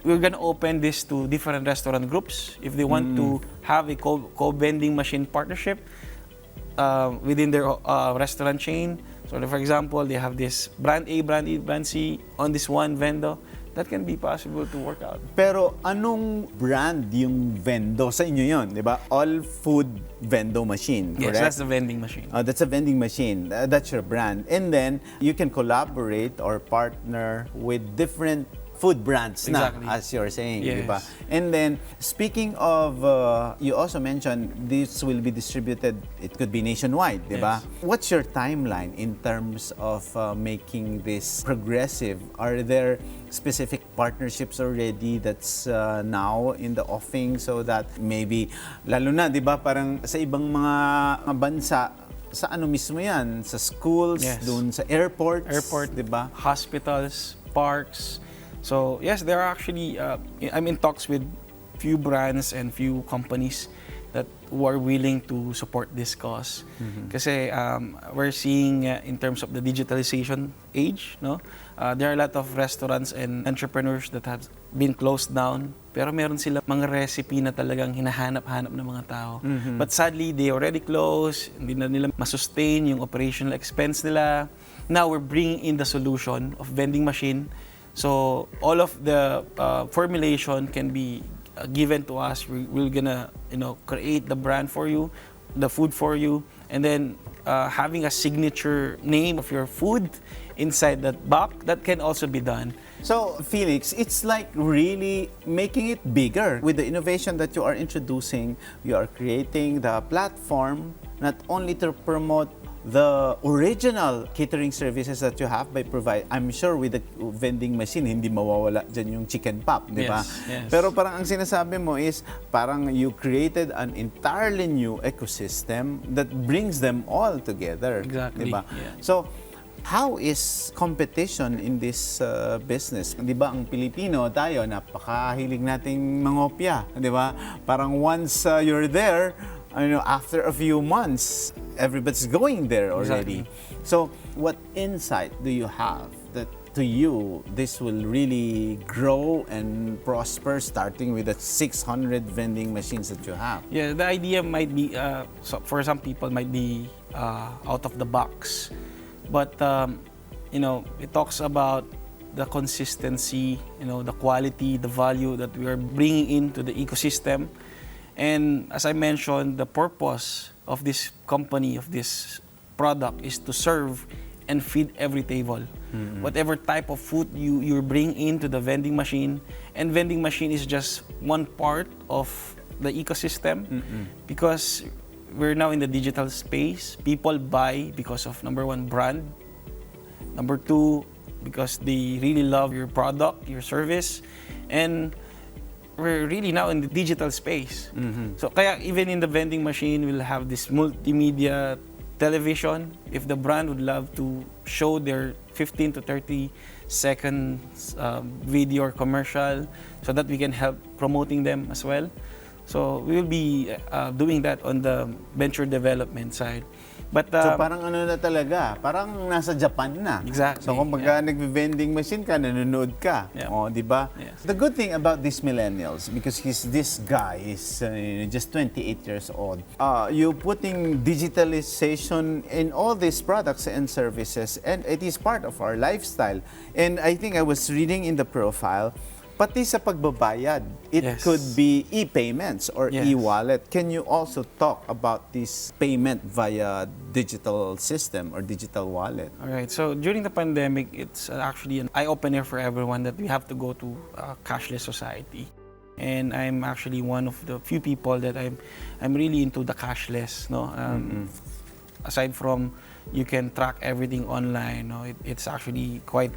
we're gonna open this to different restaurant groups if they want to have a co-vending machine partnership within their restaurant chain. So, for example, they have this brand A, brand E, brand C on this one vendor. That can be possible to work out. Pero anong brand yung vendo? Sa inyo yun, di ba? All food vendo machine, correct? Yes, that's the vending machine. That's a vending machine. That's your brand. And then, you can collaborate or partner with different food brands Exactly. na, as you're saying, Yes. di ba? And then, speaking of, you also mentioned this will be distributed, it could be nationwide, di ba? Yes. What's your timeline in terms of making this progressive? Are there specific partnerships already that's now in the offing so that maybe, lalo na, di ba, parang sa ibang mga bansa, sa ano mismo yan? Sa schools, Yes. doon sa airports, di ba? Hospitals, parks. So yes, there are actually, I'm in talks with few brands and few companies that who are willing to support this cause. Kasi we're seeing in terms of the digitalization age, no? There are a lot of restaurants and entrepreneurs that have been closed down, pero meron sila mga recipe na talagang hinahanap-hanap ng mga tao. But sadly, they already closed, hindi na nila masustain yung operational expense nila. Now we're bringing in the solution of vending machine. So all of the formulation can be given to us. We're gonna, create the brand for you, the food for you, and then having a signature name of your food inside that box, that can also be done. So, Felix, it's like really making it bigger. With the innovation that you are introducing, you are creating the platform not only to promote the original catering services that you have by I'm sure with the vending machine, hindi mawawala dyan yung chicken pop, di ba? Yes, yes. Pero parang ang sinasabi mo is, parang you created an entirely new ecosystem that brings them all together. Exactly, Di ba? yeah. So, how is competition in this business? Di ba ang Pilipino tayo, napakahilig nating mangopya, di ba? Parang once you're there, after a few months, everybody's going there already. Exactly. So, what insight do you have that to you, this will really grow and prosper starting with the 600 vending machines that you have? Yeah, the idea might be, for some people, might be out of the box. But, it talks about the consistency, the quality, the value that we are bringing into the ecosystem. And as I mentioned, the purpose of this company, of this product, is to serve and feed every table. Whatever type of food you bring into the vending machine, and vending machine is just one part of the ecosystem, because we're now in the digital space. People buy because of, number one, brand. Number two, because they really love your product, your service. And we're really now in the digital space. So kaya even in the vending machine, we'll have this multimedia television. If the brand would love to show their 15 to 30 seconds video or commercial, so that we can help promoting them as well. So we will be doing that on the venture development side. But, so parang ano na talaga, parang nasa Japan na. Exactly. So kung nag-vending machine ka, nanonood ka. Yeah. O, di ba? Yes. The good thing about these millennials, because this guy is just 28 years old, you putting digitalization in all these products and services, and it is part of our lifestyle. And I think I was reading in the profile, Pati sa pagbabayad, it Yes. could be e-payments or Yes. e-wallet. Can you also talk about this payment via digital system or digital wallet? All right. So during the pandemic, it's actually an eye-opener for everyone that we have to go to a cashless society. And I'm actually one of the few people that I'm really into the cashless. No, aside from you can track everything online. No, it's actually quite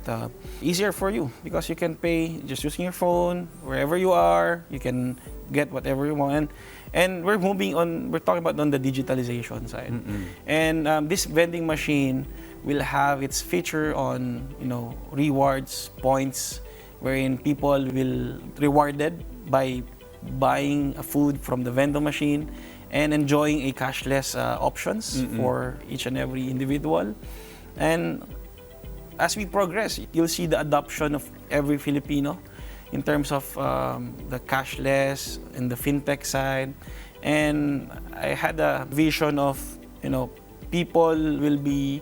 easier for you because you can pay just using your phone wherever you are. You can get whatever you want. And we're moving on. We're talking about on the digitalization side. And this vending machine will have its feature on rewards points, wherein people will rewarded by buying a food from the vending machine and enjoying a cashless options for each and every individual. And as we progress, you'll see the adoption of every Filipino in terms of the cashless and the fintech side. And I had a vision of, people will be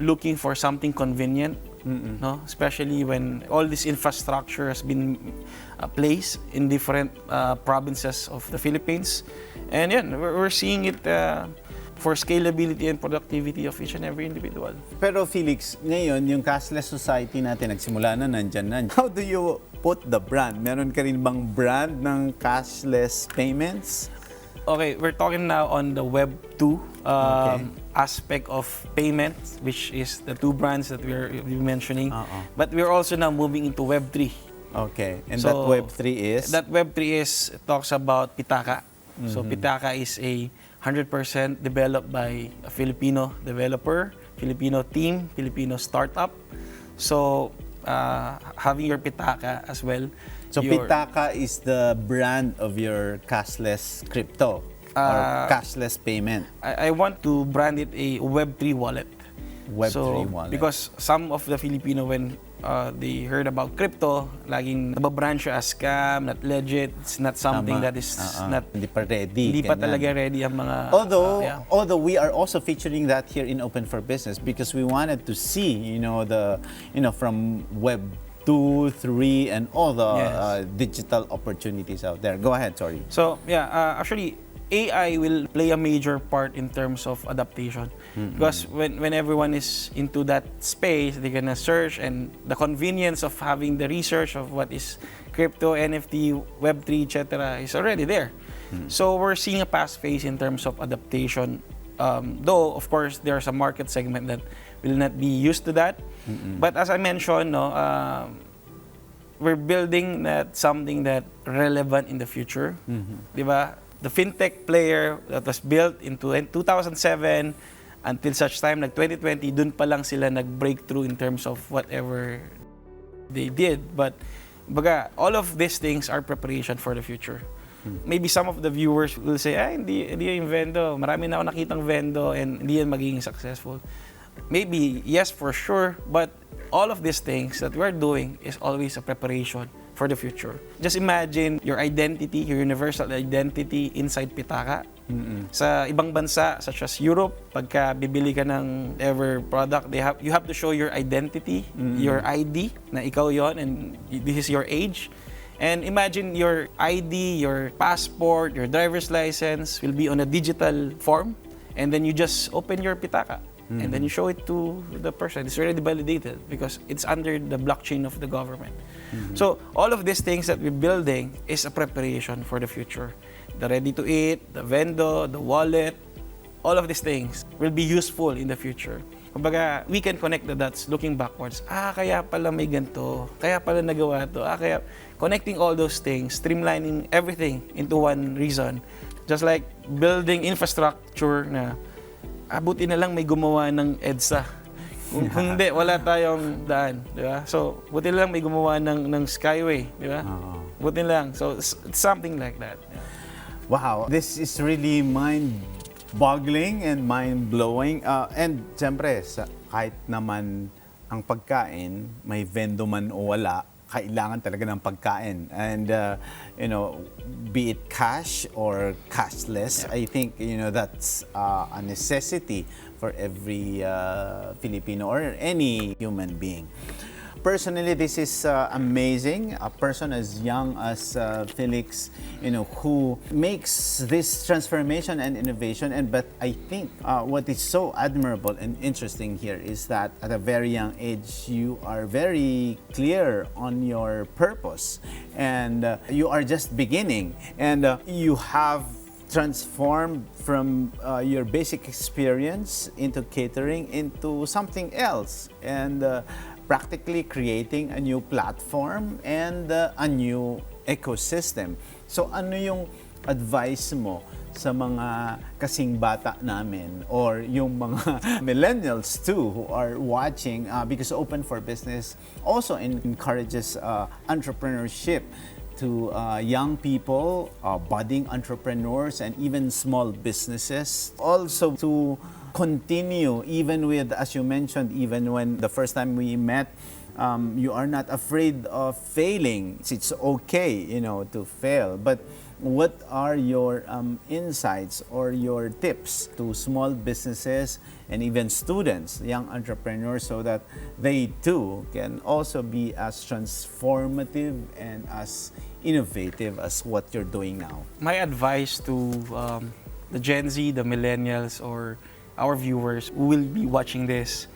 looking for something convenient, no? Especially when all this infrastructure has been placed in different provinces of the Philippines. And yeah, we're seeing it for scalability and productivity of each and every individual. Pero Felix, ngayon, yung cashless society natin, nagsimula na, nandyan na. How do you put the brand? Meron ka rin bang brand ng cashless payments? Okay, we're talking now on the Web 2 aspect of payments, which is the two brands that we're mentioning. But we're also now moving into Web 3. Okay, and that Web 3 is? That Web 3 talks about Pitaka. So Pitaka is a 100% developed by a Filipino developer, Filipino team, Filipino startup. So having your Pitaka as well. So Pitaka is the brand of your cashless crypto or cashless payment. I want to brand it a Web3 wallet. Web3 wallet. Because some of the Filipino, when they heard about crypto, laging nababrand siya as scam, not legit, it's not something that is not... Hindi pa ready. Hindi pa talaga ready ang mga... Although we are also featuring that here in Open for Business because we wanted to see, from Web 2, 3, and all the digital opportunities out there. Go ahead, sorry. So, actually, AI will play a major part in terms of adaptation. Because when everyone is into that space, they're gonna search, and the convenience of having the research of what is crypto, NFT, Web3, etc. is already there. So we're seeing a fast pace in terms of adaptation. Though, of course, there's a market segment that will not be used to that. But as I mentioned, we're building something that relevant in the future. Diba? The fintech player that was built in 2007 until such time, like 2020, dun pa lang sila nag-breakthrough in terms of whatever they did. But all of these things are preparation for the future. Maybe some of the viewers will say, hindi yung vendo. Marami na ako nakitang vendo and hindi yan magiging successful. Maybe, yes, for sure, but all of these things that we're doing is always a preparation for the future. Just imagine your identity, your universal identity inside Pitaka. Sa ibang bansa, such as Europe, pagka bibili ka ng ever product, you have to show your identity, your ID, na ikaw yon, and this is your age. And imagine your ID, your passport, your driver's license will be on a digital form, and then you just open your Pitaka. And then you show it to the person. It's already validated because it's under the blockchain of the government. So all of these things that we're building is a preparation for the future. The ready-to-eat, the vendo, the wallet, all of these things will be useful in the future. Kumbaga, we can connect the dots looking backwards. Kaya pala may ganito. Kaya pala nagawa to. Kaya connecting all those things, streamlining everything into one reason. Just like building infrastructure na buti na lang may gumawa ng EDSA. Kung hindi, wala tayong daan, di ba? So, buti na lang may gumawa ng Skyway, di ba? Buti na lang. So, it's something like that. Yeah. Wow, this is really mind-boggling and mind-blowing. And siyempre, kahit naman ang pagkain, may vendo man o wala, kailangan talaga ng pagkain. And, be it cash or cashless, I think, that's a necessity for every Filipino or any human being. personally, this is amazing. A person as young as Felix, who makes this transformation and innovation. But I think what is so admirable and interesting here is that at a very young age, you are very clear on your purpose, and you are just beginning, and you have transformed from your basic experience into catering into something else, and practically creating a new platform and a new ecosystem. So ano yung advice mo sa mga kasing bata namin or yung mga millennials too who are watching, because Open for Business also encourages entrepreneurship to young people, budding entrepreneurs, and even small businesses. Also to continue, even with, as you mentioned, even when the first time we met, you are not afraid of failing. It's okay, to fail. But what are your insights or your tips to small businesses and even students, young entrepreneurs, so that they too can also be as transformative and as innovative as what you're doing now? My advice to the Gen Z, the millennials, or our viewers who will be watching this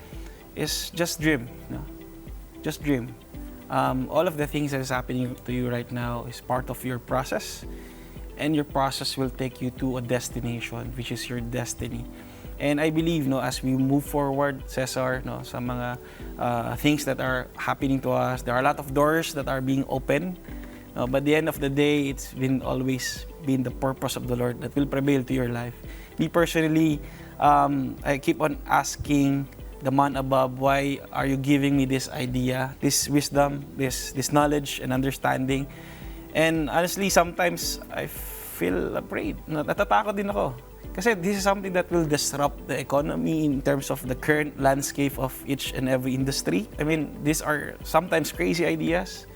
is just dream. Just dream. All of the things that is happening to you right now is part of your process, and your process will take you to a destination, which is your destiny. And I believe, as we move forward, Cesar, sa mga things that are happening to us, there are a lot of doors that are being opened. But at the end of the day, it's always been the purpose of the Lord that will prevail to your life. Me personally, I keep on asking the man above, why are you giving me this idea, this wisdom, this knowledge and understanding? And honestly, sometimes I feel afraid. Natatakot din ako. Kasi this is something that will disrupt the economy in terms of the current landscape of each and every industry. I mean, these are sometimes crazy ideas,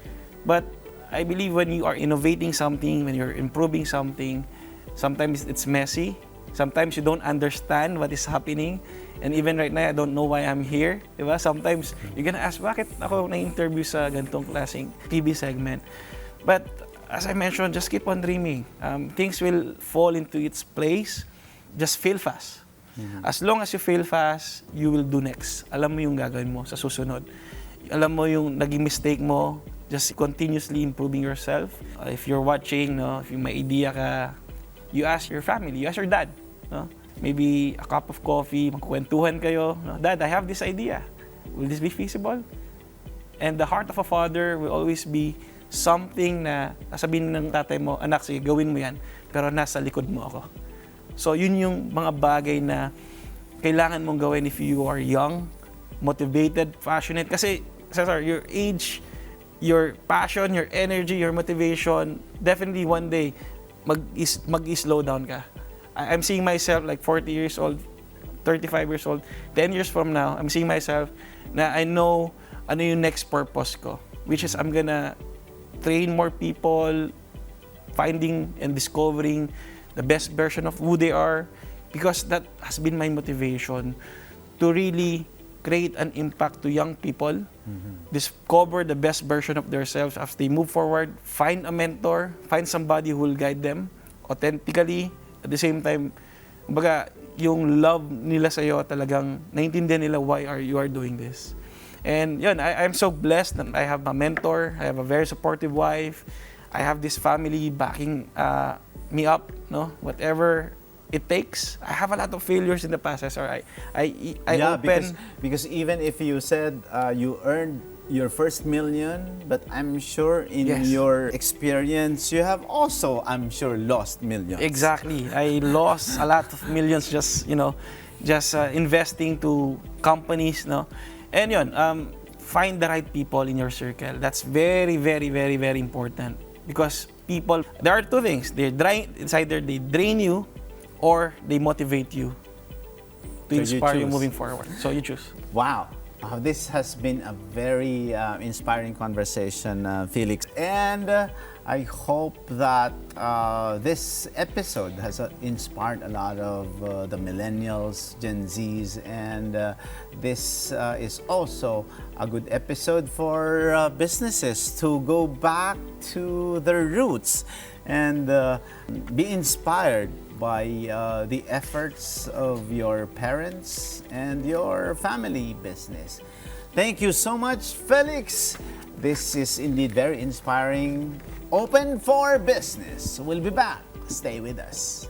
but I believe when you are innovating something, when you're improving something, sometimes it's messy. Sometimes you don't understand what is happening. And even right now, I don't know why I'm here. Diba? Sometimes you're gonna ask, bakit ako na-interview sa ganitong klaseng TV segment? But as I mentioned, just keep on dreaming. Things will fall into its place. Just fail fast. As long as you fail fast, you will do next. Alam mo yung gagawin mo sa susunod. Alam mo yung naging mistake mo. Just continuously improving yourself. If you're watching, if you may idea ka, you ask your family, you ask your dad. Maybe a cup of coffee, magkukwentuhan kayo. Dad, I have this idea. Will this be feasible? And the heart of a father will always be something na sabihin ng tatay mo, anak, sige, gawin mo yan, pero nasa likod mo ako. So yun yung mga bagay na kailangan mong gawin if you are young, motivated, passionate. Kasi, Cesar, your age, your passion, your energy, your motivation, definitely one day, mag-slow down ka. I'm seeing myself like 40 years old, 35 years old, 10 years from now, I'm seeing myself na I know ano yung next purpose ko, which is I'm gonna train more people, finding and discovering the best version of who they are, because that has been my motivation to really create an impact to young people, discover the best version of themselves as they move forward, find a mentor, find somebody who will guide them authentically. At the same time, kumbaga, yung love nila sa'yo talagang naintindihan nila why you are doing this. And yun, I'm so blessed that I have a mentor, I have a very supportive wife, I have this family backing me up, whatever it takes. I have a lot of failures in the past, Cesar. I open... Because even if you said you earned your first million, but I'm sure in your experience, you have also, I'm sure, lost millions. Exactly. I lost a lot of millions just investing to companies, And yun, find the right people in your circle. That's very, very, very, very important. Because people, there are two things. It's either they drain you or they motivate you to inspire you moving forward. So you choose. Wow. This has been a very inspiring conversation, Felix. And I hope that this episode has inspired a lot of the millennials, Gen Zs, and this is also a good episode for businesses to go back to their roots and be inspired by the efforts of your parents and your family business. Thank you so much, Felix. This is indeed very inspiring. Open for Business. We'll be back. Stay with us.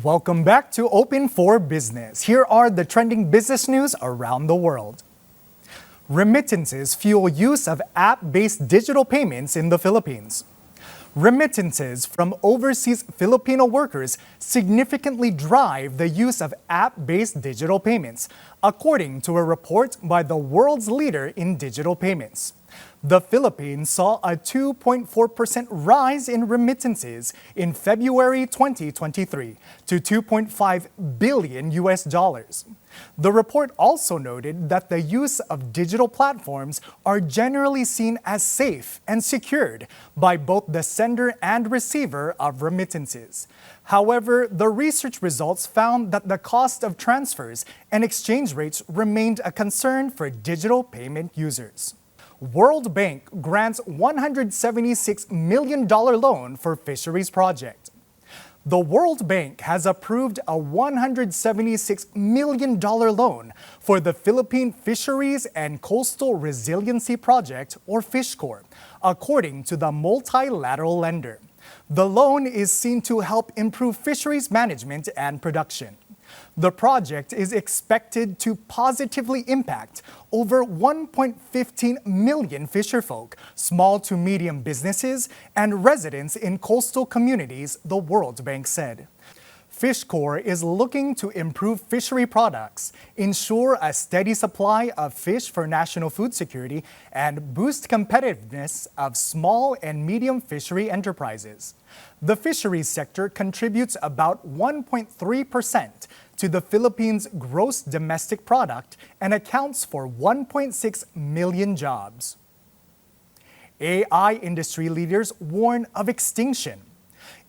Welcome back to Open for Business. Here are the trending business news around the world. Remittances fuel use of app-based digital payments in the Philippines. Remittances from overseas Filipino workers significantly drive the use of app-based digital payments, according to a report by the world's leader in digital payments. The Philippines saw a 2.4% rise in remittances in February 2023 to $2.5 billion. The report also noted that the use of digital platforms are generally seen as safe and secured by both the sender and receiver of remittances. However, the research results found that the cost of transfers and exchange rates remained a concern for digital payment users. World Bank grants $176 million loan for fisheries project. The World Bank has approved a $176 million loan for the Philippine Fisheries and Coastal Resiliency Project, or FishCorp, according to the multilateral lender. The loan is seen to help improve fisheries management and production. The project is expected to positively impact over 1.15 million fisherfolk, small to medium businesses, and residents in coastal communities, the World Bank said. FishCorp is looking to improve fishery products, ensure a steady supply of fish for national food security, and boost competitiveness of small and medium fishery enterprises. The fisheries sector contributes about 1.3% to the Philippines' gross domestic product and accounts for 1.6 million jobs. AI industry leaders warn of extinction.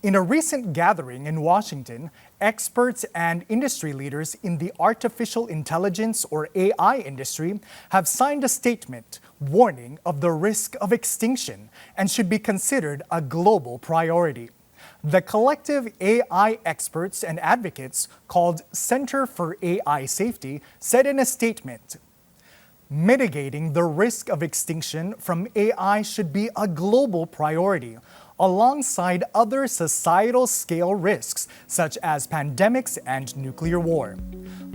In a recent gathering in Washington, experts and industry leaders in the artificial intelligence or AI industry have signed a statement warning of the risk of extinction and should be considered a global priority. The collective AI experts and advocates, called Center for AI Safety, said in a statement, "Mitigating the risk of extinction from AI should be a global priority, alongside other societal scale risks such as pandemics and nuclear war."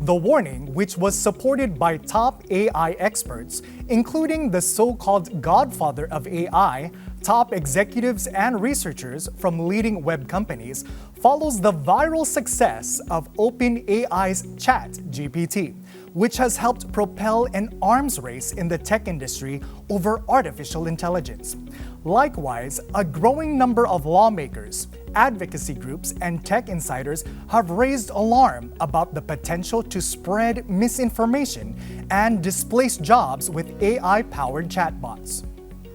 The warning, which was supported by top AI experts, including the so-called godfather of AI, top executives and researchers from leading web companies, follows the viral success of OpenAI's ChatGPT, which has helped propel an arms race in the tech industry over artificial intelligence. Likewise, a growing number of lawmakers, advocacy groups, and tech insiders have raised alarm about the potential to spread misinformation and displace jobs with AI-powered chatbots.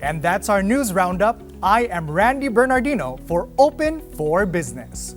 And that's our news roundup. I am Randy Bernardino for Open for Business.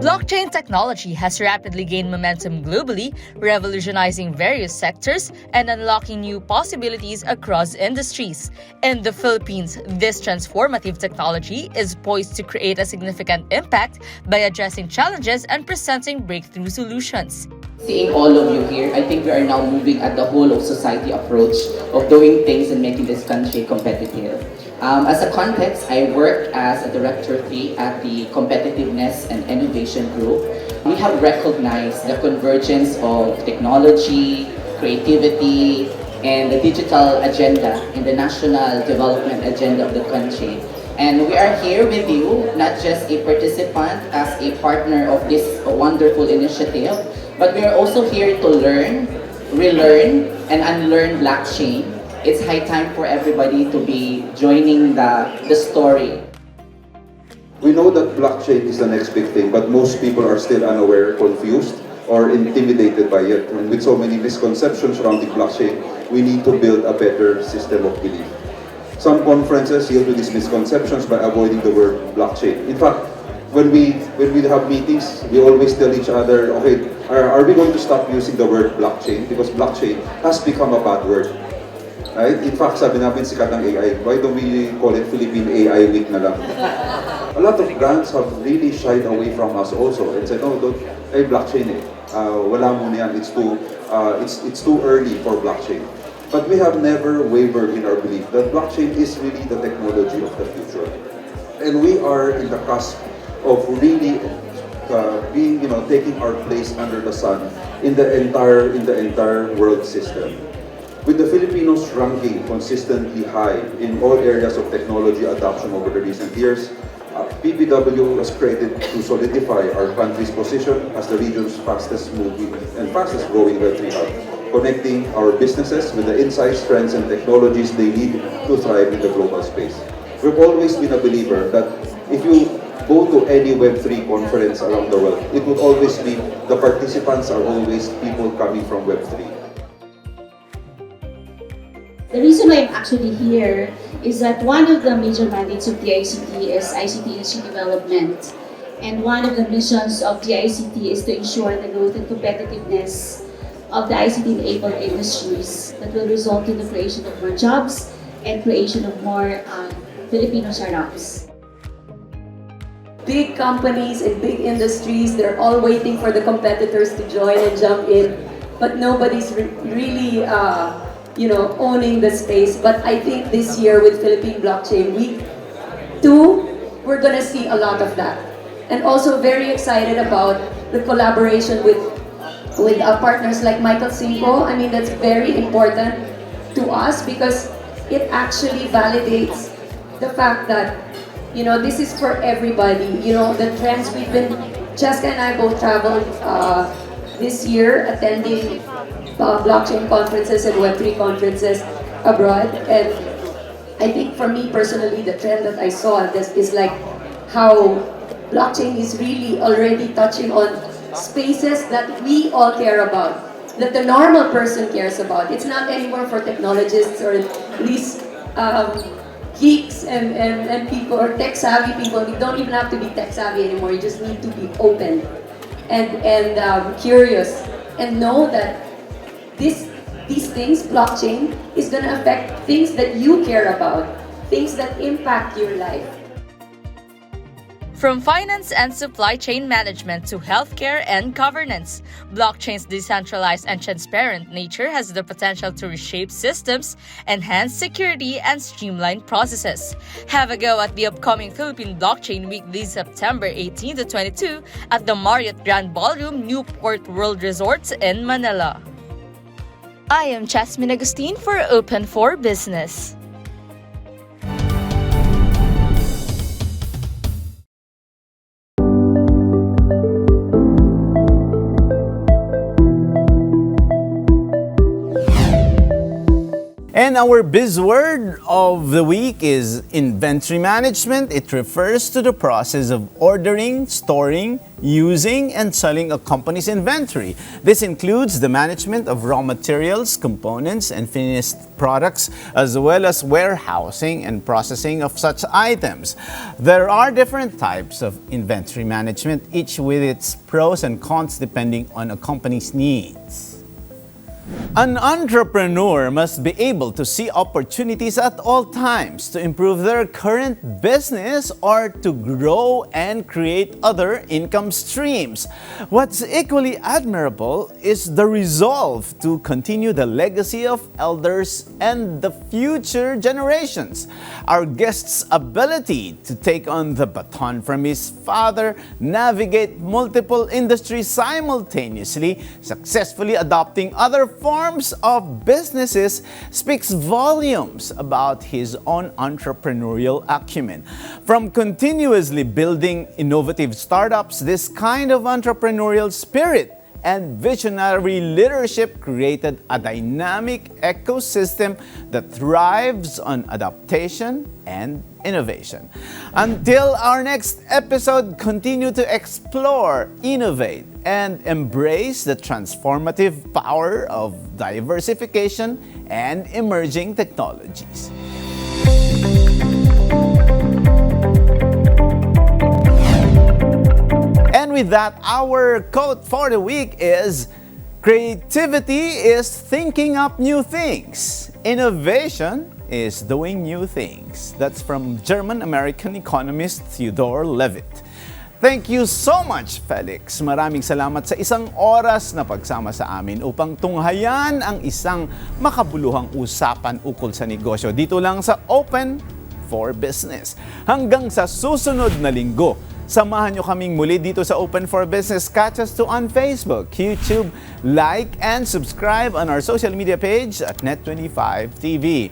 Blockchain technology has rapidly gained momentum globally, revolutionizing various sectors and unlocking new possibilities across industries. In the Philippines, this transformative technology is poised to create a significant impact by addressing challenges and presenting breakthrough solutions. Seeing all of you here, I think we are now moving at the whole of society approach of doing things and making this country competitive. As a context, I work as a Director 3 at the Competitiveness and Innovation Group. We have recognized the convergence of technology, creativity, and the digital agenda and the national development agenda of the country. And we are here with you, not just a participant, as a partner of this wonderful initiative, but we are also here to learn, relearn, and unlearn blockchain. It's high time for everybody to be joining the story. We know that blockchain is the next big thing, but most people are still unaware, confused, or intimidated by it. And with so many misconceptions surrounding blockchain, we need to build a better system of belief. Some conferences yield to these misconceptions by avoiding the word blockchain. In fact, when we have meetings, we always tell each other, okay, are we going to stop using the word blockchain? Because blockchain has become a bad word. Right? In fact, sabi namin sikat ng AI, why don't we call it Philippine AI Week na lang? A lot of brands have really shied away from us also and said, oh, don't, blockchain eh. Wala muna yan, it's too early for blockchain. But we have never wavered in our belief that blockchain is really the technology of the future. And we are in the cusp of really taking our place under the sun in the entire world system. With the Filipinos ranking consistently high in all areas of technology adoption over the recent years, PPW was created to solidify our country's position as the region's fastest moving and fastest growing Web3 hub, connecting our businesses with the insights, trends, and technologies they need to thrive in the global space. We've always been a believer that if you go to any Web3 conference around the world, it would always be, the participants are always people coming from Web3. The reason why I'm actually here is that one of the major mandates of the ICT is ICT industry development. And one of the missions of the ICT is to ensure the growth and competitiveness of the ICT-enabled industries that will result in the creation of more jobs and creation of more Filipino startups. Big companies and big industries, they're all waiting for the competitors to join and jump in, but nobody's really owning the space. But I think this year with Philippine Blockchain Week 2, we're gonna see a lot of that. And also very excited about the collaboration with partners like Michael Cinco. I mean, that's very important to us because it actually validates the fact that, this is for everybody. The trends Jessica and I both traveled this year attending blockchain conferences and Web3 conferences abroad. And I think for me personally, the trend that I saw is like how blockchain is really already touching on spaces that we all care about, that the normal person cares about. It's not anymore for technologists or these geeks and people or tech-savvy people. You don't even have to be tech-savvy anymore. You just need to be open and curious and know that these things, blockchain, is going to affect things that you care about, things that impact your life. From finance and supply chain management to healthcare and governance, blockchain's decentralized and transparent nature has the potential to reshape systems, enhance security, and streamline processes. Have a go at the upcoming Philippine Blockchain Week this September 18 to 22 at the Marriott Grand Ballroom, Newport World Resorts in Manila. I am Jasmine Agustin for Open for Business. And our buzzword of the week is inventory management. It refers to the process of ordering, storing, using, and selling a company's inventory. This includes the management of raw materials, components, and finished products, as well as warehousing and processing of such items. There are different types of inventory management, each with its pros and cons depending on a company's needs. An entrepreneur must be able to see opportunities at all times to improve their current business or to grow and create other income streams. What's equally admirable is the resolve to continue the legacy of elders and the future generations. Our guest's ability to take on the baton from his father, navigate multiple industries simultaneously, successfully adopting other forms of businesses speaks volumes about his own entrepreneurial acumen. From continuously building innovative startups, this kind of entrepreneurial spirit and visionary leadership created a dynamic ecosystem that thrives on adaptation and innovation. Until our next episode, continue to explore, innovate, and embrace the transformative power of diversification and emerging technologies. And with that, our quote for the week is, creativity is thinking up new things. Innovation is doing new things. That's from German-American economist Theodore Levitt. Thank you so much, Felix. Maraming salamat sa isang oras na pagsama sa amin upang tunghayan ang isang makabuluhang usapan ukol sa negosyo dito lang sa Open for Business. Hanggang sa susunod na linggo, samahan nyo kaming muli dito sa Open for Business. Catch us too on Facebook, YouTube, like and subscribe on our social media page at Net25 TV.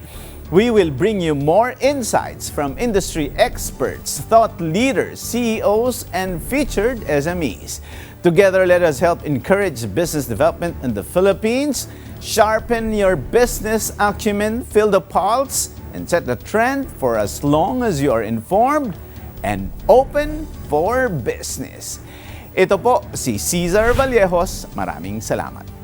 We will bring you more insights from industry experts, thought leaders, CEOs, and featured SMEs. Together, let us help encourage business development in the Philippines, sharpen your business acumen, feel the pulse, and set the trend for as long as you are informed and open for business. Ito po si Cesar Vallejos. Maraming salamat.